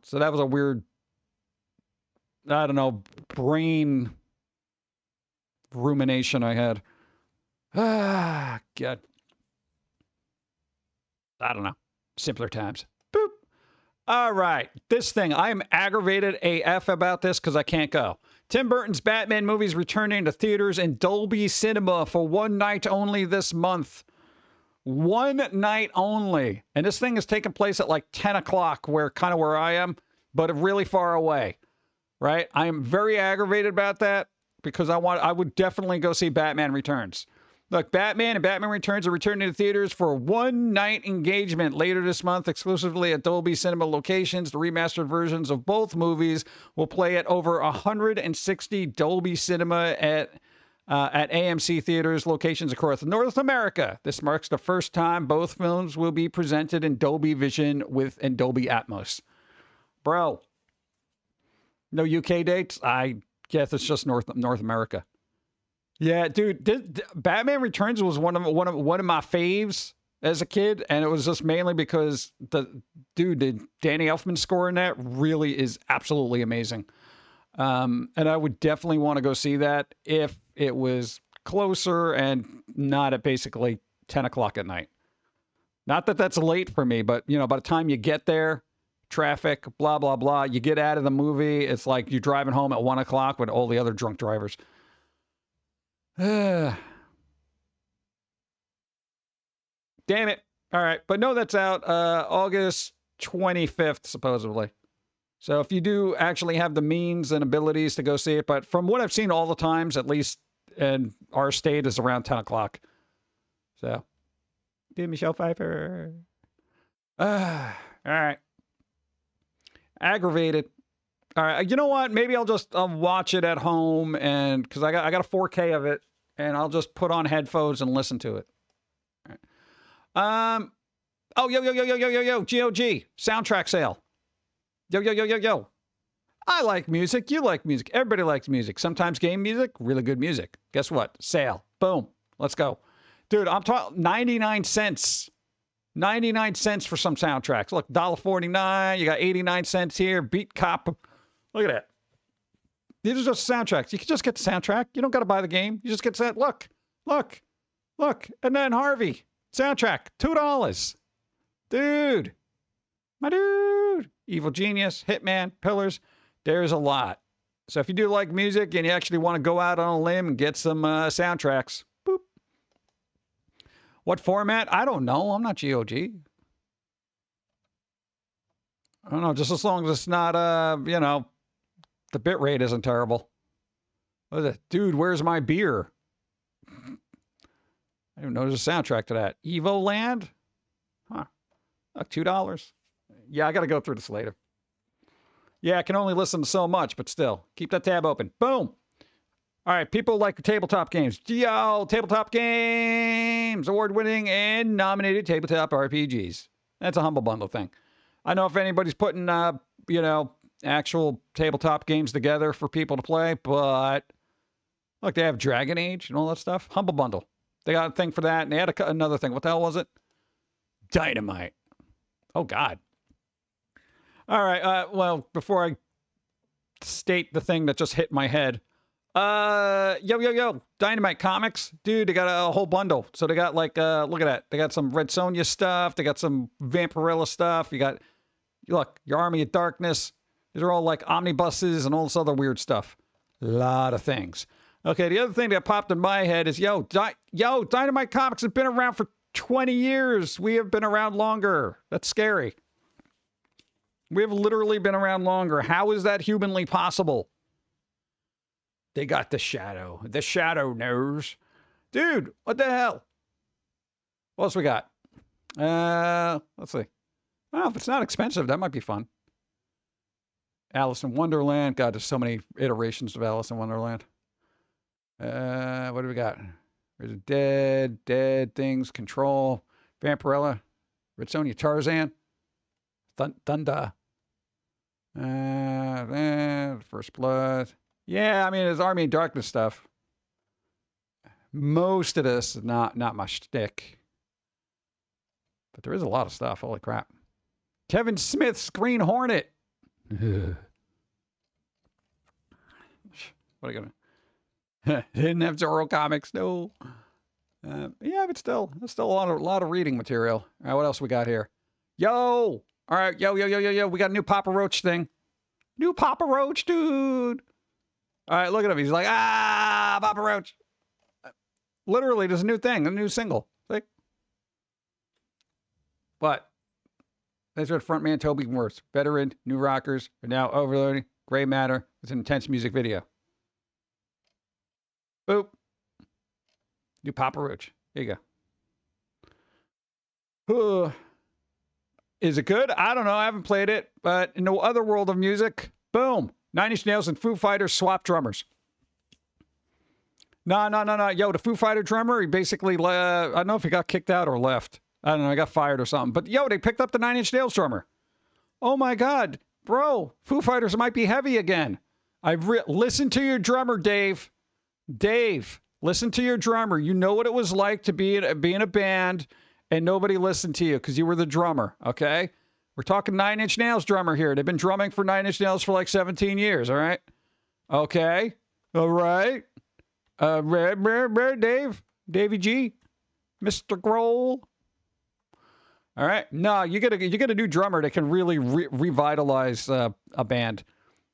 So that was a weird, I don't know, brain rumination I had. God. I don't know. Simpler times. Boop. All right. This thing, I am aggravated AF about this because I can't go. Tim Burton's Batman movie is returning to theaters in Dolby Cinema for one night only this month. One night only. And this thing is taking place at like 10 o'clock, where I am, but really far away. Right? I am very aggravated about that because I would definitely go see Batman Returns. Look, Batman and Batman Returns are returning to theaters for a one-night engagement later this month, exclusively at Dolby Cinema locations. The remastered versions of both movies will play at over 160 Dolby Cinema at AMC theaters locations across North America. This marks the first time both films will be presented in Dolby Vision and Dolby Atmos. Bro, no UK dates? I guess it's just North America. Yeah, dude, Batman Returns was one of my faves as a kid, and it was just mainly because the Danny Elfman score in that really is absolutely amazing. And I would definitely want to go see that if it was closer and not at basically 10 o'clock at night. Not that that's late for me, but by the time you get there, traffic, blah blah blah, you get out of the movie, it's like you're driving home at 1 o'clock with all the other drunk drivers. Damn it. All right. But no, that's out August 25th, supposedly. So if you do actually have the means and abilities to go see it, but from what I've seen all the times, at least in our state, is around 10 o'clock. So, do Michelle Pfeiffer. All right. Aggravated. All right, you know what? Maybe I'll just watch it at home, and because I got a 4K of it, and I'll just put on headphones and listen to it. All right. Oh, yo, GOG soundtrack sale. Yo. I like music. You like music. Everybody likes music. Sometimes game music, really good music. Guess what? Sale. Boom. Let's go, dude. I'm talking 99 cents. 99 cents for some soundtracks. Look, $1.49. You got 89 cents here. Beat Cop. Look at that. These are just soundtracks. You can just get the soundtrack. You don't got to buy the game. You just get that. Look. And then Harvey. Soundtrack. $2. Dude. My dude. Evil Genius. Hitman. Pillars. There's a lot. So if you do like music and you actually want to go out on a limb and get some soundtracks. Boop. What format? I don't know. I'm not GOG. I don't know. Just as long as it's not, the bit rate isn't terrible. What is it? Dude, where's my beer? I didn't know there's a soundtrack to that. Evo Land? Huh. Like $2. Yeah, I got to go through this later. Yeah, I can only listen to so much, but still. Keep that tab open. Boom. All right, people like tabletop games. Yo, tabletop games. Award-winning and nominated tabletop RPGs. That's a Humble Bundle thing. I know if anybody's putting, actual tabletop games together for people to play, but look, they have Dragon Age and all that stuff. Humble Bundle. They got a thing for that, and they had another thing. What the hell was it? Dynamite. Oh, God. All right. Well, before I state the thing that just hit my head. Yo. Dynamite Comics. Dude, they got a whole bundle. So they got like, look at that. They got some Red Sonja stuff. They got some Vampirella stuff. You got, look, your Army of Darkness. These are all like omnibuses and all this other weird stuff. A lot of things. Okay, the other thing that popped in my head is, Dynamite Comics have been around for 20 years. We have been around longer. That's scary. We have literally been around longer. How is that humanly possible? They got the shadow. The shadow knows. Dude, what the hell? What else we got? Let's see. Oh, if it's not expensive, that might be fun. Alice in Wonderland. God, there's so many iterations of Alice in Wonderland. What do we got? There's Dead Things, Control, Vampirella, Red Sonja, Tarzan, Thunder, First Blood. Yeah, I mean, there's Army of Darkness stuff. Most of this is not my shtick. But there is a lot of stuff. Holy crap. Kevin Smith's Green Hornet. What are you gonna... Didn't have Zorro comics, no. Yeah, but still, there's still a lot of reading material. All right, what else we got here? All right, yo. We got a new Papa Roach thing. New Papa Roach, dude. All right, look at him. He's like, Papa Roach. Literally, there's a new thing, a new single. Like, but that's what frontman Toby Morse, veteran, new rockers, are now overloading gray matter with an intense music video. Boop. New Papa Roach. There you go. Is it good? I don't know. I haven't played it. But in the other world of music, boom. 9 Inch Nails and Foo Fighters swap drummers. No. Yo, the Foo Fighter drummer, he basically, I don't know if he got kicked out or left. I don't know. He got fired or something. But, yo, they picked up the 9 Inch Nails drummer. Oh, my God. Bro, Foo Fighters might be heavy again. Listen to your drummer, Dave. Dave, listen to your drummer. You know what it was like to be in a band and nobody listened to you because you were the drummer, okay? We're talking 9 Inch Nails drummer here. They've been drumming for 9 Inch Nails for like 17 years, all right? Okay. All right. Red Dave, Davey G, Mr. Grohl. All right. No, you get a new drummer that can really revitalize a band.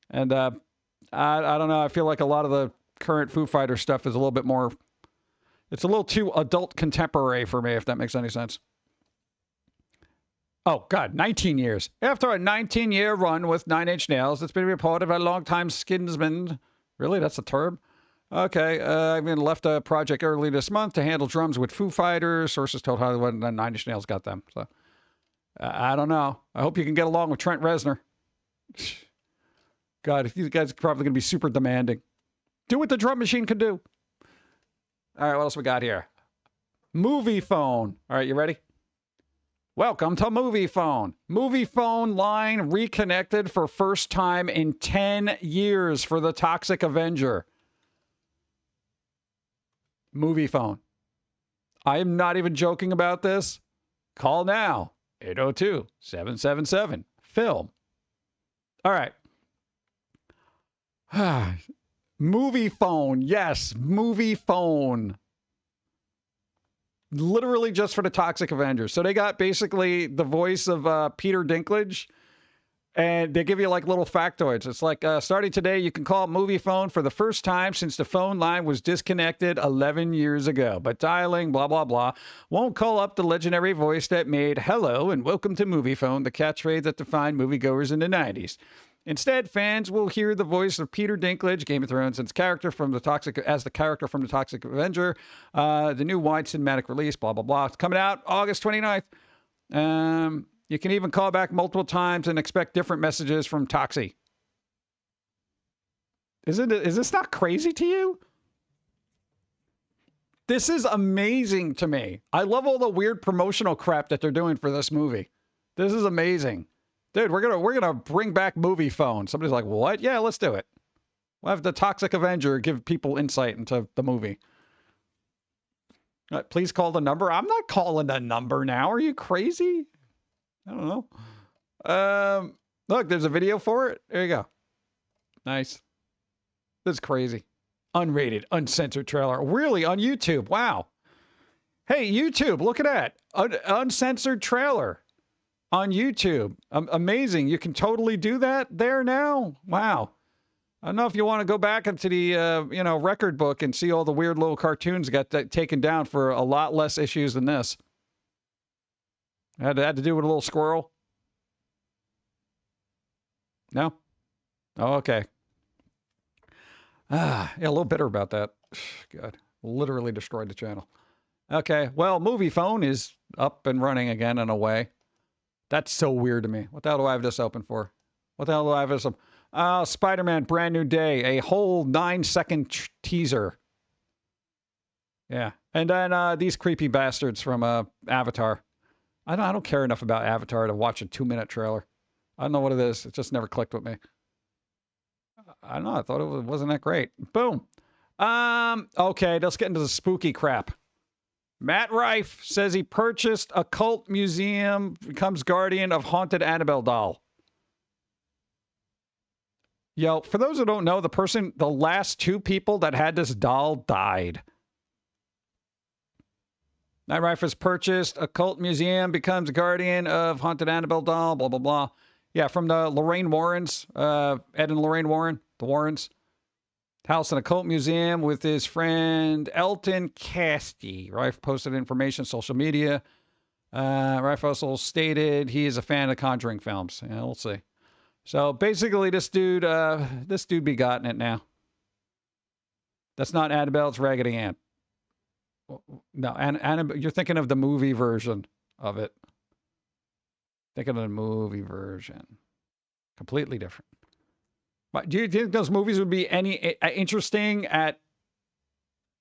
And I don't know. I feel like a lot of the current Foo Fighter stuff is a little bit more, it's a little too adult contemporary for me, if that makes any sense. Oh, God, 19 years. After a 19-year run with 9 Inch Nails, it's been reported by longtime skinsman. Really? That's a term? Okay. I left a project early this month to handle drums with Foo Fighters. Sources told Hollywood and 9 Inch Nails got them. So, I don't know. I hope you can get along with Trent Reznor. God, these guys are probably going to be super demanding. Do what the drum machine can do. All right, what else we got here? Movie phone. All right, you ready? Welcome to Movie Phone. Movie phone line reconnected for first time in 10 years for the Toxic Avenger. Movie phone. I am not even joking about this. Call now. 802-777-FILM. All right. Movie phone. Yes, movie phone. Literally just for the Toxic Avengers. So they got basically the voice of Peter Dinklage, and they give you like little factoids. It's like, starting today, you can call movie phone for the first time since the phone line was disconnected 11 years ago. But dialing, blah, blah, blah, won't call up the legendary voice that made hello and welcome to movie phone, the catchphrase that defined moviegoers in the 90s. Instead, fans will hear the voice of Peter Dinklage, Game of Thrones, as the character from the Toxic Avenger, the new wide cinematic release, blah, blah, blah. It's coming out August 29th. You can even call back multiple times and expect different messages from Toxie. Is this not crazy to you? This is amazing to me. I love all the weird promotional crap that they're doing for this movie. This is amazing. Dude, we're gonna bring back movie phone. Somebody's like, what? Yeah, let's do it. We'll have the Toxic Avenger give people insight into the movie. Please call the number. I'm not calling the number now. Are you crazy? I don't know. Look, there's a video for it. There you go. Nice. This is crazy. Unrated, uncensored trailer. Really, on YouTube. Wow. Hey, YouTube, look at that. Uncensored trailer on YouTube. Amazing. You can totally do that there now. Wow. I don't know if you want to go back into the, record book and see all the weird little cartoons got taken down for a lot less issues than this. Had to do with a little squirrel. No? Oh, okay. Yeah, a little bitter about that. God, literally destroyed the channel. Okay, well, Movie Phone is up and running again in a way. That's so weird to me. What the hell do I have this open for? What the hell do I have this open? Spider-Man Brand New Day, a whole 9-second teaser. Yeah, and then these creepy bastards from Avatar. I don't care enough about Avatar to watch a 2-minute trailer. I don't know what it is. It just never clicked with me. I don't know. I thought it wasn't that great. Boom. Okay, let's get into the spooky crap. Matt Rife says he purchased a cult museum, becomes guardian of haunted Annabelle doll. Yo, for those who don't know, the last 2 people that had this doll died. Matt Rife has purchased a cult museum, becomes guardian of haunted Annabelle doll, blah, blah, blah. Yeah, from the Lorraine Warrens, Ed and Lorraine Warren, the Warrens. House in a cult museum with his friend Elton Casty. Rife posted information on social media. Rife also stated he is a fan of Conjuring films. Yeah, we'll see. So basically, this dude be gotten it now. That's not Annabelle, it's Raggedy Ann. No, Annabelle, you're thinking of the movie version of it. Thinking of the movie version. Completely different. But do you think those movies would be any interesting at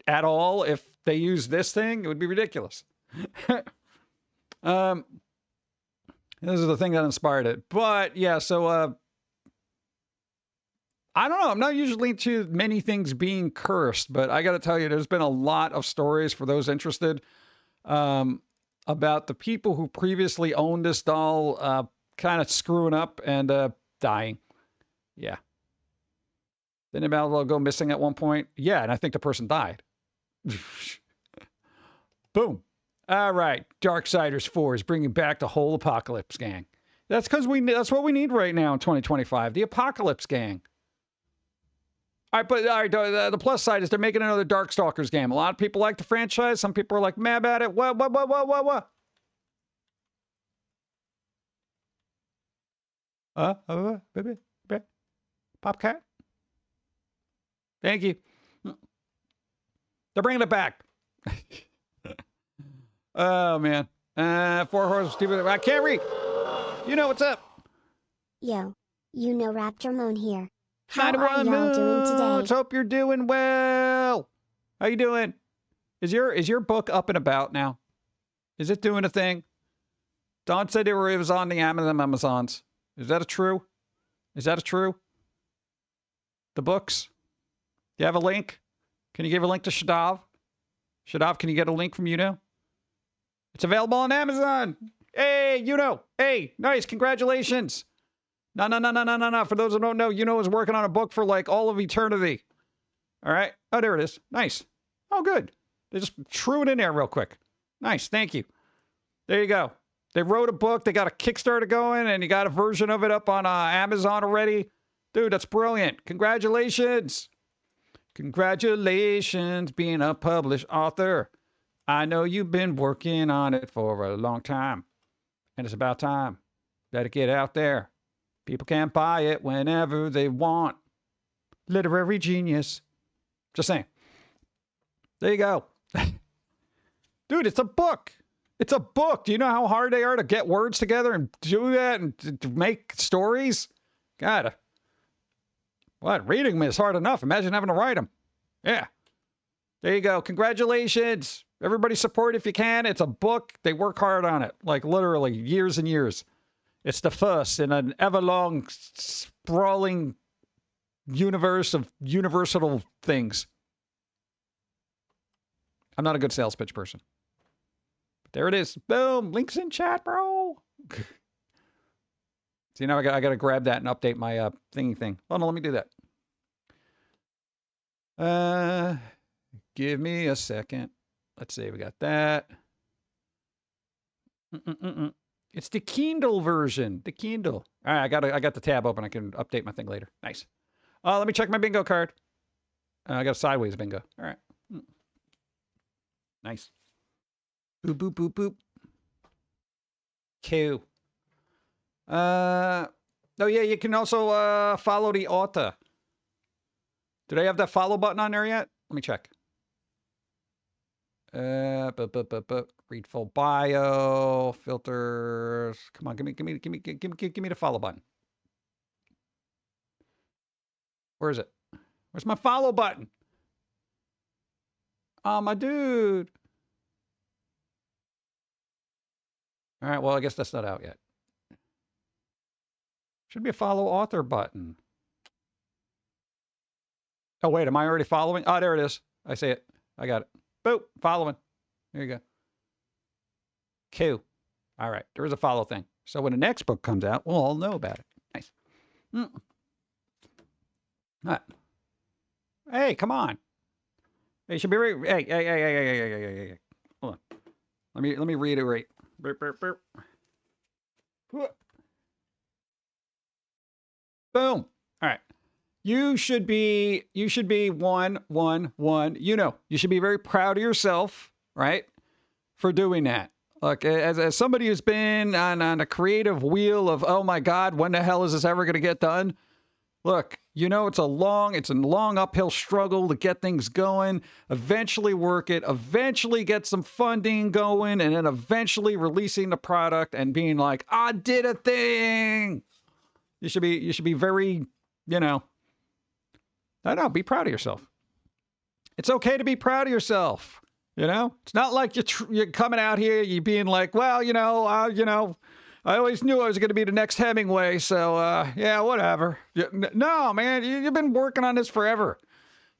all if they used this thing? It would be ridiculous. This is the thing that inspired it. But yeah, so I don't know. I'm not usually into many things being cursed, but I got to tell you, there's been a lot of stories for those interested about the people who previously owned this doll kind of screwing up and dying. Yeah. Didn't Annabelle go missing at one point? Yeah, and I think the person died. Boom. All right. Darksiders 4 is bringing back the whole Apocalypse Gang. That's because that's what we need right now in 2025. The Apocalypse Gang. All right, but all right, the plus side is they're making another Darkstalkers game. A lot of people like the franchise. Some people are like mad about it. What? Baby, Popcat? Thank you. They're bringing it back. Oh, man. 4 horses, stupid. I can't read. You know what's up. Yo, Raptor Moon here. How are y'all doing today? Hope you're doing well. How you doing? Is your book up and about now? Is it doing a thing? Don said it was on the Amazons. Is that true? Is that true? The books? Do you have a link? Can you give a link to Shadav? Shadav, can you get a link from It's available on Amazon. Hey, Hey, nice. Congratulations. No. For those who don't know, is working on a book for like all of eternity. All right. Oh, there it is. Nice. Oh, good. They just threw it in there real quick. Nice. Thank you. There you go. They wrote a book. They got a Kickstarter going, and you got a version of it up on Amazon already. Dude, that's brilliant. Congratulations. Congratulations being a published author. I know you've been working on it for a long time, and it's about time. Let it get out there. People can buy it whenever they want. Literary genius. Just saying. There you go. Dude, it's a book. It's a book. Do you know how hard they are to get words together and do that and to make stories? God. What? Reading them is hard enough. Imagine having to write them. Yeah. There you go. Congratulations. Everybody support if you can. It's a book. They work hard on it. Like literally years and years. It's the first in an ever-long, sprawling universe of universal things. I'm not a good sales pitch person. But there it is. Boom. Links in chat, bro. See, now I got to grab that and update my thingy thing. Oh, no, let me do that. Give me a second. Let's see, we got that. It's the Kindle version. The Kindle. All right, I got the tab open. I can update my thing later. Nice. Let me check my bingo card. I got a sideways bingo. All right. Nice. Boop, boop, boop, boop. Cool. Oh, yeah, you can also follow the author. Do they have that follow button on there yet? Let me check. Read full bio, filters. Come on, give me the follow button. Where is it? Where's my follow button? Oh, my dude. All right, well, I guess that's not out yet. Should be a follow author button. Oh, wait, am I already following? Oh, there it is. I see it. I got it. Boop, following. There you go. Cool. All right, there is a follow thing. So when the next book comes out, we'll all know about it. Nice. All right. Hey, come on. Hey, should be hey. Hold on. Let me reiterate. Burp, burp, burp. Boom. All right. You should be 111. You know, you should be very proud of yourself, right? For doing that. Look, as somebody who's been on a creative wheel of, oh my God, when the hell is this ever going to get done? Look, you know, it's a long uphill struggle to get things going, eventually work it, eventually get some funding going, and then eventually releasing the product and being like, I did a thing. You should be very, you know, I don't know, be proud of yourself. It's okay to be proud of yourself. You know, it's not like you're coming out here, you're being like, well, you know, I always knew I was going to be the next Hemingway, so yeah, whatever. No, man, you've been working on this forever,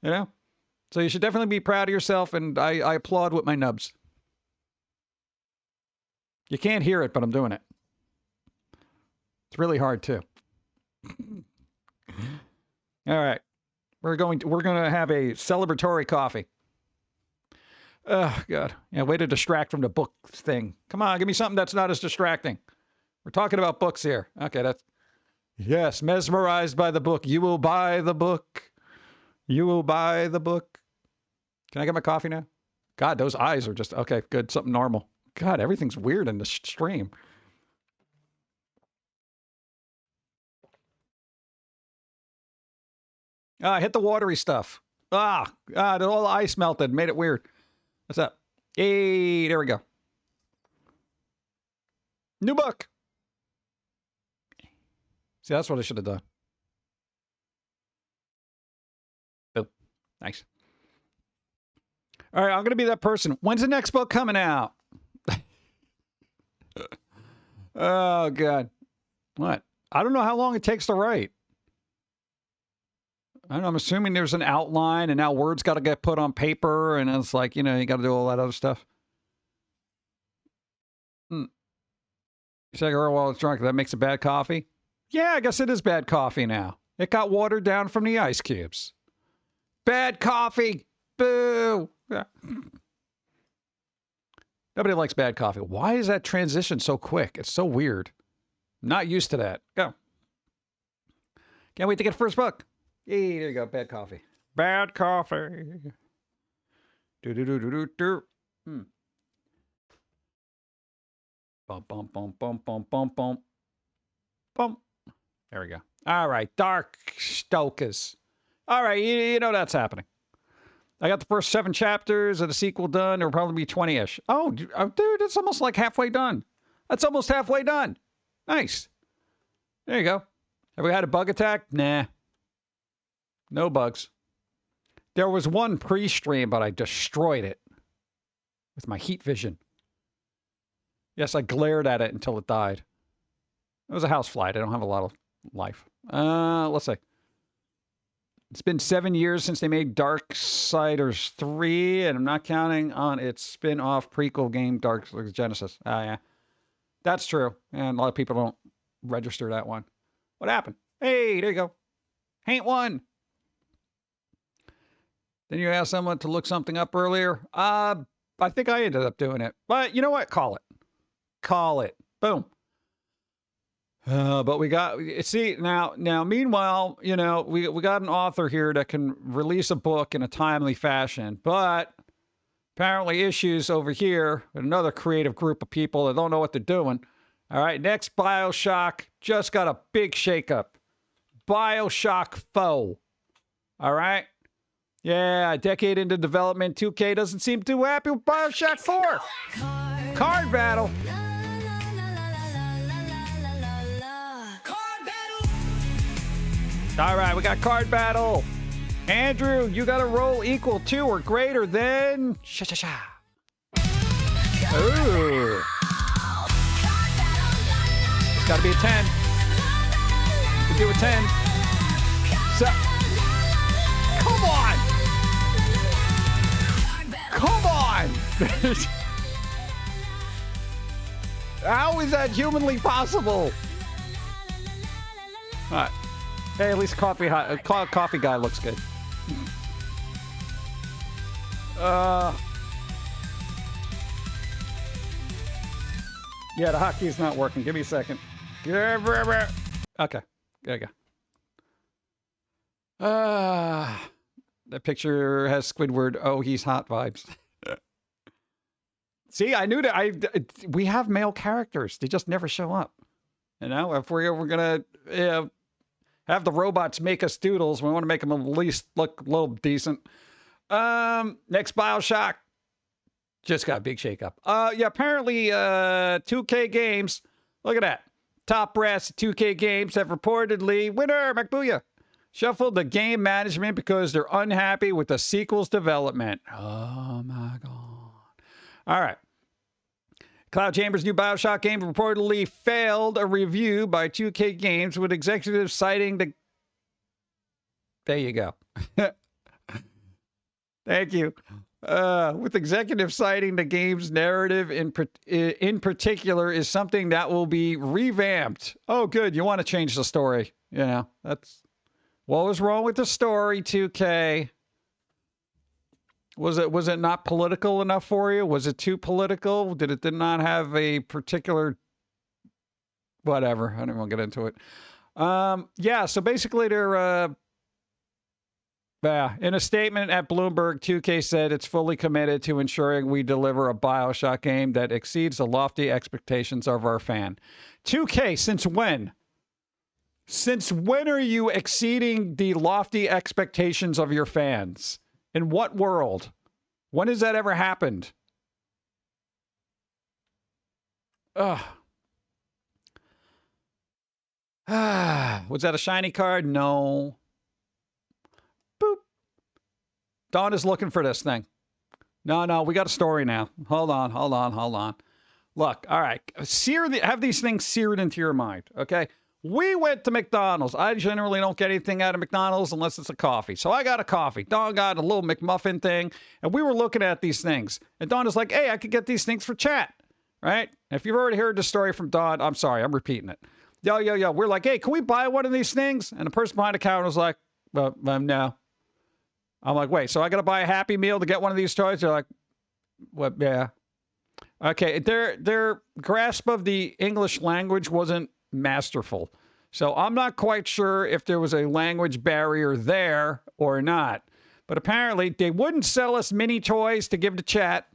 you know? So you should definitely be proud of yourself, and I applaud with my nubs. You can't hear it, but I'm doing it. It's really hard, too. All right. We're going to have a celebratory coffee. Oh, God. Yeah, way to distract from the book thing. Come on, give me something that's not as distracting. We're talking about books here. Okay, that's... Yes, mesmerized by the book. You will buy the book. You will buy the book. Can I get my coffee now? God, those eyes are just... Okay, good. Something normal. God, everything's weird in the stream. Ah, I hit the watery stuff. All the ice melted. Made it weird. What's up? Hey, there we go. New book. See, that's what I should have done. Oh, nice. All right, I'm going to be that person. When's the next book coming out? Oh, God. What? I don't know how long it takes to write. I don't know, I'm assuming there's an outline, and now words got to get put on paper, and it's like, you know, you got to do all that other stuff. You say, oh, well, it's drunk. That makes it bad coffee? Yeah, I guess it is bad coffee now. It got watered down from the ice cubes. Bad coffee. Boo. Yeah. Nobody likes bad coffee. Why is that transition so quick? It's so weird. I'm not used to that. Go. Can't wait to get the first book. Hey, there you go. Bad coffee. Bad coffee. Do. Bum, bum, bum, bum, bum, bum, bum. Bum. There we go. All right. Dark Stokers. All right. You know that's happening. I got the first 7 chapters of the sequel done. There'll probably be 20-ish. Oh, dude, it's almost like halfway done. That's almost halfway done. Nice. There you go. Have we had a bug attack? Nah. No bugs. There was one pre-stream, but I destroyed it with my heat vision. Yes, I glared at it until it died. It was a housefly. I don't have a lot of life. Let's see. It's been 7 years since they made Darksiders 3, and I'm not counting on its spin-off prequel game, Dark Genesis. Yeah. That's true. And a lot of people don't register that one. What happened? Hey, there you go. Ain't one. Then you asked someone to look something up earlier. I think I ended up doing it. But you know what? Call it. Call it. Boom. But we got, see, now, meanwhile, you know, we got an author here that can release a book in a timely fashion, but apparently issues over here with another creative group of people that don't know what they're doing. All right, next BioShock just got a big shakeup. BioShock 4. All right. Yeah, a decade into development, 2K doesn't seem too happy with BioShock 4. Card battle. All right, we got card battle. Andrew, you got to roll equal to or greater than... Sha-sha-sha. Ooh. It's got to be a 10. You can do a 10. So... Come on! Come on! How is that humanly possible? All right. Hey, at least coffee guy looks good. Yeah, the hotkeys not working. Give me a second. Okay, there you go. That picture has Squidward. Oh, he's hot vibes. See, I knew that. We have male characters. They just never show up. You know, if we're gonna have the robots make us doodles, we want to make them at least look a little decent. Next BioShock just got a big shakeup. Yeah, apparently 2K Games. Look at that. Top brass 2K Games have reportedly winner McBooyah shuffled the game management because they're unhappy with the sequel's development. Oh my god. All right. Cloud Chamber's new BioShock game reportedly failed a review by 2K Games with executives citing the... There you go. Thank you. With executives citing the game's narrative in particular is something that will be revamped. Oh, good. You want to change the story. You know, that's... What was wrong with the story, 2K? Was it not political enough for you? Was it too political? Did it not have a particular... Whatever. I don't want to get into it. Yeah, so basically they're... in a statement at Bloomberg, 2K said it's fully committed to ensuring we deliver a BioShock game that exceeds the lofty expectations of our fan. 2K, since when? Since when are you exceeding the lofty expectations of your fans? In what world? When has that ever happened? Ugh. Was that a shiny card? No. Boop. Dawn is looking for this thing. No, we got a story now. Hold on. Look, all right. Have these things seared into your mind, okay? We went to McDonald's. I generally don't get anything out of McDonald's unless it's a coffee. So I got a coffee. Dawn got a little McMuffin thing, and we were looking at these things. And Dawn is like, hey, I could get these things for chat, right? If you've already heard the story from Dawn, I'm sorry, I'm repeating it. Yo. We're like, hey, can we buy one of these things? And the person behind the counter was like, no. I'm like, wait, so I got to buy a Happy Meal to get one of these toys? They're like, what? Yeah. Okay, their grasp of the English language wasn't masterful. So I'm not quite sure if there was a language barrier there or not. But apparently they wouldn't sell us mini toys to give to chat.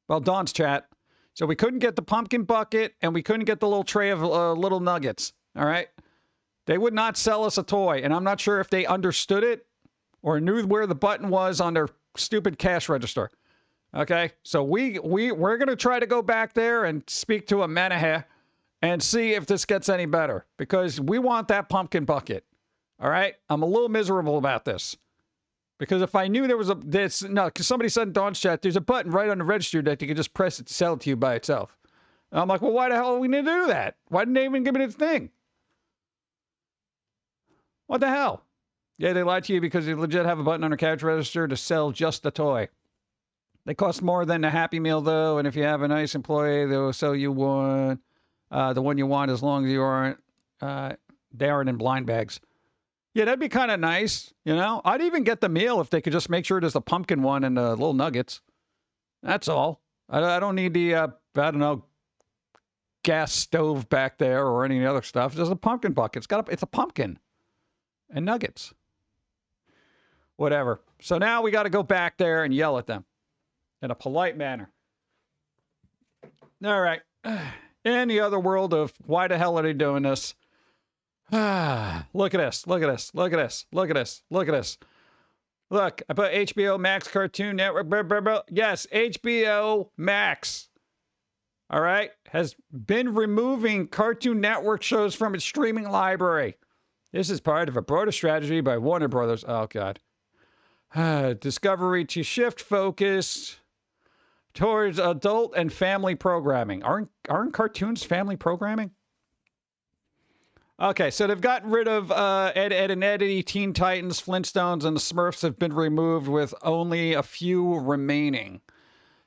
Well, Dawn's chat. So we couldn't get the pumpkin bucket and we couldn't get the little tray of little nuggets. All right. They would not sell us a toy. And I'm not sure if they understood it or knew where the button was on their stupid cash register. Okay. So we're going to try to go back there and speak to a Menahe and see if this gets any better, because we want that pumpkin bucket. All right? I'm a little miserable about this. Because if I knew there was because somebody said in Dawn's chat, there's a button right on the register that you can just press it to sell it to you by itself. And I'm like, well, why the hell are we going to do that? Why didn't they even give me this thing? What the hell? Yeah, they lied to you because they legit have a button on their cash register to sell just the toy. They cost more than a Happy Meal, though, and if you have a nice employee, they'll sell you one. the one you want, as long as you aren't, they aren't in blind bags. Yeah, that'd be kind of nice, you know? I'd even get the meal if they could just make sure there's the pumpkin one and the little nuggets. That's all. I don't need the, I don't know, gas stove back there or any other stuff. Just a pumpkin bucket. It's a pumpkin and nuggets. Whatever. So now we got to go back there and yell at them in a polite manner. All right. In the other world of why the hell are they doing this? Look at this. Look at this. Look at this. Look at this. Look at this. Look, I put HBO Max Cartoon Network. Blah, blah, blah. Yes, HBO Max. All right. Has been removing Cartoon Network shows from its streaming library. This is part of a broader strategy by Warner Brothers. Oh, God. Discovery to shift focus towards adult and family programming. Aren't cartoons family programming? Okay, so they've gotten rid of Ed, Edd and Eddy, Teen Titans, Flintstones, and the Smurfs have been removed with only a few remaining.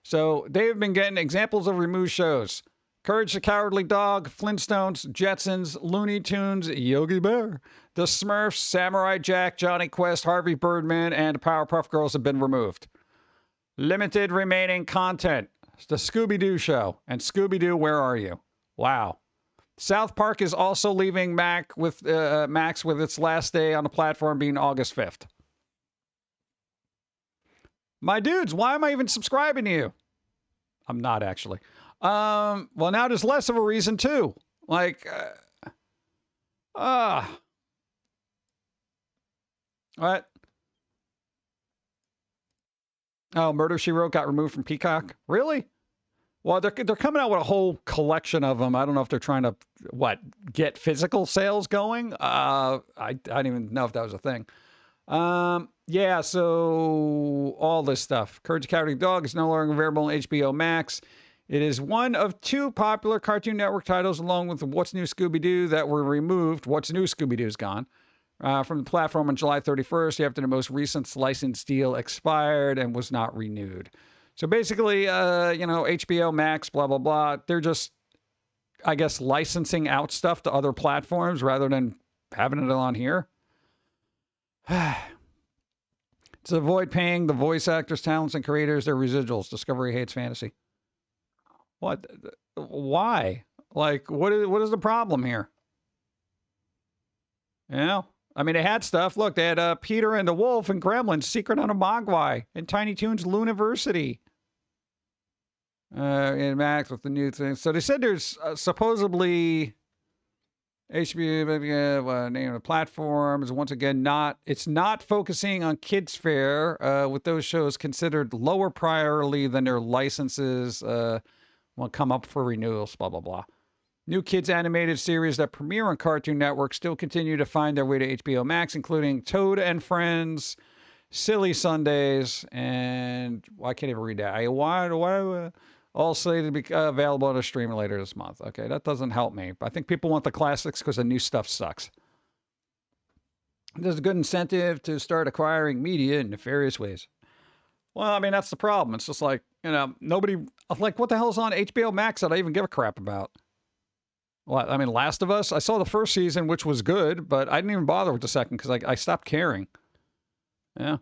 So they've been getting examples of removed shows. Courage the Cowardly Dog, Flintstones, Jetsons, Looney Tunes, Yogi Bear, the Smurfs, Samurai Jack, Johnny Quest, Harvey Birdman, and the Powerpuff Girls have been removed. Limited remaining content. It's the Scooby-Doo show. And Scooby-Doo, where are you? Wow. South Park is also leaving Max with its last day on the platform being August 5th. My dudes, why am I even subscribing to you? I'm not actually. Well, now there's less of a reason too. Like, what? Oh, Murder, She Wrote got removed from Peacock? Really? Well, they're coming out with a whole collection of them. I don't know if they're trying to, get physical sales going? I didn't even know if that was a thing. Yeah, so all this stuff. Courage the Cowardly Dog is no longer available on HBO Max. It is one of two popular Cartoon Network titles, along with What's New Scooby-Doo, that were removed. What's New Scooby-Doo is gone. From the platform on July 31st after the most recent license deal expired and was not renewed. So basically, HBO Max, blah, blah, blah. They're just, I guess, licensing out stuff to other platforms rather than having it on here. To avoid paying the voice actors, talents, and creators their residuals. Discovery hates fantasy. What? Why? Like, what is the problem here? You know? I mean, they had stuff. Look, they had Peter and the Wolf and Gremlins, Secret on a Mogwai, and Tiny Toons Looniversity. In Max with the new thing. So they said there's supposedly HBO, name of the platform is once again it's not focusing on kids fare, with those shows considered lower priority than their licenses will come up for renewals, blah, blah, blah. New kids animated series that premiere on Cartoon Network still continue to find their way to HBO Max, including Toad and Friends, Silly Sundays, and I can't even read that. Why all slated to be available on a stream later this month. Okay, that doesn't help me. I think people want the classics because the new stuff sucks. There's a good incentive to start acquiring media in nefarious ways. Well, I mean, that's the problem. It's just like, nobody, like, what the hell is on HBO Max that I even give a crap about? Well, I mean, Last of Us, I saw the first season, which was good, but I didn't even bother with the second because I stopped caring. Yeah.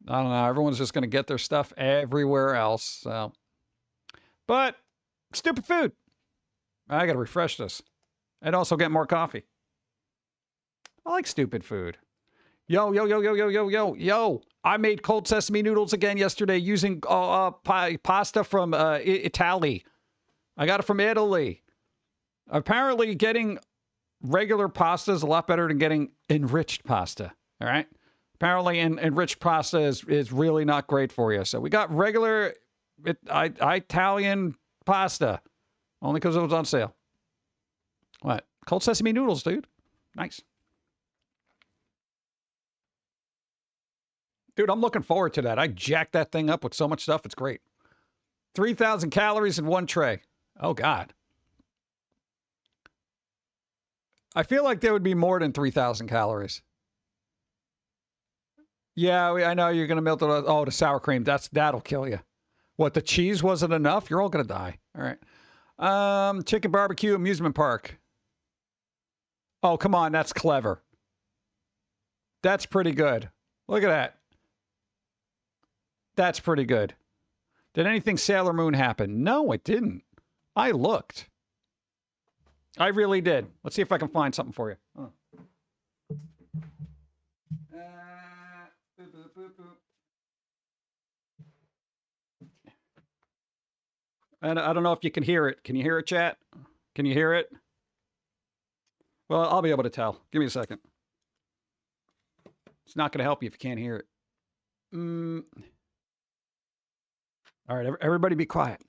I don't know. Everyone's just going to get their stuff everywhere else. So, but stupid food. I got to refresh this and also get more coffee. I like stupid food. Yo. I made cold sesame noodles again yesterday using pasta from Italy. I got it from Italy. Apparently, getting regular pasta is a lot better than getting enriched pasta. All right. Apparently, enriched pasta is really not great for you. So we got regular Italian pasta, only because it was on sale. What? Cold sesame noodles, dude. Nice. Dude, I'm looking forward to that. I jacked that thing up with so much stuff. It's great. 3,000 calories in one tray. Oh, God. I feel like there would be more than 3,000 calories. Yeah, I know you're going to melt it. Oh, the sour cream. That'll kill you. What, the cheese wasn't enough? You're all going to die. All right. Chicken barbecue amusement park. Oh, come on. That's clever. That's pretty good. Look at that. That's pretty good. Did anything Sailor Moon happen? No, it didn't. I looked. I really did. Let's see if I can find something for you. Oh. Boop, boop, boop, boop. And I don't know if you can hear it. Can you hear it, chat? Can you hear it? Well, I'll be able to tell. Give me a second. It's not going to help you if you can't hear it. All right, everybody be quiet.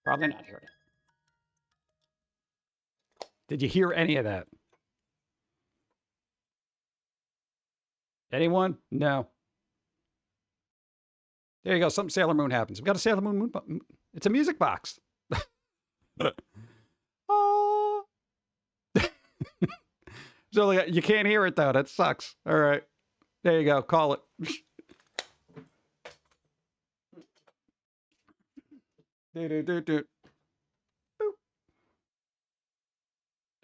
Probably not hearing it. Did you hear any of that? Anyone? No. There you go. Something Sailor Moon happens. We've got a Sailor Moon. It's a music box. Oh. So you can't hear it, though. That sucks. All right. There you go. Call it. It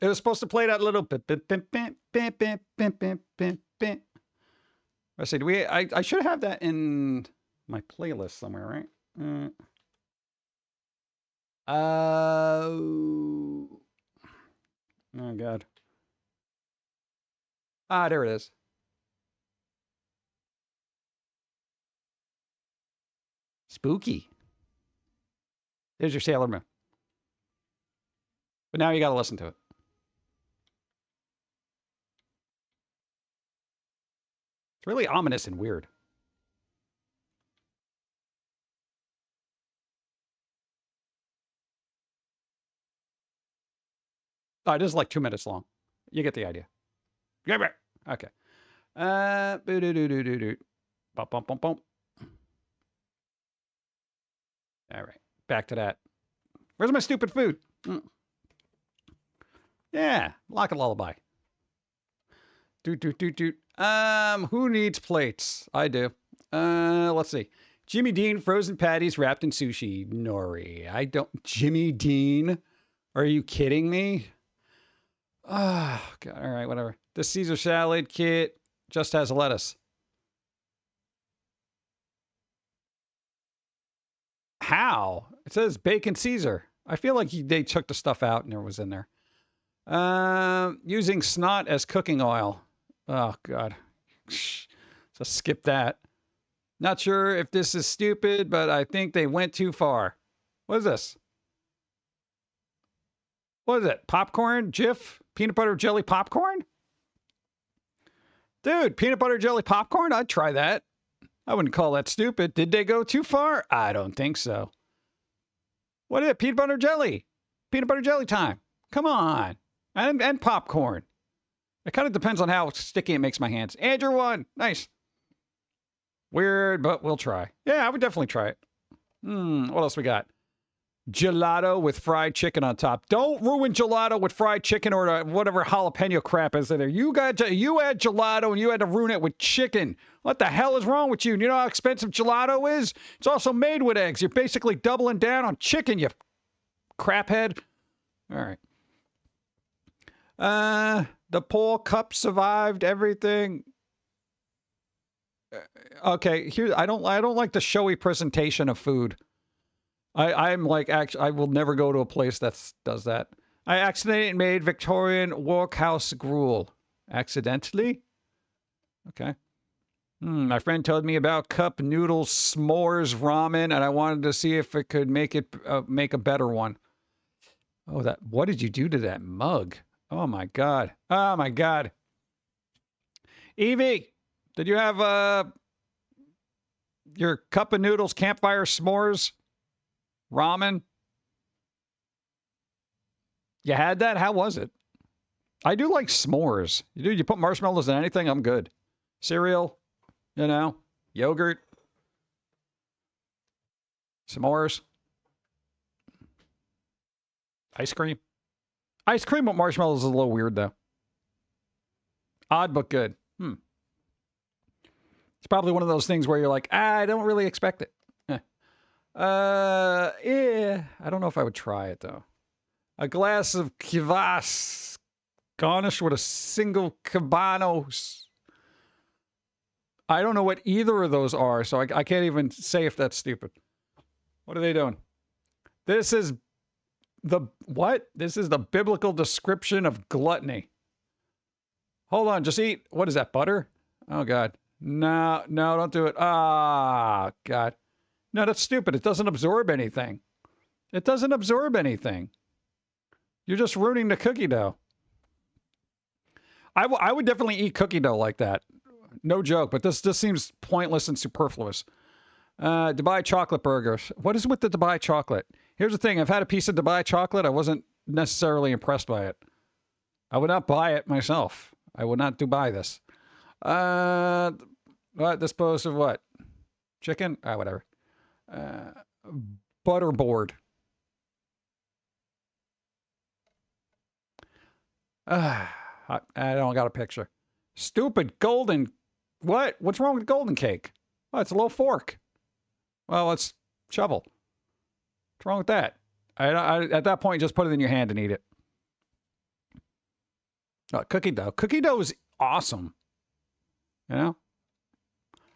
was supposed to play that little. I said, I should have that in my playlist somewhere, right? Oh God. Ah, there it is. Spooky. There's your Sailor Moon. But now you got to listen to it. It's really ominous and weird. Oh, it is like 2 minutes long. You get the idea. Okay. Bum, bum, bum, bum. All right. Back to that. Where's my stupid food? Yeah. Lock a lullaby. Who needs plates? I do. Let's see. Jimmy Dean, frozen patties wrapped in sushi. Nori. I don't. Jimmy Dean? Are you kidding me? Oh, God. All right, whatever. The Caesar salad kit just has lettuce. How? It says bacon Caesar. I feel like they took the stuff out and it was in there. Using snot as cooking oil. Oh, God. So skip that. Not sure if this is stupid, but I think they went too far. What is this? What is it? Popcorn? Jif? Peanut butter jelly popcorn? Dude, peanut butter jelly popcorn? I'd try that. I wouldn't call that stupid. Did they go too far? I don't think so. What is it? Peanut butter jelly. Peanut butter jelly time. Come on. And popcorn. It kind of depends on how sticky it makes my hands. Andrew won. Nice. Weird, but we'll try. Yeah, I would definitely try it. What else we got? Gelato with fried chicken on top. Don't ruin gelato with fried chicken or whatever jalapeno crap is in there. You had gelato and you had to ruin it with chicken. What the hell is wrong with you? You know how expensive gelato is? It's also made with eggs. You're basically doubling down on chicken, you craphead. All right. The Paul cup survived everything. Okay, here I don't like the showy presentation of food. I'm like, actually, I will never go to a place that does that. I accidentally made Victorian workhouse gruel. Accidentally? Okay. My friend told me about cup noodles, s'mores, ramen, and I wanted to see if it could make a better one. Oh, what did you do to that mug? Oh my God. Oh my God. Evie, did you have your cup of noodles, campfire s'mores? Ramen? You had that? How was it? I do like s'mores. Dude, you put marshmallows in anything, I'm good. Cereal, yogurt, s'mores, ice cream. Ice cream with marshmallows is a little weird, though. Odd, but good. It's probably one of those things where you're like, I don't really expect it. Yeah. I don't know if I would try it, though. A glass of kvass garnished with a single cabanos. I don't know what either of those are, so I can't even say if that's stupid. What are they doing? This is the what? This is the biblical description of gluttony. Hold on, just eat. What is that, butter? Oh, God. No, don't do it. Ah, God. No, that's stupid. It doesn't absorb anything. It doesn't absorb anything. You're just ruining the cookie dough. I would definitely eat cookie dough like that. No joke, but this seems pointless and superfluous. Dubai chocolate burgers. What is with the Dubai chocolate? Here's the thing. I've had a piece of Dubai chocolate. I wasn't necessarily impressed by it. I would not buy it myself. I would not buy this. What? Disposed of what? Chicken? Whatever. Butterboard. I don't got a picture. Stupid golden. What? What's wrong with golden cake? Oh, it's a little fork. Well, it's shovel. What's wrong with that? At that point, just put it in your hand and eat it. Cookie dough. Cookie dough is awesome. You know?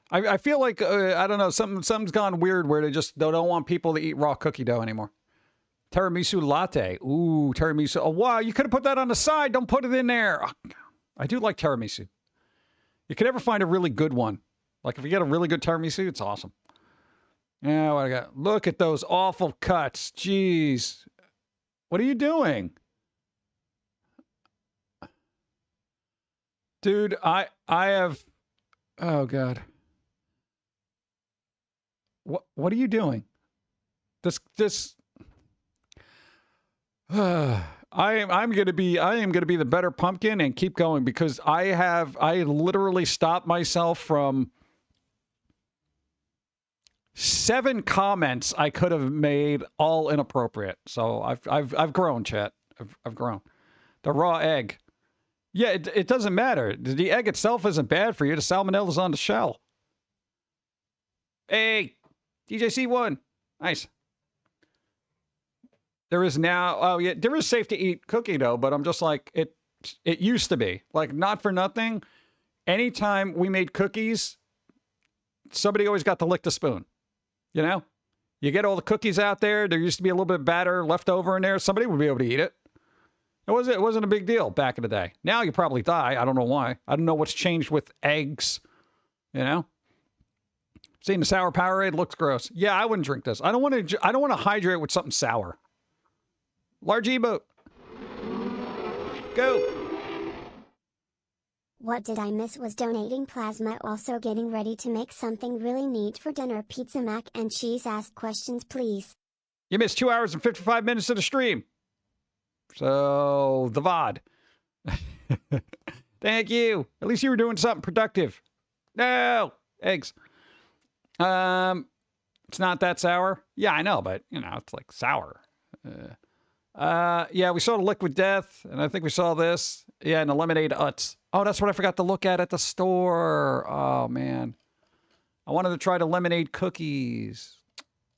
I feel like, I don't know, something's gone weird where they don't want people to eat raw cookie dough anymore. Tiramisu latte. Ooh, tiramisu. Oh, wow, you could have put that on the side. Don't put it in there. Oh, I do like tiramisu. You can never find a really good one. Like, if you get a really good tiramisu, it's awesome. Yeah, what I got? Look at those awful cuts. Jeez. What are you doing? Dude, I have... Oh, God. What are you doing? I am gonna be the better pumpkin and keep going because I literally stopped myself from 7 comments I could have made, all inappropriate. So I've grown, chat. I've grown. The raw egg. Yeah, it doesn't matter. The egg itself isn't bad for you. The salmonella's on the shell. Hey, DJC1. Nice. There is now, oh yeah, there is safe to eat cookie dough, but I'm just like, it used to be. Like, not for nothing. Anytime we made cookies, somebody always got to lick the spoon. You know? You get all the cookies out there, there used to be a little bit of batter left over in there, somebody would be able to eat it. It wasn't a big deal back in the day. Now you probably die. I don't know why. I don't know what's changed with eggs. You know? Seeing the sour Powerade looks gross. Yeah, I wouldn't drink this. I don't want to hydrate with something sour. Large E-boat. Go. What did I miss was donating plasma, also getting ready to make something really neat for dinner. Pizza, mac and cheese. Ask questions, please. You missed 2 hours and 55 minutes of the stream. So, the VOD. Thank you. At least you were doing something productive. No! Eggs. It's not that sour. Yeah, I know, but, you know, it's like sour. Yeah, we saw the Liquid Death, and I think we saw this. Yeah, and the Lemonade Utz. Oh, that's what I forgot to look at the store. Oh, man. I wanted to try the lemonade cookies.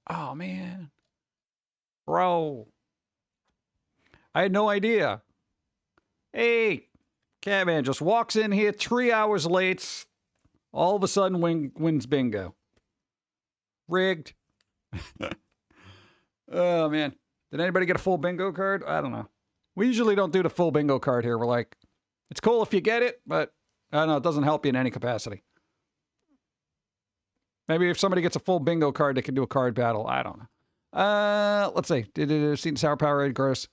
Oh, man. Bro. I had no idea. Hey, Catman just walks in here 3 hours late. All of a sudden wins bingo. Rigged. Oh, man. Did anybody get a full bingo card? I don't know. We usually don't do the full bingo card here. We're like, it's cool if you get it, but I don't know. It doesn't help you in any capacity. Maybe if somebody gets a full bingo card, they can do a card battle. I don't know. Let's see. Seen Sour Powerade, gross.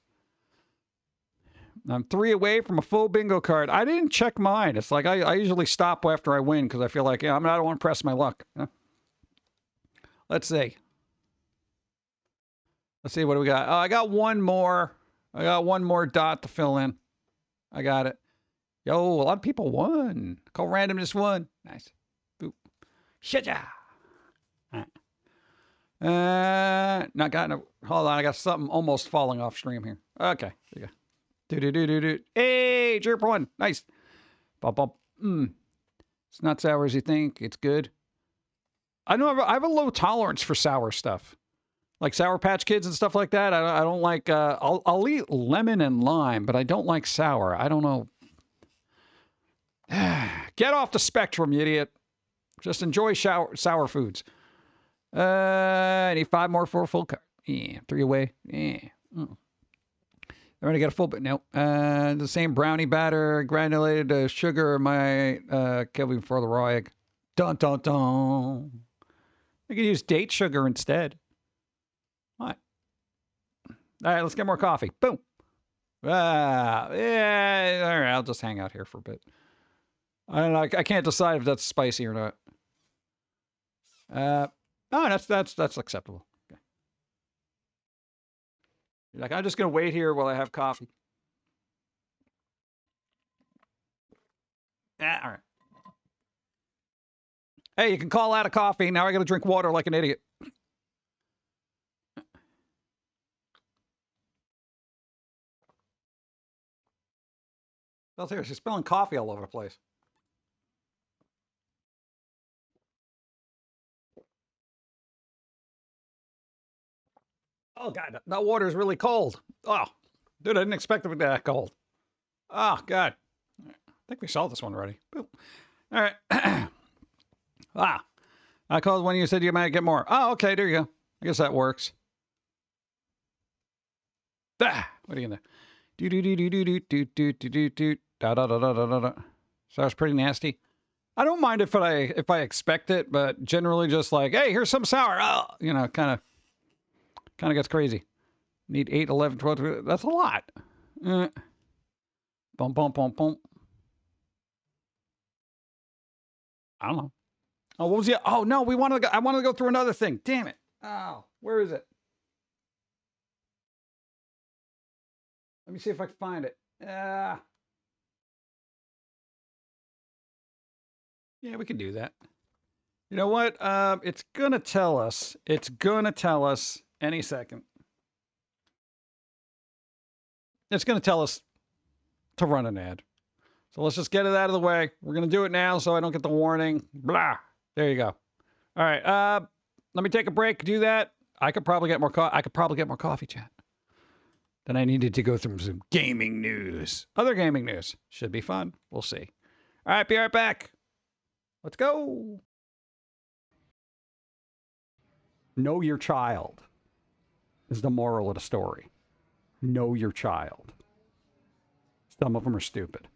I'm 3 away from a full bingo card. I didn't check mine. It's like I usually stop after I win because I feel like, yeah, I don't want to press my luck. Let's see. Let's see, what do we got? Oh, I got one more. I got one more dot to fill in. I got it. Yo, a lot of people won. Call randomness won. Nice. Boop. Shit ya. All right. Not got no. Hold on, I got something almost falling off stream here. Okay, there you go. Do. Hey, chirp one. Nice. Bop, bop. It's not sour as you think. It's good. I know I have a low tolerance for sour stuff. Like Sour Patch Kids and stuff like that. I don't like, I'll eat lemon and lime, but I don't like sour. I don't know. Get off the spectrum, you idiot. Just enjoy sour foods. I need 5 more for a full card. Yeah, 3 away. Yeah. I'm going to get a full bit. No. The same brownie batter, granulated sugar, my Kelvin for the raw egg. Dun, dun, dun. I could use date sugar instead. What? All right, let's get more coffee. Boom. Yeah. All right, I'll just hang out here for a bit. I don't know. I can't decide if that's spicy or not. Oh, that's acceptable. Okay. You're like, I'm just gonna wait here while I have coffee. All right. Hey, you can call out of coffee. Now I gotta drink water like an idiot. Well, seriously, spilling coffee all over the place. Oh, God, that water is really cold. Oh, dude, I didn't expect it to be that cold. Oh, God. I think we saw this one already. Boop. All right. I called when you said you might get more. Oh, okay, there you go. I guess that works. What are you gonna do? So that's pretty nasty. I don't mind if I expect it, but generally just like, hey, here's some sour. Oh, you know, kind of gets crazy. Need 8, 11, 12. That's a lot. Bum, bum, bum, bum. I don't know. Oh, what was the? Oh no, I wanted to go through another thing. Damn it. Oh, where is it? Let me see if I can find it. Yeah, we can do that. You know what? It's gonna tell us. It's gonna tell us any second. It's gonna tell us to run an ad. So let's just get it out of the way. We're gonna do it now so I don't get the warning. Blah. There you go. All right. Let me take a break. Do that. I could probably get more coffee chat. Then I needed to go through some gaming news. Other gaming news. Should be fun. We'll see. All right, be right back. Let's go. Know your child is the moral of the story. Know your child. Some of them are stupid.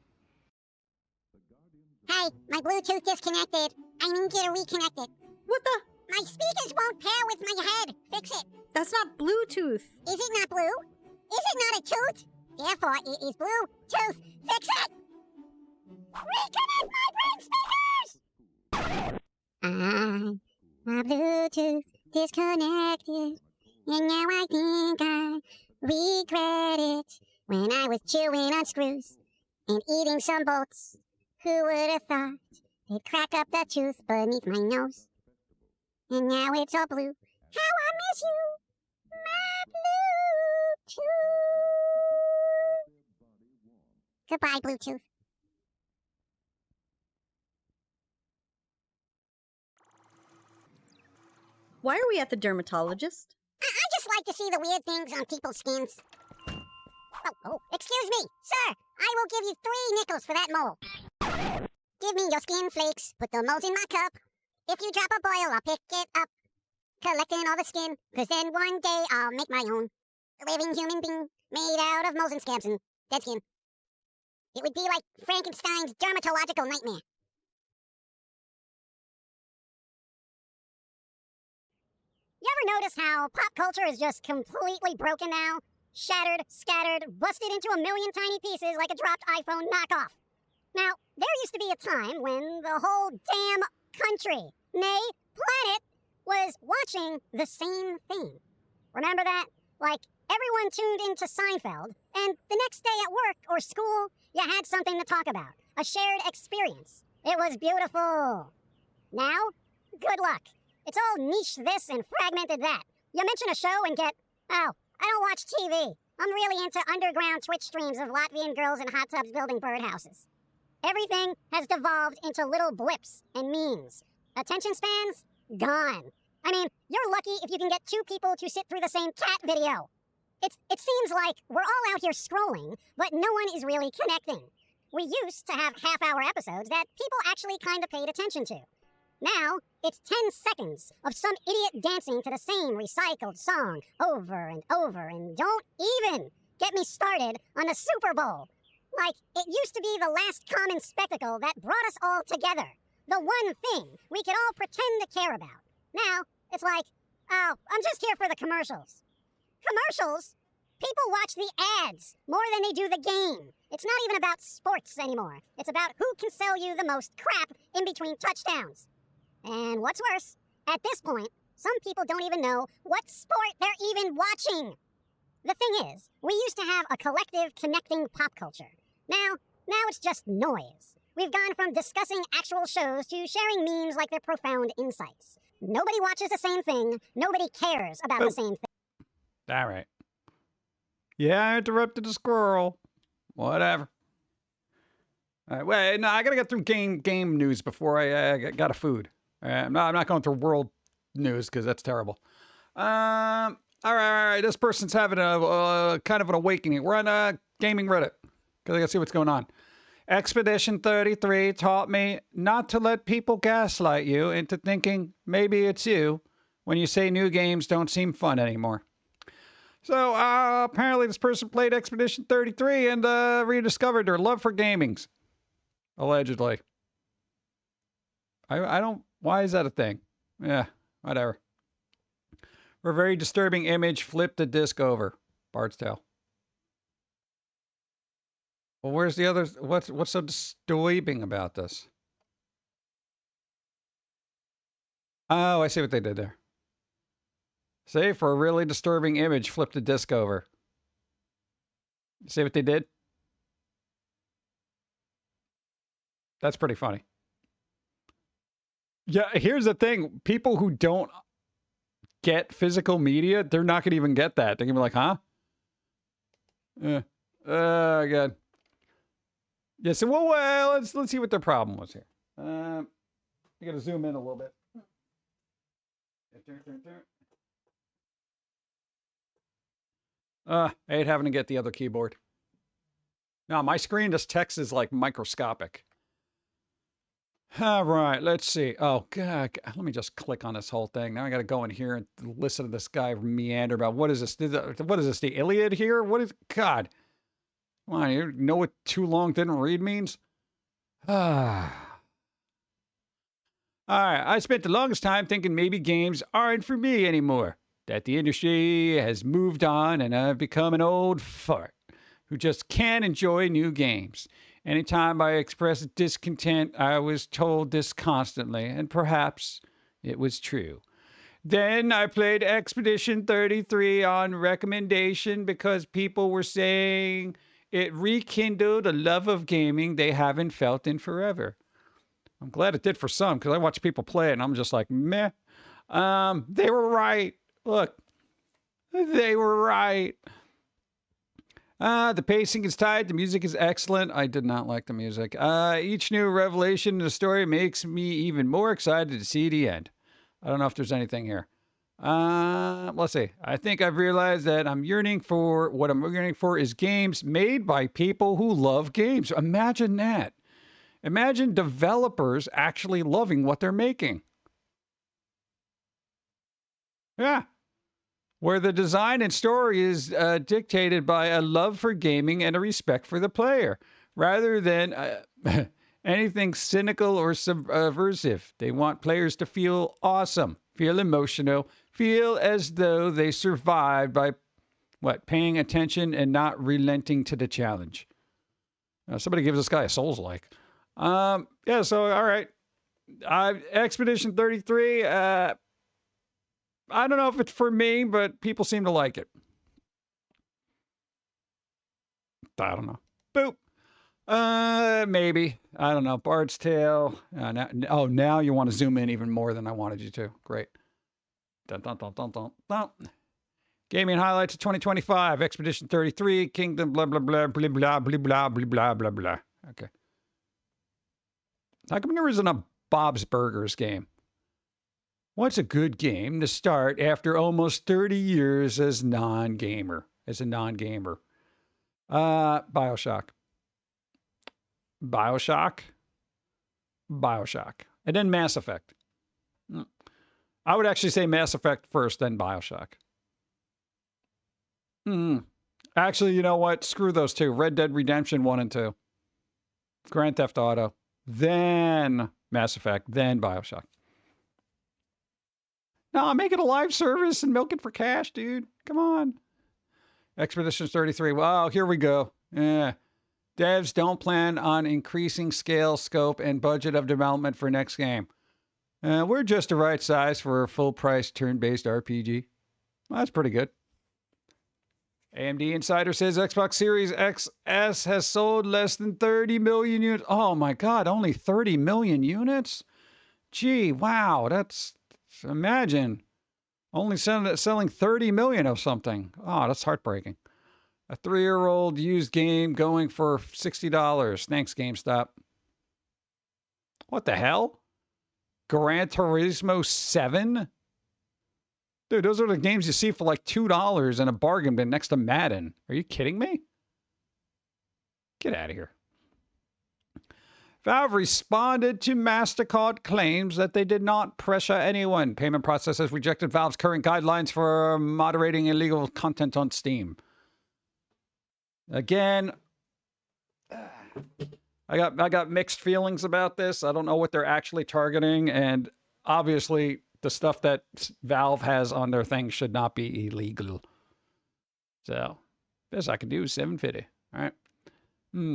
Hey, my Bluetooth disconnected. I need you to reconnect it. What the? My speakers won't pair with my head. Fix it. That's not Bluetooth. Is it not blue? Is it not a tooth? Therefore, it is Bluetooth. Fix it! Reconnect my brain speakers! My Bluetooth disconnected. And now I think I regret it. When I was chewing on screws and eating some bolts. Who would have thought they'd crack up the tooth beneath my nose? And now it's all blue. How I miss you, my Bluetooth. Goodbye, Bluetooth. Why are we at the dermatologist? I just like to see the weird things on people's skins. Oh, excuse me, sir. I will give you 3 nickels for that mole. Give me your skin flakes. Put the moles in my cup. If you drop a boil, I'll pick it up. Collecting all the skin, 'cause then one day I'll make my own living human being made out of moles and scabs and dead skin. It would be like Frankenstein's dermatological nightmare. You ever notice how pop culture is just completely broken now? Shattered, scattered, busted into a million tiny pieces like a dropped iPhone knockoff. Now, there used to be a time when the whole damn country, nay, planet, was watching the same thing. Remember that? Like, everyone tuned into Seinfeld, and the next day at work or school, you had something to talk about. A shared experience. It was beautiful. Now, good luck. It's all niche this and fragmented that. You mention a show and get, oh, I don't watch TV. I'm really into underground Twitch streams of Latvian girls in hot tubs building birdhouses. Everything has devolved into little blips and memes. Attention spans? Gone. I mean, you're lucky if you can get two people to sit through the same cat video. It seems like we're all out here scrolling, but no one is really connecting. We used to have half-hour episodes that people actually kind of paid attention to. Now, it's 10 seconds of some idiot dancing to the same recycled song over and over, and don't even get me started on the Super Bowl. Like, it used to be the last common spectacle that brought us all together. The one thing we could all pretend to care about. Now, it's like, oh, I'm just here for the commercials. Commercials? People watch the ads more than they do the game. It's not even about sports anymore. It's about who can sell you the most crap in between touchdowns. And what's worse, at this point, some people don't even know what sport they're even watching. The thing is, we used to have a collective connecting pop culture. Now it's just noise. We've gone from discussing actual shows to sharing memes like they're profound insights. Nobody watches the same thing. Nobody cares about the same thing. All right. Yeah, I interrupted the squirrel. Whatever. All right, wait, no, I gotta get through game news before I got a food. I'm not going through world news because that's terrible. All right. This person's having a kind of an awakening. We're on gaming Reddit because I gotta see what's going on. Expedition 33 taught me not to let people gaslight you into thinking maybe it's you when you say new games don't seem fun anymore. So apparently this person played Expedition 33 and rediscovered their love for gamings. Allegedly. I don't... Why is that a thing? Yeah, whatever. For a very disturbing image, flip the disc over. Bard's Tale. Well, where's the other... What's so disturbing about this? Oh, I see what they did there. See, for a really disturbing image, flip the disc over. See what they did? That's pretty funny. Yeah, here's the thing. People who don't get physical media, they're not going to even get that. They're going to be like, huh? God. Yeah, so, well, let's see what their problem was here. I got to zoom in a little bit. I hate having to get the other keyboard. No, my screen, this text is like microscopic. All right, let's see. Oh, God. Let me just click on this whole thing. Now I got to go in here and listen to this guy meander about what is this? What is this? The Iliad here? What is... God. Come on, you know what too long didn't read means? All right, I spent the longest time thinking maybe games aren't for me anymore. That the industry has moved on and I've become an old fart who just can't enjoy new games. Anytime I expressed discontent, I was told this constantly, and perhaps it was true. Then I played Expedition 33 on recommendation because people were saying it rekindled a love of gaming they haven't felt in forever. I'm glad it did for some, because I watch people play it, and I'm just like, meh. They were right. Look, they were right. The pacing is tight. The music is excellent. I did not like the music. Each new revelation in the story makes me even more excited to see the end. I don't know if there's anything here. Let's see. I think I've realized that what I'm yearning for is games made by people who love games. Imagine that. Imagine developers actually loving what they're making. Yeah. Where the design and story is dictated by a love for gaming and a respect for the player, rather than anything cynical or subversive. They want players to feel awesome, feel emotional, feel as though they survived by, paying attention and not relenting to the challenge. Somebody gives this guy a Souls-like. Yeah, so, all right. Expedition 33, I don't know if it's for me, but people seem to like it. I don't know. Boop. Maybe. I don't know. Bard's Tale. Now you want to zoom in even more than I wanted you to. Great. Dun, dun, dun, dun, dun, dun. Gaming highlights of 2025. Expedition 33, Kingdom, blah, blah, blah, blah, blah, blah, blah, blah, blah, blah, blah. Okay. How come there isn't a Bob's Burgers game? What's a good game to start after almost 30 years as a non-gamer? Bioshock. And then Mass Effect. I would actually say Mass Effect first, then Bioshock. Actually, you know what? Screw those two. Red Dead Redemption 1 and 2. Grand Theft Auto. Then Mass Effect. Then Bioshock. No, I'm making a live service and milking for cash, dude. Come on. Expedition 33. Wow, here we go. Yeah. Devs don't plan on increasing scale, scope, and budget of development for next game. We're just the right size for a full-price turn-based RPG. Well, that's pretty good. AMD Insider says Xbox Series XS has sold less than 30 million units. Oh my God, only 30 million units? Gee, wow, that's... Imagine only selling 30 million of something. Oh, that's heartbreaking. A 3-year-old used game going for $60. Thanks, GameStop. What the hell? Gran Turismo 7? Dude, those are the games you see for like $2 in a bargain bin next to Madden. Are you kidding me? Get out of here. Valve responded to MasterCard claims that they did not pressure anyone. Payment processors rejected Valve's current guidelines for moderating illegal content on Steam. Again, I got mixed feelings about this. I don't know what they're actually targeting, and obviously the stuff that Valve has on their thing should not be illegal. So, best I can do is $7.50. All right.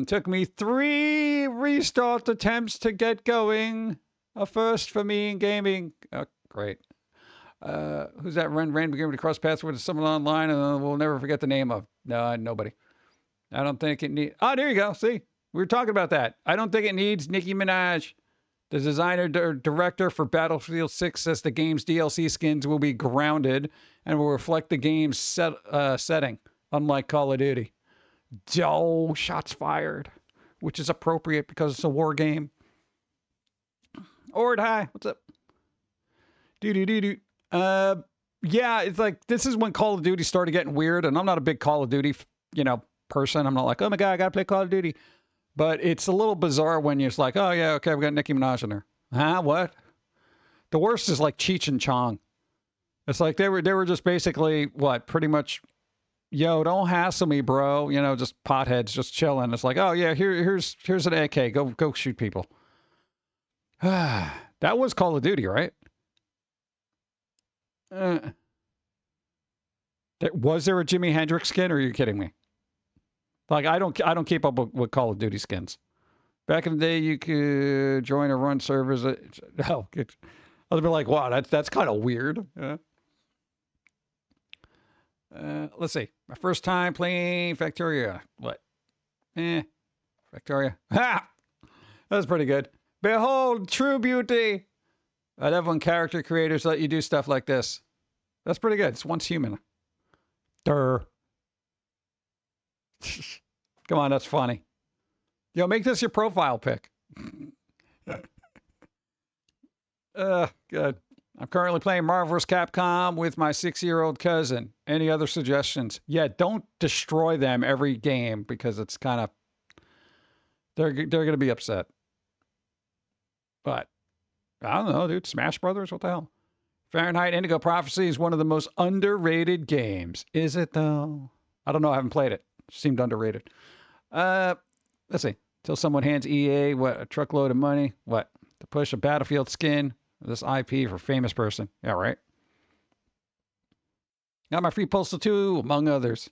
Took me 3 restart attempts to get going. A first for me in gaming. Oh, great. Who's that random game to cross paths with someone online and we'll never forget the name of? No, nobody. I don't think it needs... Oh, there you go. See? We were talking about that. I don't think it needs Nicki Minaj. The designer director for Battlefield 6 says the game's DLC skins will be grounded and will reflect the game's setting, unlike Call of Duty. Oh, shots fired, which is appropriate because it's a war game. Ord, hi, what's up? Yeah, it's like this is when Call of Duty started getting weird, and I'm not a big Call of Duty, person. I'm not like, oh my God, I gotta play Call of Duty. But it's a little bizarre when you're just like, oh yeah, okay, we got Nicki Minaj in there. Huh? What? The worst is like Cheech and Chong. It's like they were just basically pretty much. Yo, don't hassle me, bro. Just potheads, just chilling. It's like, oh yeah, here's an AK. Go shoot people. That was Call of Duty, right? Was there a Jimi Hendrix skin? Or are you kidding me? Like I don't keep up with Call of Duty skins. Back in the day, you could join or run servers. I'll be like, wow, that's kind of weird. Yeah. Let's see. My first time playing Factoria. What? Factoria. Ha! That's pretty good. Behold, true beauty. I love when character creators let you do stuff like this. That's pretty good. It's once human. Durr. Come on, that's funny. Yo, make this your profile pic. Good. I'm currently playing Marvel vs. Capcom with my 6-year-old cousin. Any other suggestions? Yeah, don't destroy them every game because it's kind of... They're going to be upset. But, I don't know, dude. Smash Brothers? What the hell? Fahrenheit Indigo Prophecy is one of the most underrated games. Is it, though? I don't know. I haven't played it. It seemed underrated. Let's see. Till someone hands EA, a truckload of money? What? To push a Battlefield skin? This IP for famous person. Yeah, right. Got my free Postal 2, among others.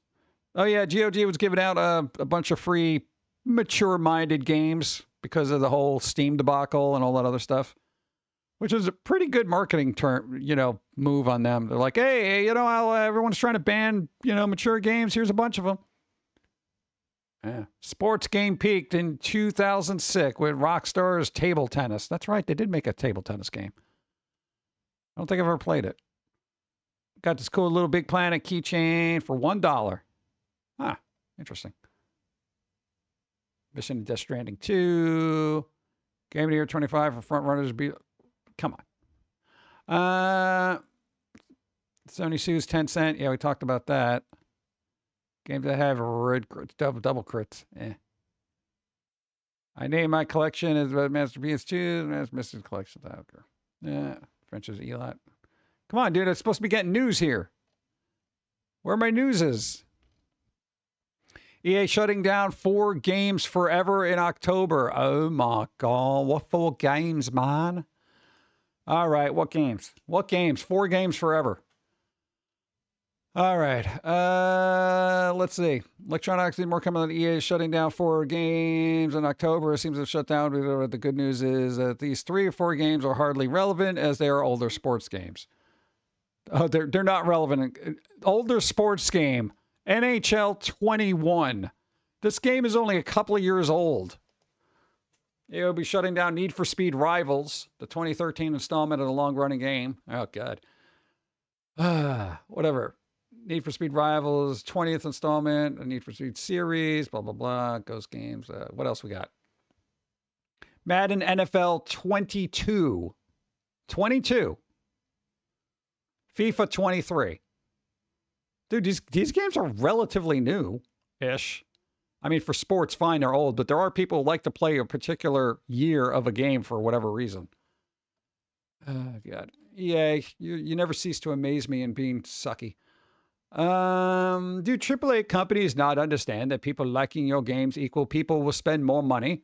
Oh, yeah, GOG was giving out a bunch of free mature-minded games because of the whole Steam debacle and all that other stuff, which is a pretty good marketing term, move on them. They're like, hey, how everyone's trying to ban, mature games. Here's a bunch of them. Yeah. Sports game peaked in 2006 with Rockstar's Table Tennis. That's right. They did make a table tennis game. I don't think I've ever played it. Got this cool little Big Planet keychain for $1. Ah, interesting. Mission of Death Stranding 2. Game of the Year 25 for front runners. Come on. Sony sues Tencent. Yeah, we talked about that. Games that have red crits, double crits. I named my collection as Masterpiece 2. Masterpiece Collection. Yeah, French's Elot. Come on, dude. I'm supposed to be getting news here. Where are my newses? EA shutting down 4 games forever in October. Oh my God. What 4 games, man? All right. What games? What games? 4 games forever. All right. Let's see. Electronic Arts did more coming on. EA is shutting down 4 games in October. It seems to have shut down. The good news is that these 3 or 4 games are hardly relevant as they are older sports games. Oh, they're not relevant. Older sports game. NHL 21. This game is only a couple of years old. It will be shutting down Need for Speed Rivals, the 2013 installment of the long-running game. Oh, God. Whatever. Need for Speed Rivals, 20th installment, a Need for Speed series, blah, blah, blah, Ghost Games. What else we got? Madden NFL 22. 22. FIFA 23. Dude, these games are relatively new-ish. I mean, for sports, fine, they're old, but there are people who like to play a particular year of a game for whatever reason. God. EA, you never cease to amaze me in being sucky. Do AAA companies not understand that people liking your games equal people will spend more money?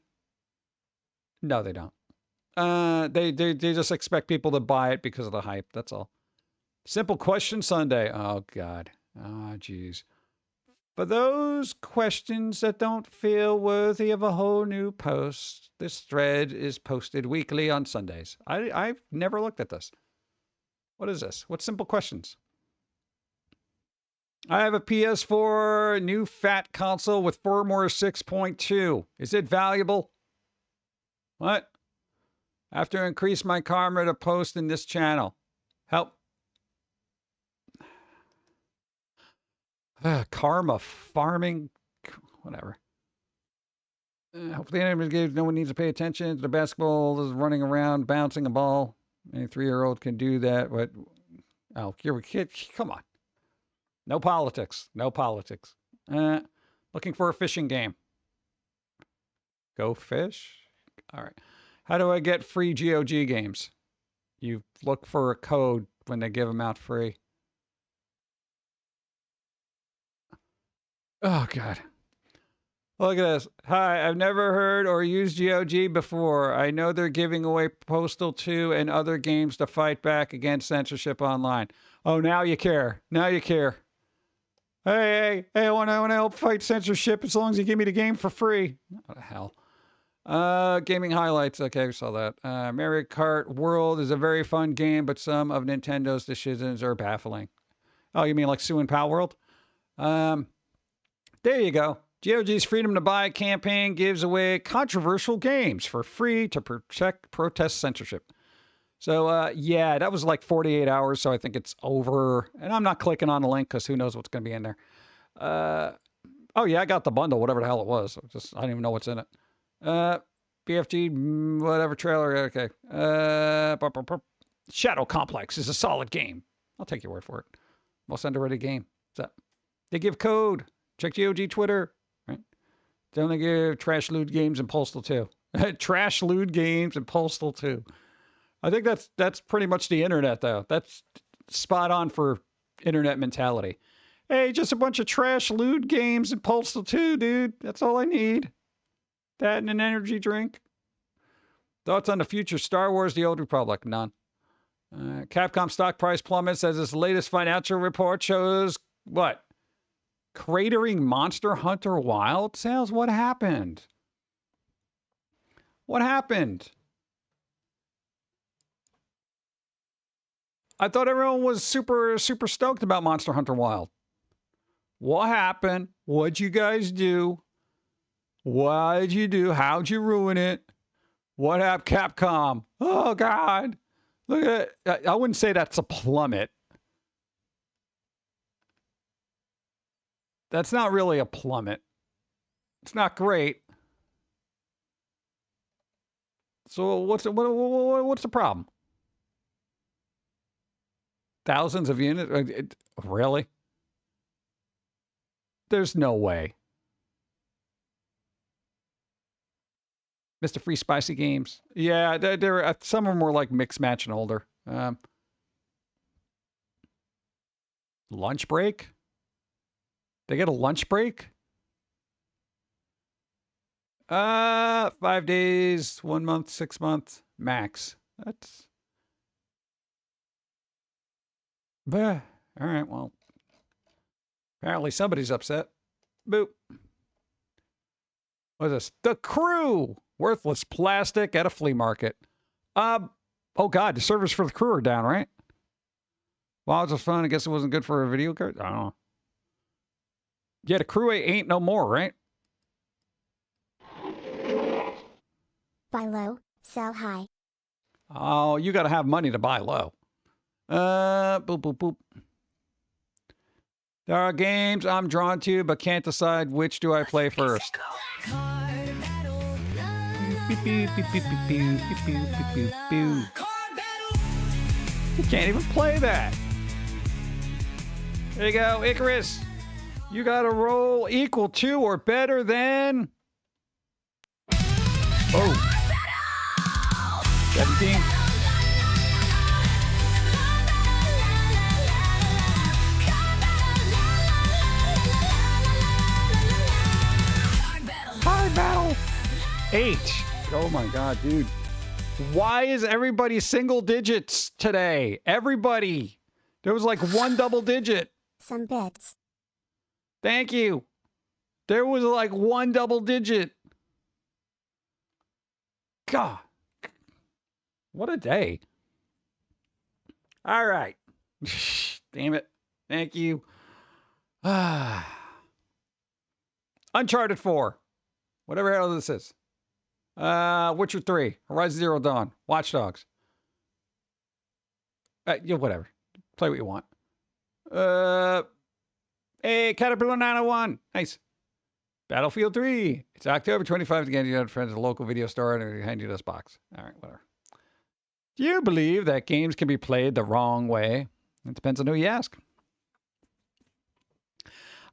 No, they don't. They just expect people to buy it because of the hype. That's all. Simple question Sunday. Oh, God. Oh, geez. For those questions that don't feel worthy of a whole new post, this thread is posted weekly on Sundays. I've never looked at this. What is this? What simple questions? I have a PS4 new fat console with firmware 6.2. Is it valuable? What? I have to increase my karma to post in this channel. Help. Karma farming. Whatever. Hopefully no one needs to pay attention. The basketball is running around, bouncing a ball. Any 3-year-old can do that, but... Oh, you're a kid. Come on. No politics. No politics. Looking for a fishing game. Go fish? All right. How do I get free GOG games? You look for a code when they give them out free. Oh, God. Look at this. Hi, I've never heard or used GOG before. I know they're giving away Postal 2 and other games to fight back against censorship online. Oh, now you care. Now you care. Hey, I want to help fight censorship as long as you give me the game for free. What the hell? Gaming highlights. Okay, we saw that. Mario Kart World is a very fun game, but some of Nintendo's decisions are baffling. Oh, you mean like Sue and Pal World? There you go. GOG's Freedom to Buy campaign gives away controversial games for free to protest censorship. So, yeah, that was like 48 hours, so I think it's over. And I'm not clicking on the link because who knows what's going to be in there. Oh, yeah, I got the bundle, whatever the hell it was. I don't even know what's in it. BFG, whatever trailer. Okay. Shadow Complex is a solid game. I'll take your word for it. Most underrated game. What's up? They give code. Check GOG Twitter. Right? Don't they give Trash Loot Games and Postal 2? Trash Loot Games and Postal 2. I think that's pretty much the internet, though. That's spot on for internet mentality. Hey, just a bunch of trash loot games and Postal 2, dude. That's all I need. That and an energy drink. Thoughts on the future Star Wars The Old Republic? None. Capcom stock price plummets as its latest financial report shows what? Cratering Monster Hunter Wild sales? What happened? What happened? I thought everyone was super stoked about Monster Hunter Wild. What happened? What'd you guys do? What'd you do? How'd you ruin it? What happened, Capcom? Oh, God. Look at it. I wouldn't say that's a plummet. That's not really a plummet. It's not great. So what's the problem? Thousands of units? Really? There's no way. Mr. Free Spicy Games. Yeah, there some of them were like mixed match and older. Lunch break? They get a lunch break? 5 days, 1 month, 6 months, max. That's... Bah. All right, well. Apparently somebody's upset. Boop. What is this? The Crew! Worthless plastic at a flea market. Oh God, the servers for the Crew are down, right? Well, it was fun. I guess it wasn't good for a video card. I don't know. Yeah, the Crew ain't no more, right? Buy low, sell high. Oh, you got to have money to buy low. Boop, boop, boop. There are games I'm drawn to, but can't decide which do I play first. You can't even play that. There you go, Icarus. You got to roll equal to or better than... Oh. 17. Hard battle. 8. Oh my God, dude. Why is everybody single digits today? Everybody. There was like one double digit. Some bits. Thank you. There was like one double digit. God. What a day. All right. Damn it. Thank you. Uncharted 4. Whatever hell this is. Witcher 3. Horizon Zero Dawn. Watch Dogs. Yeah, whatever. Play what you want. Hey, Caterpillar 901. Nice. Battlefield 3. It's October 25th. Again, you have friends at the local video store and hand you this box. All right, whatever. Do you believe that games can be played the wrong way? It depends on who you ask.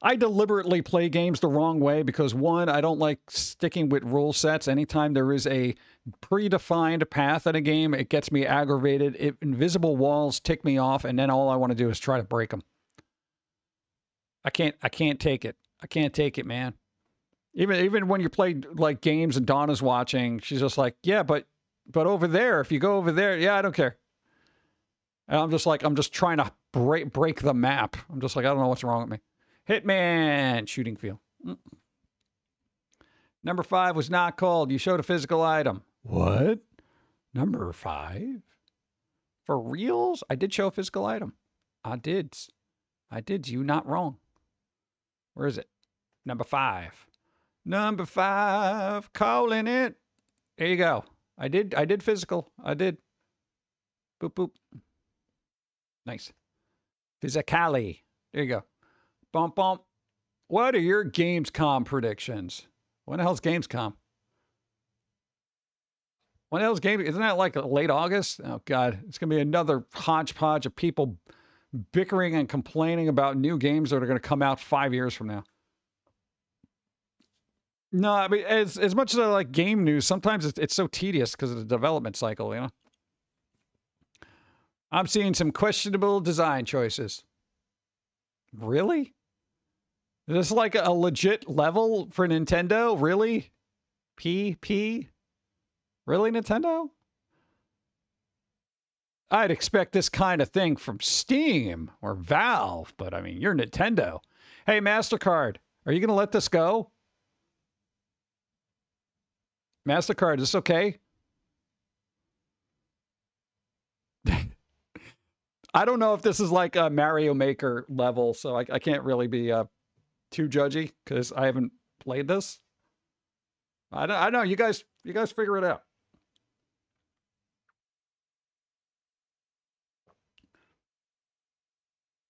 I deliberately play games the wrong way because, one, I don't like sticking with rule sets. Anytime there is a predefined path in a game, it gets me aggravated. Invisible walls tick me off, and then all I want to do is try to break them. I can't take it. I can't take it, man. Even when you play like games and Donna's watching, she's just like, yeah, but over there, if you go over there, yeah, I don't care. And I'm just trying to break the map. I'm just like, I don't know what's wrong with me. Hitman shooting field. Number 5 was not called. You showed a physical item. What? Number 5? For reals? I did show a physical item. I did. You not wrong. Where is it? Number 5. Number 5. Calling it. There you go. I did physical. I did. Boop, boop. Nice. Physically. There you go. Bump, bump. What are your Gamescom predictions? When the hell's Gamescom? When the hell's Gamescom? Isn't that like late August? Oh, God. It's going to be another hodgepodge of people bickering and complaining about new games that are going to come out 5 years from now. No, I mean, as much as I like game news, sometimes it's so tedious because of the development cycle, you know? I'm seeing some questionable design choices. Really? Is this like a legit level for Nintendo? Really? PP? Really, Nintendo? I'd expect this kind of thing from Steam or Valve, but I mean, you're Nintendo. Hey, MasterCard, are you going to let this go? MasterCard, is this okay? I don't know if this is like a Mario Maker level, so I can't really be too judgy because I haven't played this. I don't know. You guys figure it out.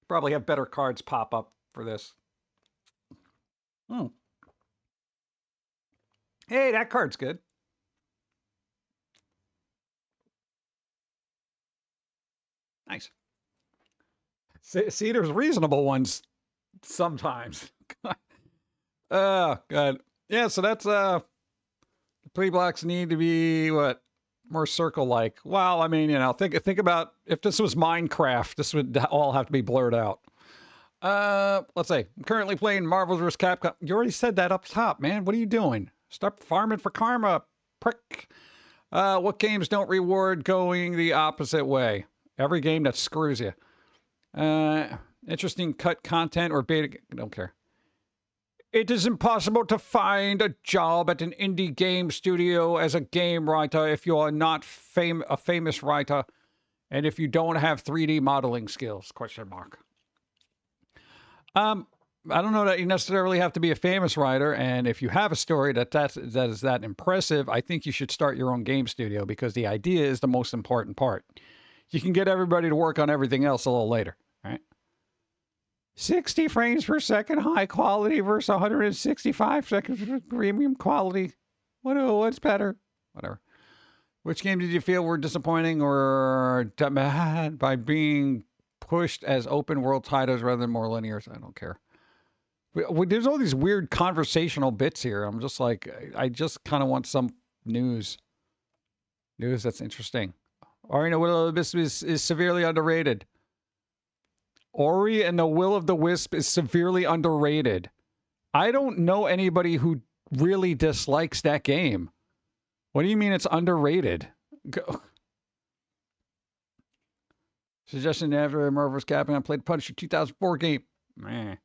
Probably have better cards pop up for this. Hmm. Hey, that card's good. Nice. See, there's reasonable ones sometimes. Oh, God. Yeah, so that's, the play blocks need to be, what, more circle-like. Well, I mean, you know, think about if this was Minecraft, this would all have to be blurred out. Let's see. I'm currently playing Marvel vs. Capcom. You already said that up top, man. What are you doing? Stop farming for karma, prick. What games don't reward going the opposite way? Every game that screws you. Interesting cut content or beta. Don't care. It is impossible to find a job at an indie game studio as a game writer if you are not a famous writer and if you don't have 3D modeling skills, question mark. I don't know that you necessarily have to be a famous writer, and if you have a story that is that impressive, I think you should start your own game studio because the idea is the most important part. You can get everybody to work on everything else a little later, right? 60 frames per second high quality versus 165 seconds premium quality. What's better? Whatever. Which game did you feel were disappointing or mad by being pushed as open world titles rather than more linear? I don't care. There's all these weird conversational bits here. I'm just like, I just kind of want some news. News that's interesting. Ori and the Will of the Wisp is severely underrated. Ori and the Will of the Wisp is severely underrated. I don't know anybody who really dislikes that game. What do you mean it's underrated? Suggestion after Marvel vs. Capcom played Punisher 2004 game. Meh.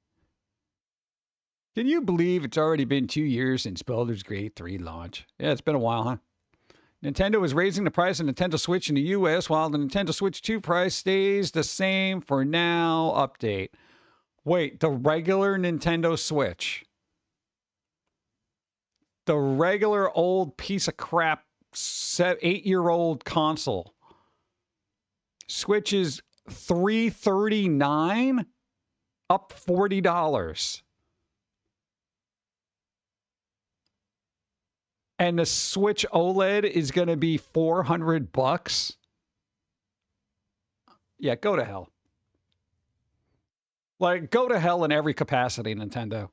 Can you believe it's already been 2 years since Baldur's Gate 3 launch? Yeah, it's been a while, huh? Nintendo is raising the price of Nintendo Switch in the US while the Nintendo Switch 2 price stays the same for now. Update. Wait, the regular Nintendo Switch. The regular old piece of crap 8-year-old console. Switch is $339, up $40. And the Switch OLED is going to be $400. Yeah, go to hell. Like, go to hell in every capacity, Nintendo.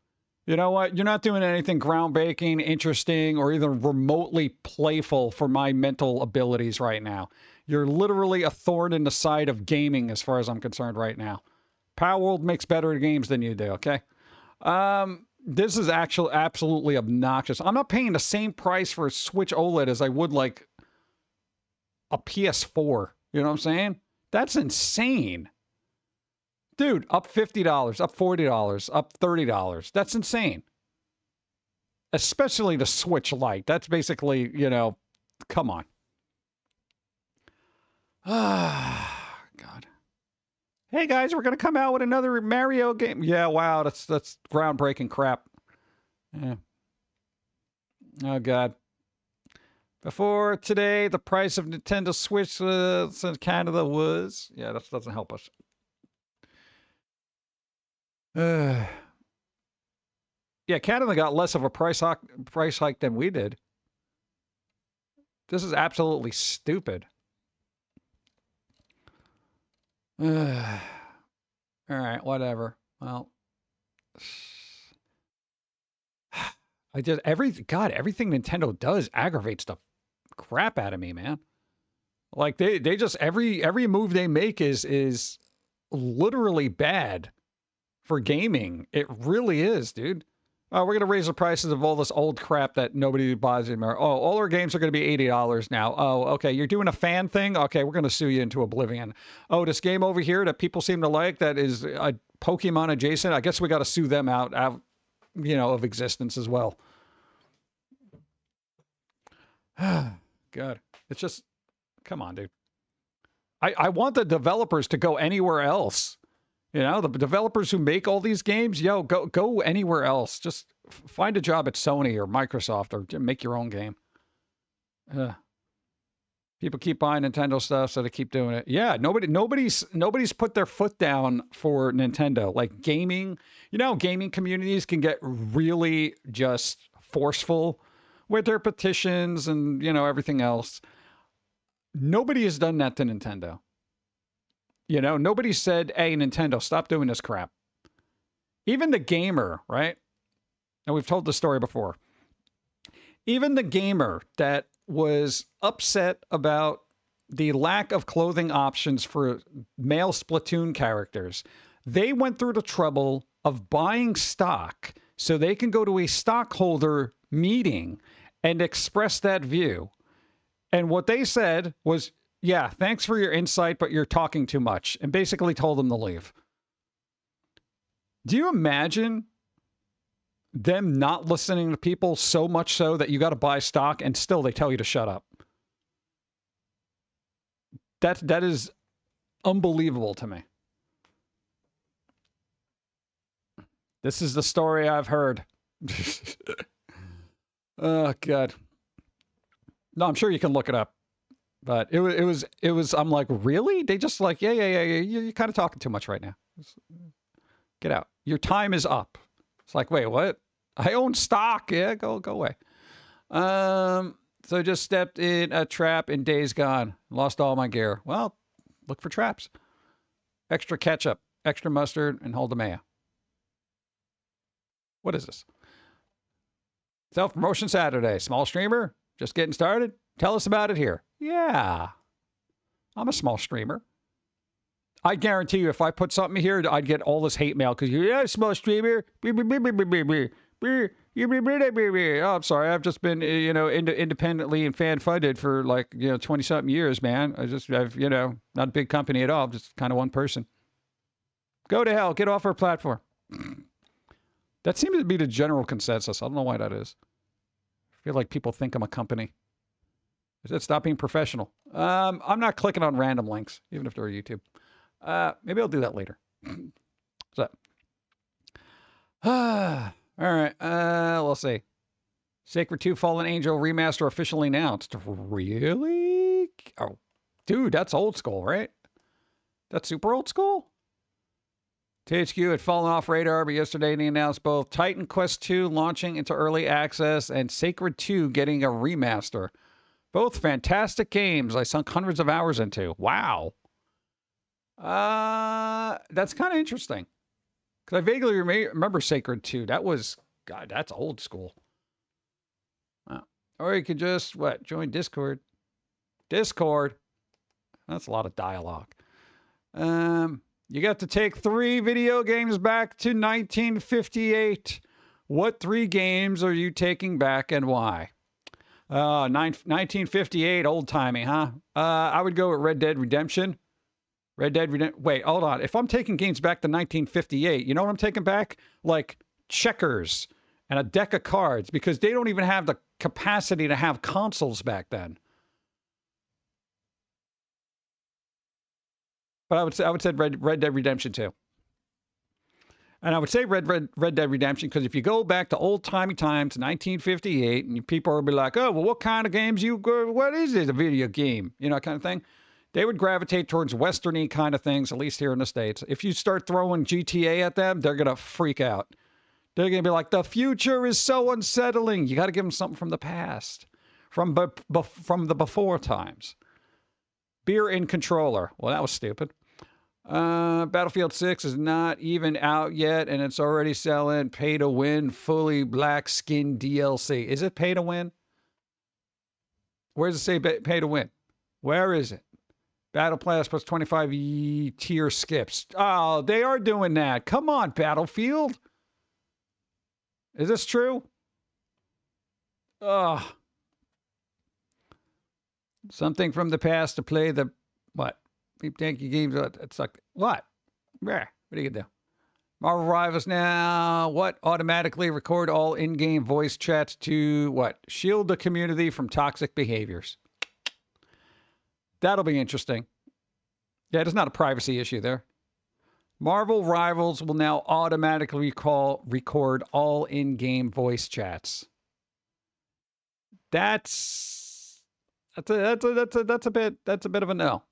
You know what? You're not doing anything groundbreaking, interesting, or even remotely playful for my mental abilities right now. You're literally a thorn in the side of gaming as far as I'm concerned right now. Power World makes better games than you do, okay? This is actually absolutely obnoxious. I'm not paying the same price for a Switch OLED as I would like a PS4. You know what I'm saying? That's insane. Dude, up $50, up $40, up $30. That's insane. Especially the Switch Lite. That's basically, you know, come on. Ah, God. Hey guys, we're gonna come out with another Mario game. Yeah, wow, that's groundbreaking crap. Yeah. Oh God. Before today, the price of Nintendo Switch in Canada was. Yeah, that doesn't help us. Yeah, Canada got less of a price hike than we did. This is absolutely stupid. All right, whatever. Well, everything Nintendo does aggravates the crap out of me, man. Like they just every move they make is literally bad for gaming. It really is, dude. We're going to raise the prices of all this old crap that nobody buys anymore. Oh, all our games are going to be $80 now. Oh, okay. You're doing a fan thing? Okay, we're going to sue you into oblivion. Oh, this game over here that people seem to like that is a Pokemon adjacent. I guess we got to sue them out, you know, of existence as well. God, it's just, come on, dude. I want the developers to go anywhere else. You know, the developers who make all these games, yo, go anywhere else. Just find a job at Sony or Microsoft or make your own game. People keep buying Nintendo stuff, so they keep doing it. Yeah, nobody's put their foot down for Nintendo. Like gaming, gaming communities can get really just forceful with their petitions and everything else. Nobody has done that to Nintendo. Nobody said, "Hey, Nintendo, stop doing this crap." Even the gamer, right? And we've told the story before. Even the gamer that was upset about the lack of clothing options for male Splatoon characters, they went through the trouble of buying stock so they can go to a stockholder meeting and express that view. And what they said was, yeah, thanks for your insight, but you're talking too much, and basically told them to leave. Do you imagine them not listening to people so much so that you got to buy stock and still they tell you to shut up? That is unbelievable to me. This is the story I've heard. Oh, God. No, I'm sure you can look it up. But it was, I'm like, really? They just like, yeah. You're kind of talking too much right now. Get out. Your time is up. It's like, wait, what? I own stock. Yeah, go away. So just stepped in a trap in Days Gone. Lost all my gear. Well, look for traps. Extra ketchup, extra mustard, and hold the mayo. What is this? Self-promotion Saturday. Small streamer? Just getting started? Tell us about it here. Yeah. I'm a small streamer. I guarantee you, if I put something here, I'd get all this hate mail because you're a small streamer. Oh, I'm sorry. I've just been, independently and fan funded for 20 something years, man. I've not a big company at all. Just kind of one person. Go to hell. Get off our platform. That seems to be the general consensus. I don't know why that is. I feel like people think I'm a company. Stop being professional. I'm not clicking on random links, even if they're YouTube. Maybe I'll do that later. So, all right. Let's see. Sacred 2 Fallen Angel remaster officially announced. Really? Oh, dude, that's old school, right? That's super old school. THQ had fallen off radar, but yesterday they announced both Titan Quest 2 launching into early access and Sacred 2 getting a remaster. Both fantastic games I sunk hundreds of hours into. Wow. That's kind of interesting. Because I vaguely remember Sacred 2. That was, God, that's old school. Or you could just, join Discord. Discord. That's a lot of dialogue. You got to take 3 video games back to 1958. What 3 games are you taking back and why? 1958, old-timey, huh? I would go with Red Dead Redemption. Wait, hold on. If I'm taking games back to 1958, you know what I'm taking back? Like checkers and a deck of cards, because they don't even have the capacity to have consoles back then. But I would say Red Dead Redemption 2. And I would say Red Dead Redemption, because if you go back to old-timey times, 1958, and people would be like, oh, well, what kind of games what is it, a video game? Kind of thing. They would gravitate towards Western-y kind of things, at least here in the States. If you start throwing GTA at them, they're going to freak out. They're going to be like, the future is so unsettling. You got to give them something from the past, from the before times. Beer in controller. Well, that was stupid. Battlefield 6 is not even out yet, and it's already selling pay-to-win, fully black skin DLC. Is it pay-to-win? Where does it say pay-to-win? Where is it? Battle Pass plus 25 tier skips. Oh, they are doing that. Come on, Battlefield. Is this true? Ugh. Something from the past to play the, what? Thank you games. It's like, what? What are you going to do? Marvel Rivals now, automatically record all in-game voice chats to, shield the community from toxic behaviors. That'll be interesting. Yeah, there's not a privacy issue there. Marvel Rivals will now automatically record all in-game voice chats. That's That's a bit of a no.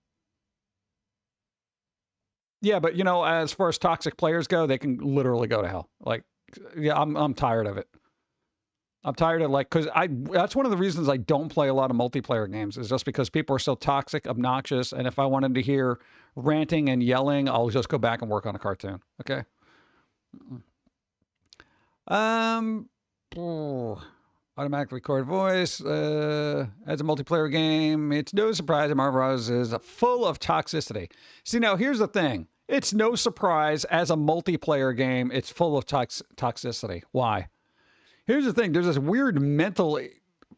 Yeah, but you know, as far as toxic players go, they can literally go to hell. Like, yeah, I'm tired of it. I'm tired of because that's one of the reasons I don't play a lot of multiplayer games is just because people are so toxic, obnoxious, and if I wanted to hear ranting and yelling, I'll just go back and work on a cartoon. Okay. Automatic record voice. As a multiplayer game, it's no surprise that Marvel Bros. Is full of toxicity. See, now here's the thing. It's no surprise as a multiplayer game, it's full of toxicity. Why? Here's the thing. There's this weird mental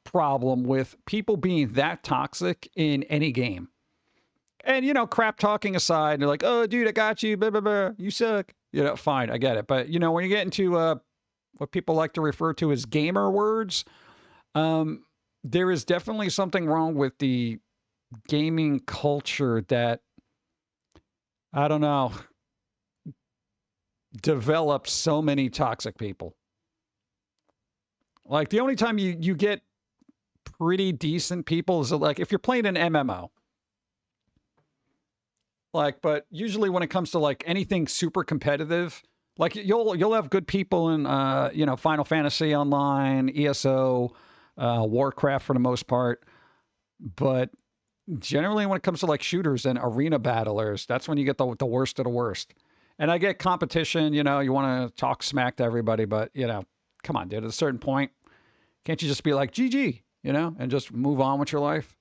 problem with people being that toxic in any game. And, you know, crap talking aside, they're like, oh, dude, I got you. Blah, blah, blah. You suck. You know, fine. I get it. But, you know, when you get into what people like to refer to as gamer words, there is definitely something wrong with the gaming culture that, I don't know, develops so many toxic people. Like, the only time you get pretty decent people is like if you're playing an MMO. Like, but usually when it comes to like anything super competitive, like you'll have good people in you know, Final Fantasy Online, ESO, Warcraft for the most part. But generally when it comes to like shooters and arena battlers, that's when you get the worst of the worst. And I get competition, you know, you want to talk smack to everybody, but you know, come on, dude, at a certain point, can't you just be like, GG, you know, and just move on with your life?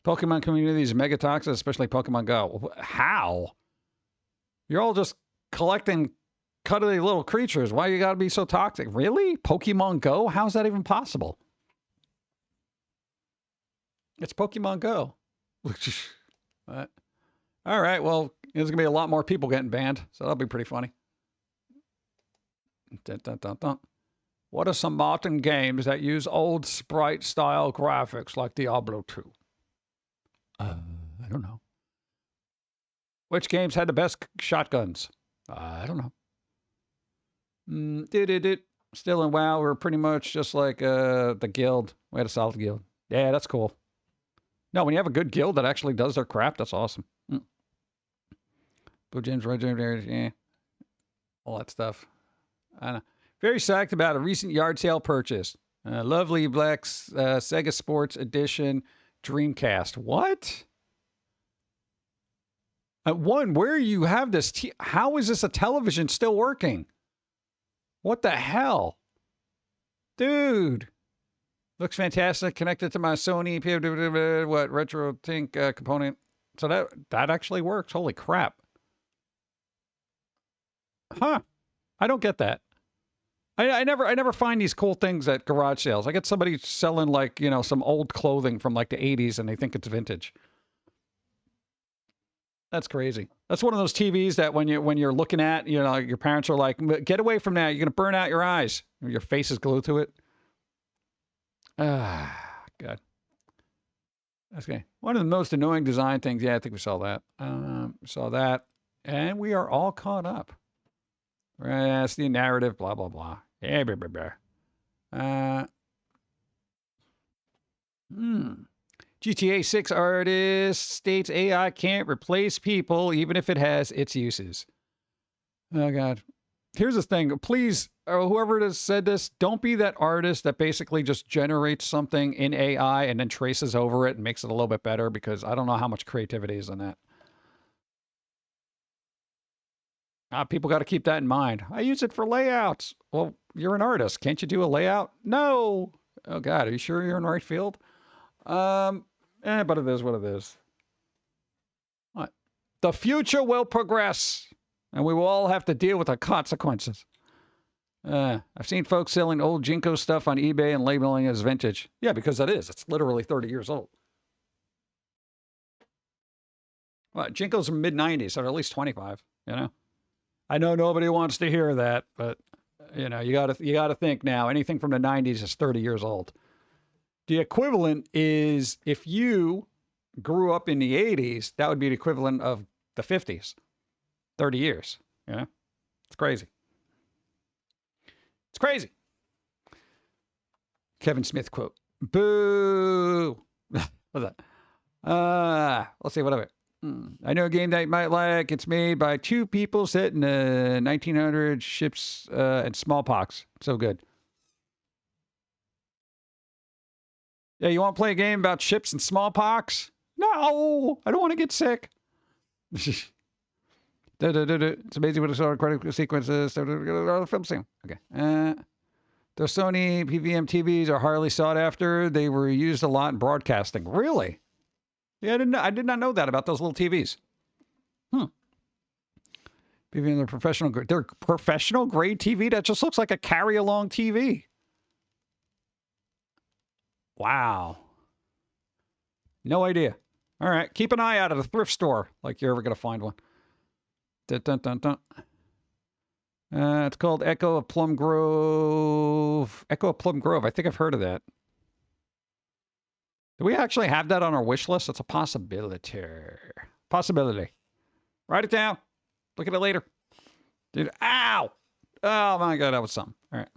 Pokemon community is mega toxic, especially Pokemon Go. How? You're all just collecting cuddly little creatures. Why you gotta be so toxic? Really? Pokemon Go? How's that even possible? It's Pokemon Go. All right, well, there's gonna be a lot more people getting banned, so that'll be pretty funny. Dun, dun, dun, dun. What are some modern games that use old sprite-style graphics like Diablo 2? I don't know. Which games had the best shotguns? I don't know. Still in WoW, we're pretty much just like the guild. We had a solid guild. Yeah, that's cool. No, when you have a good guild that actually does their crap, that's awesome. Blue Gems, Red Gems, yeah. All that stuff. I don't know. Very psyched about a recent yard sale purchase. Lovely Black Sega Sports Edition Dreamcast. What? One, where you have this, how is this a television still working? What the hell? Dude. Looks fantastic. Connected to my Sony, what, RetroTink component. So that actually works. Holy crap. Huh. I don't get that. I never find these cool things at garage sales. I get somebody selling like, you know, some old clothing from like the 80s and they think it's vintage. That's crazy. That's one of those TVs that when you're looking at, you know, your parents are like, get away from that. You're going to burn out your eyes. Your face is glued to it. Ah, God. That's okay. One of the most annoying design things. Yeah, I think we saw that. Saw that. And we are all caught up. Right, that's the narrative, blah, blah, blah. Yeah, blah, blah, blah. GTA 6 artist states AI can't replace people even if it has its uses. Oh, God. Here's the thing. Please, whoever has said this, don't be that artist that basically just generates something in AI and then traces over it and makes it a little bit better, because I don't know how much creativity is in that. People got to keep that in mind. I use it for layouts. Well, you're an artist. Can't you do a layout? No. Oh, God. Are you sure you're in the right field? But it is what it is. What? The future will progress, and we will all have to deal with the consequences. I've seen folks selling old Jinko stuff on eBay and labeling it as vintage. Yeah, because it is. It's literally 30 years old. Well, Jinkos are mid-90s, or at least 25, you know? I know nobody wants to hear that, but you know, you gotta think now. Anything from the 90s is 30 years old. The equivalent is if you grew up in the 80s, that would be the equivalent of the 50s. 30 years. You know? It's crazy. It's crazy. Kevin Smith quote. Boo. What's that? Let's see, whatever. I know a game that you might like. It's made by two people set in 1900 ships and smallpox. So good. Yeah, you want to play a game about ships and smallpox? No, I don't want to get sick. It's amazing what a sort of credit sequences. Film scene. Okay. The Sony PVM TVs are highly sought after. They were used a lot in broadcasting. Really? Yeah, I did not know that about those little TVs. PVM, they're professional grade TV that just looks like a carry-along TV. Wow. No idea. All right, keep an eye out at a thrift store, like you're ever going to find one. Dun, dun, dun, dun. It's called Echo of Plum Grove. Echo of Plum Grove. I think I've heard of that. Do we actually have that on our wish list? It's a possibility. Possibility. Write it down. Look at it later. Dude, ow! Oh my god, that was something. All right.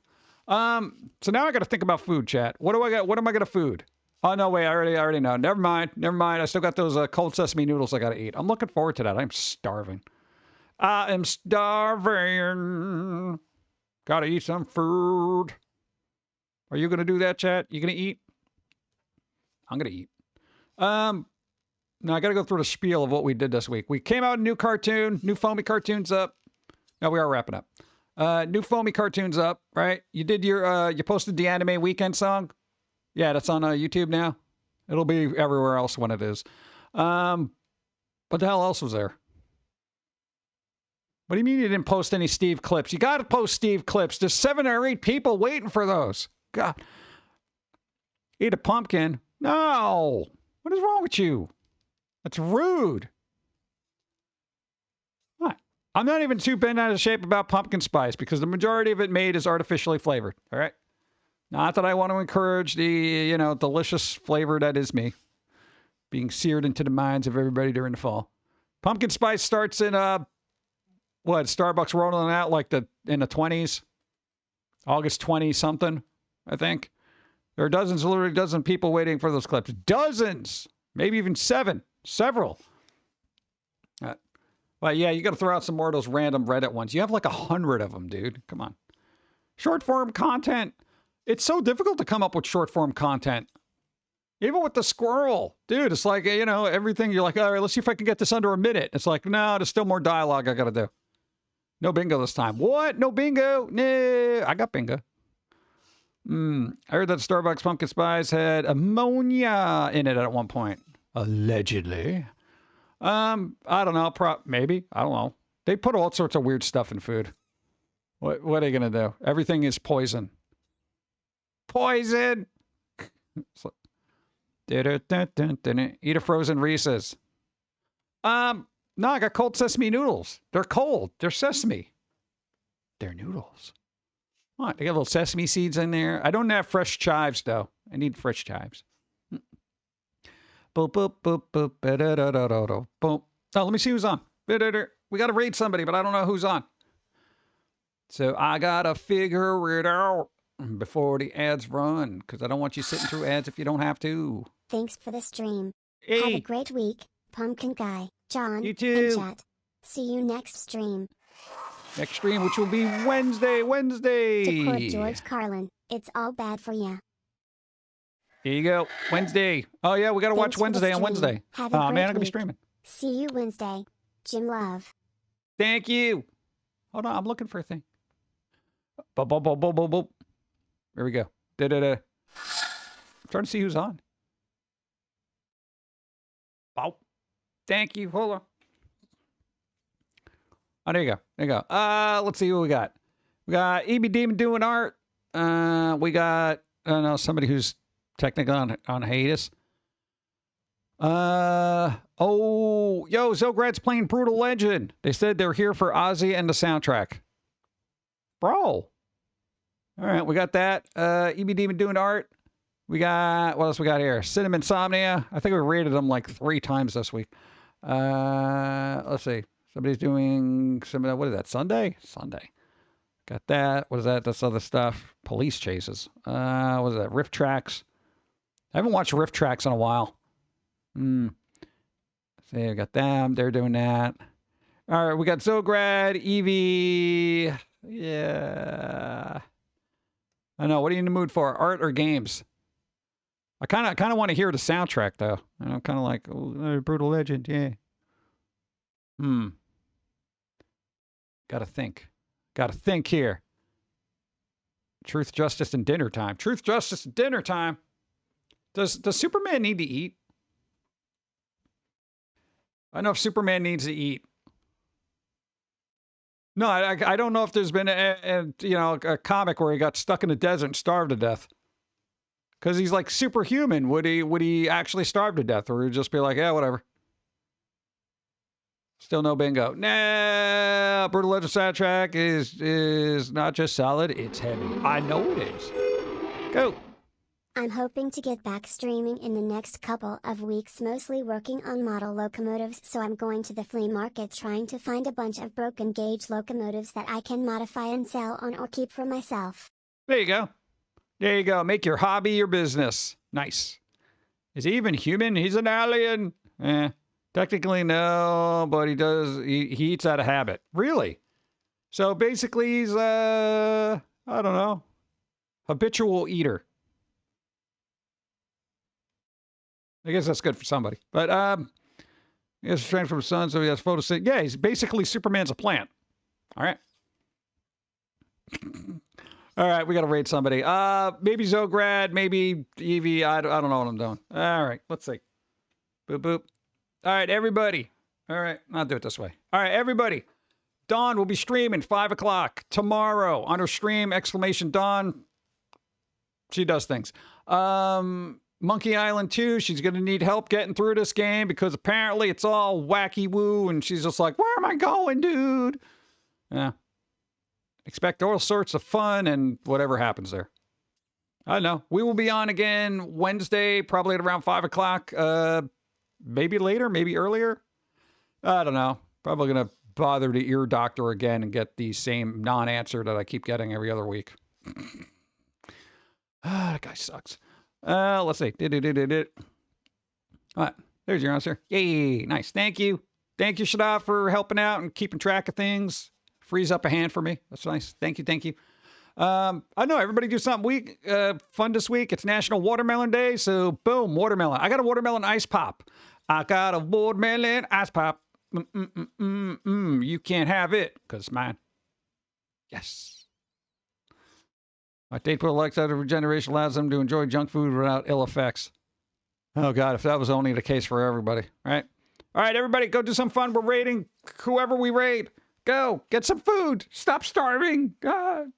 So now I got to think about food, chat. What do I got? What am I gonna food? Oh no, wait, I already know. Never mind. I still got those cold sesame noodles I gotta eat. I'm looking forward to that. I'm starving. I am starving. Gotta eat some food. Are you gonna do that, chat? You gonna eat? I'm gonna eat. Now I gotta go through the spiel of what we did this week. We came out a new cartoon, new Foamy cartoons up. No, we are wrapping up. New Foamy cartoons up, right? You did your you posted the anime weekend song. Yeah, that's on YouTube now. It'll be everywhere else when it is. What the hell else was there? What do you mean you didn't post any Steve clips? You got to post Steve clips. There's 7 or 8 people waiting for those. God. Eat a pumpkin. No. What is wrong with you? That's rude. What? I'm not even too bent out of shape about pumpkin spice because the majority of it made is artificially flavored. All right. Not that I want to encourage the, delicious flavor that is me being seared into the minds of everybody during the fall. Pumpkin spice starts in, Starbucks rolling out like in the 20s, August 20 something, I think. There are literally dozens of people waiting for those clips. Dozens, maybe even several. But yeah, you got to throw out some more of those random Reddit ones. You have like 100 of them, dude. Come on. Short form content. It's so difficult to come up with short form content. Even with the squirrel, dude, it's like, everything you're like, all right, let's see if I can get this under a minute. It's like, no, there's still more dialogue I got to do. No bingo this time. What? No bingo? Nah, I got bingo. I heard that Starbucks pumpkin spice had ammonia in it at one point. Allegedly. I don't know. Maybe. I don't know. They put all sorts of weird stuff in food. What are they going to do? Everything is poison. Poison! Eat a frozen Reese's. No, I got cold sesame noodles. They're cold. They're sesame. They're noodles. What? They got little sesame seeds in there. I don't have fresh chives, though. I need fresh chives. Boop, boop, boop, boop, boop. Oh, let me see who's on. We got to raid somebody, but I don't know who's on. So I got to figure it out before the ads run, because I don't want you sitting through ads if you don't have to. Thanks for the stream. Hey. Have a great week, Pumpkin Guy, John, You too. and chat. See you next stream. Next stream, which will be Wednesday. To quote George Carlin, it's all bad for ya. Here you go. Wednesday. Oh, yeah, we got to watch Thanks for the Wednesday on stream. Wednesday. Have a Oh, great man, I'm going to be week. streaming. See you Wednesday. Jim Love. Thank you. Hold on, I'm looking for a thing. Boop, boop, boop, boop, boop, boop. Here we go. I'm trying to see who's on. Oh, thank you. Hold on. Oh, there you go. There you go. Let's see who we got. We got EB Demon doing art. We got, I don't know, somebody who's technically on hiatus. Zograd's playing Brutal Legend. They said they're here for Ozzy and the soundtrack. Bro. All right, we got that. EB Demon doing art. We got, what else we got here? Cinnamon Insomnia. I think we rated them like 3 times this week. Let's see. Somebody's doing some, what is that, Sunday? Sunday. Got that. What is that? That's other stuff. Police chases. What is that? Rift tracks. I haven't watched Rift tracks in a while. See, I got them. They're doing that. All right, we got Zograd, Eevee. Yeah. I know. What are you in the mood for? Art or games? I kind of want to hear the soundtrack though. And I'm kind of like, oh, Brutal Legend, yeah. Gotta think. Gotta think here. Truth, justice, and dinner time. Truth, justice, and dinner time. Does Superman need to eat? I know if Superman needs to eat. No, I don't know if there's been a comic where he got stuck in the desert and starved to death. Because he's like superhuman. Would he actually starve to death, or would he just be like, yeah, whatever? Still no bingo. Nah, Brutal Legend soundtrack is not just solid, it's heavy. I know it is. Go. I'm hoping to get back streaming in the next couple of weeks, mostly working on model locomotives, so I'm going to the flea market trying to find a bunch of broken gauge locomotives that I can modify and sell on or keep for myself. There you go. There you go. Make your hobby your business. Nice. Is he even human? He's an alien. Technically no, but he eats out of habit. Really? So basically he's I don't know, habitual eater. I guess that's good for somebody. But he has strength from the sun, so he has photosynthesis. Yeah, he's basically Superman's a plant. All right. All right, we got to rate somebody. Maybe Zograd, maybe Eevee. I don't know what I'm doing. All right, let's see. Boop, boop. All right, everybody. All right, I'll do it this way. All right, everybody. Dawn will be streaming 5 o'clock tomorrow on her stream, !Dawn. She does things. Monkey Island 2, she's going to need help getting through this game because apparently it's all wacky woo, and she's just like, where am I going, dude? Yeah. Expect all sorts of fun and whatever happens there. I don't know. We will be on again Wednesday, probably at around 5 o'clock. Maybe later, maybe earlier. I don't know. Probably going to bother the ear doctor again and get the same non-answer that I keep getting every other week. That guy sucks. Let's see. All right. There's your answer. Yay. Nice. Thank you. Thank you, Shada, for helping out and keeping track of things. Frees up a hand for me. That's nice. Thank you. Thank you. I know everybody do something fun this week. It's National Watermelon Day. So boom, watermelon. I got a watermelon ice pop. I got a watermelon ice pop. You can't have it because it's mine. Yes. My date put likes out of regeneration allows them to enjoy junk food without ill effects. Oh, God, if that was only the case for everybody, right? All right, everybody, go do some fun. We're raiding whoever we raid. Go, get some food. Stop starving. God.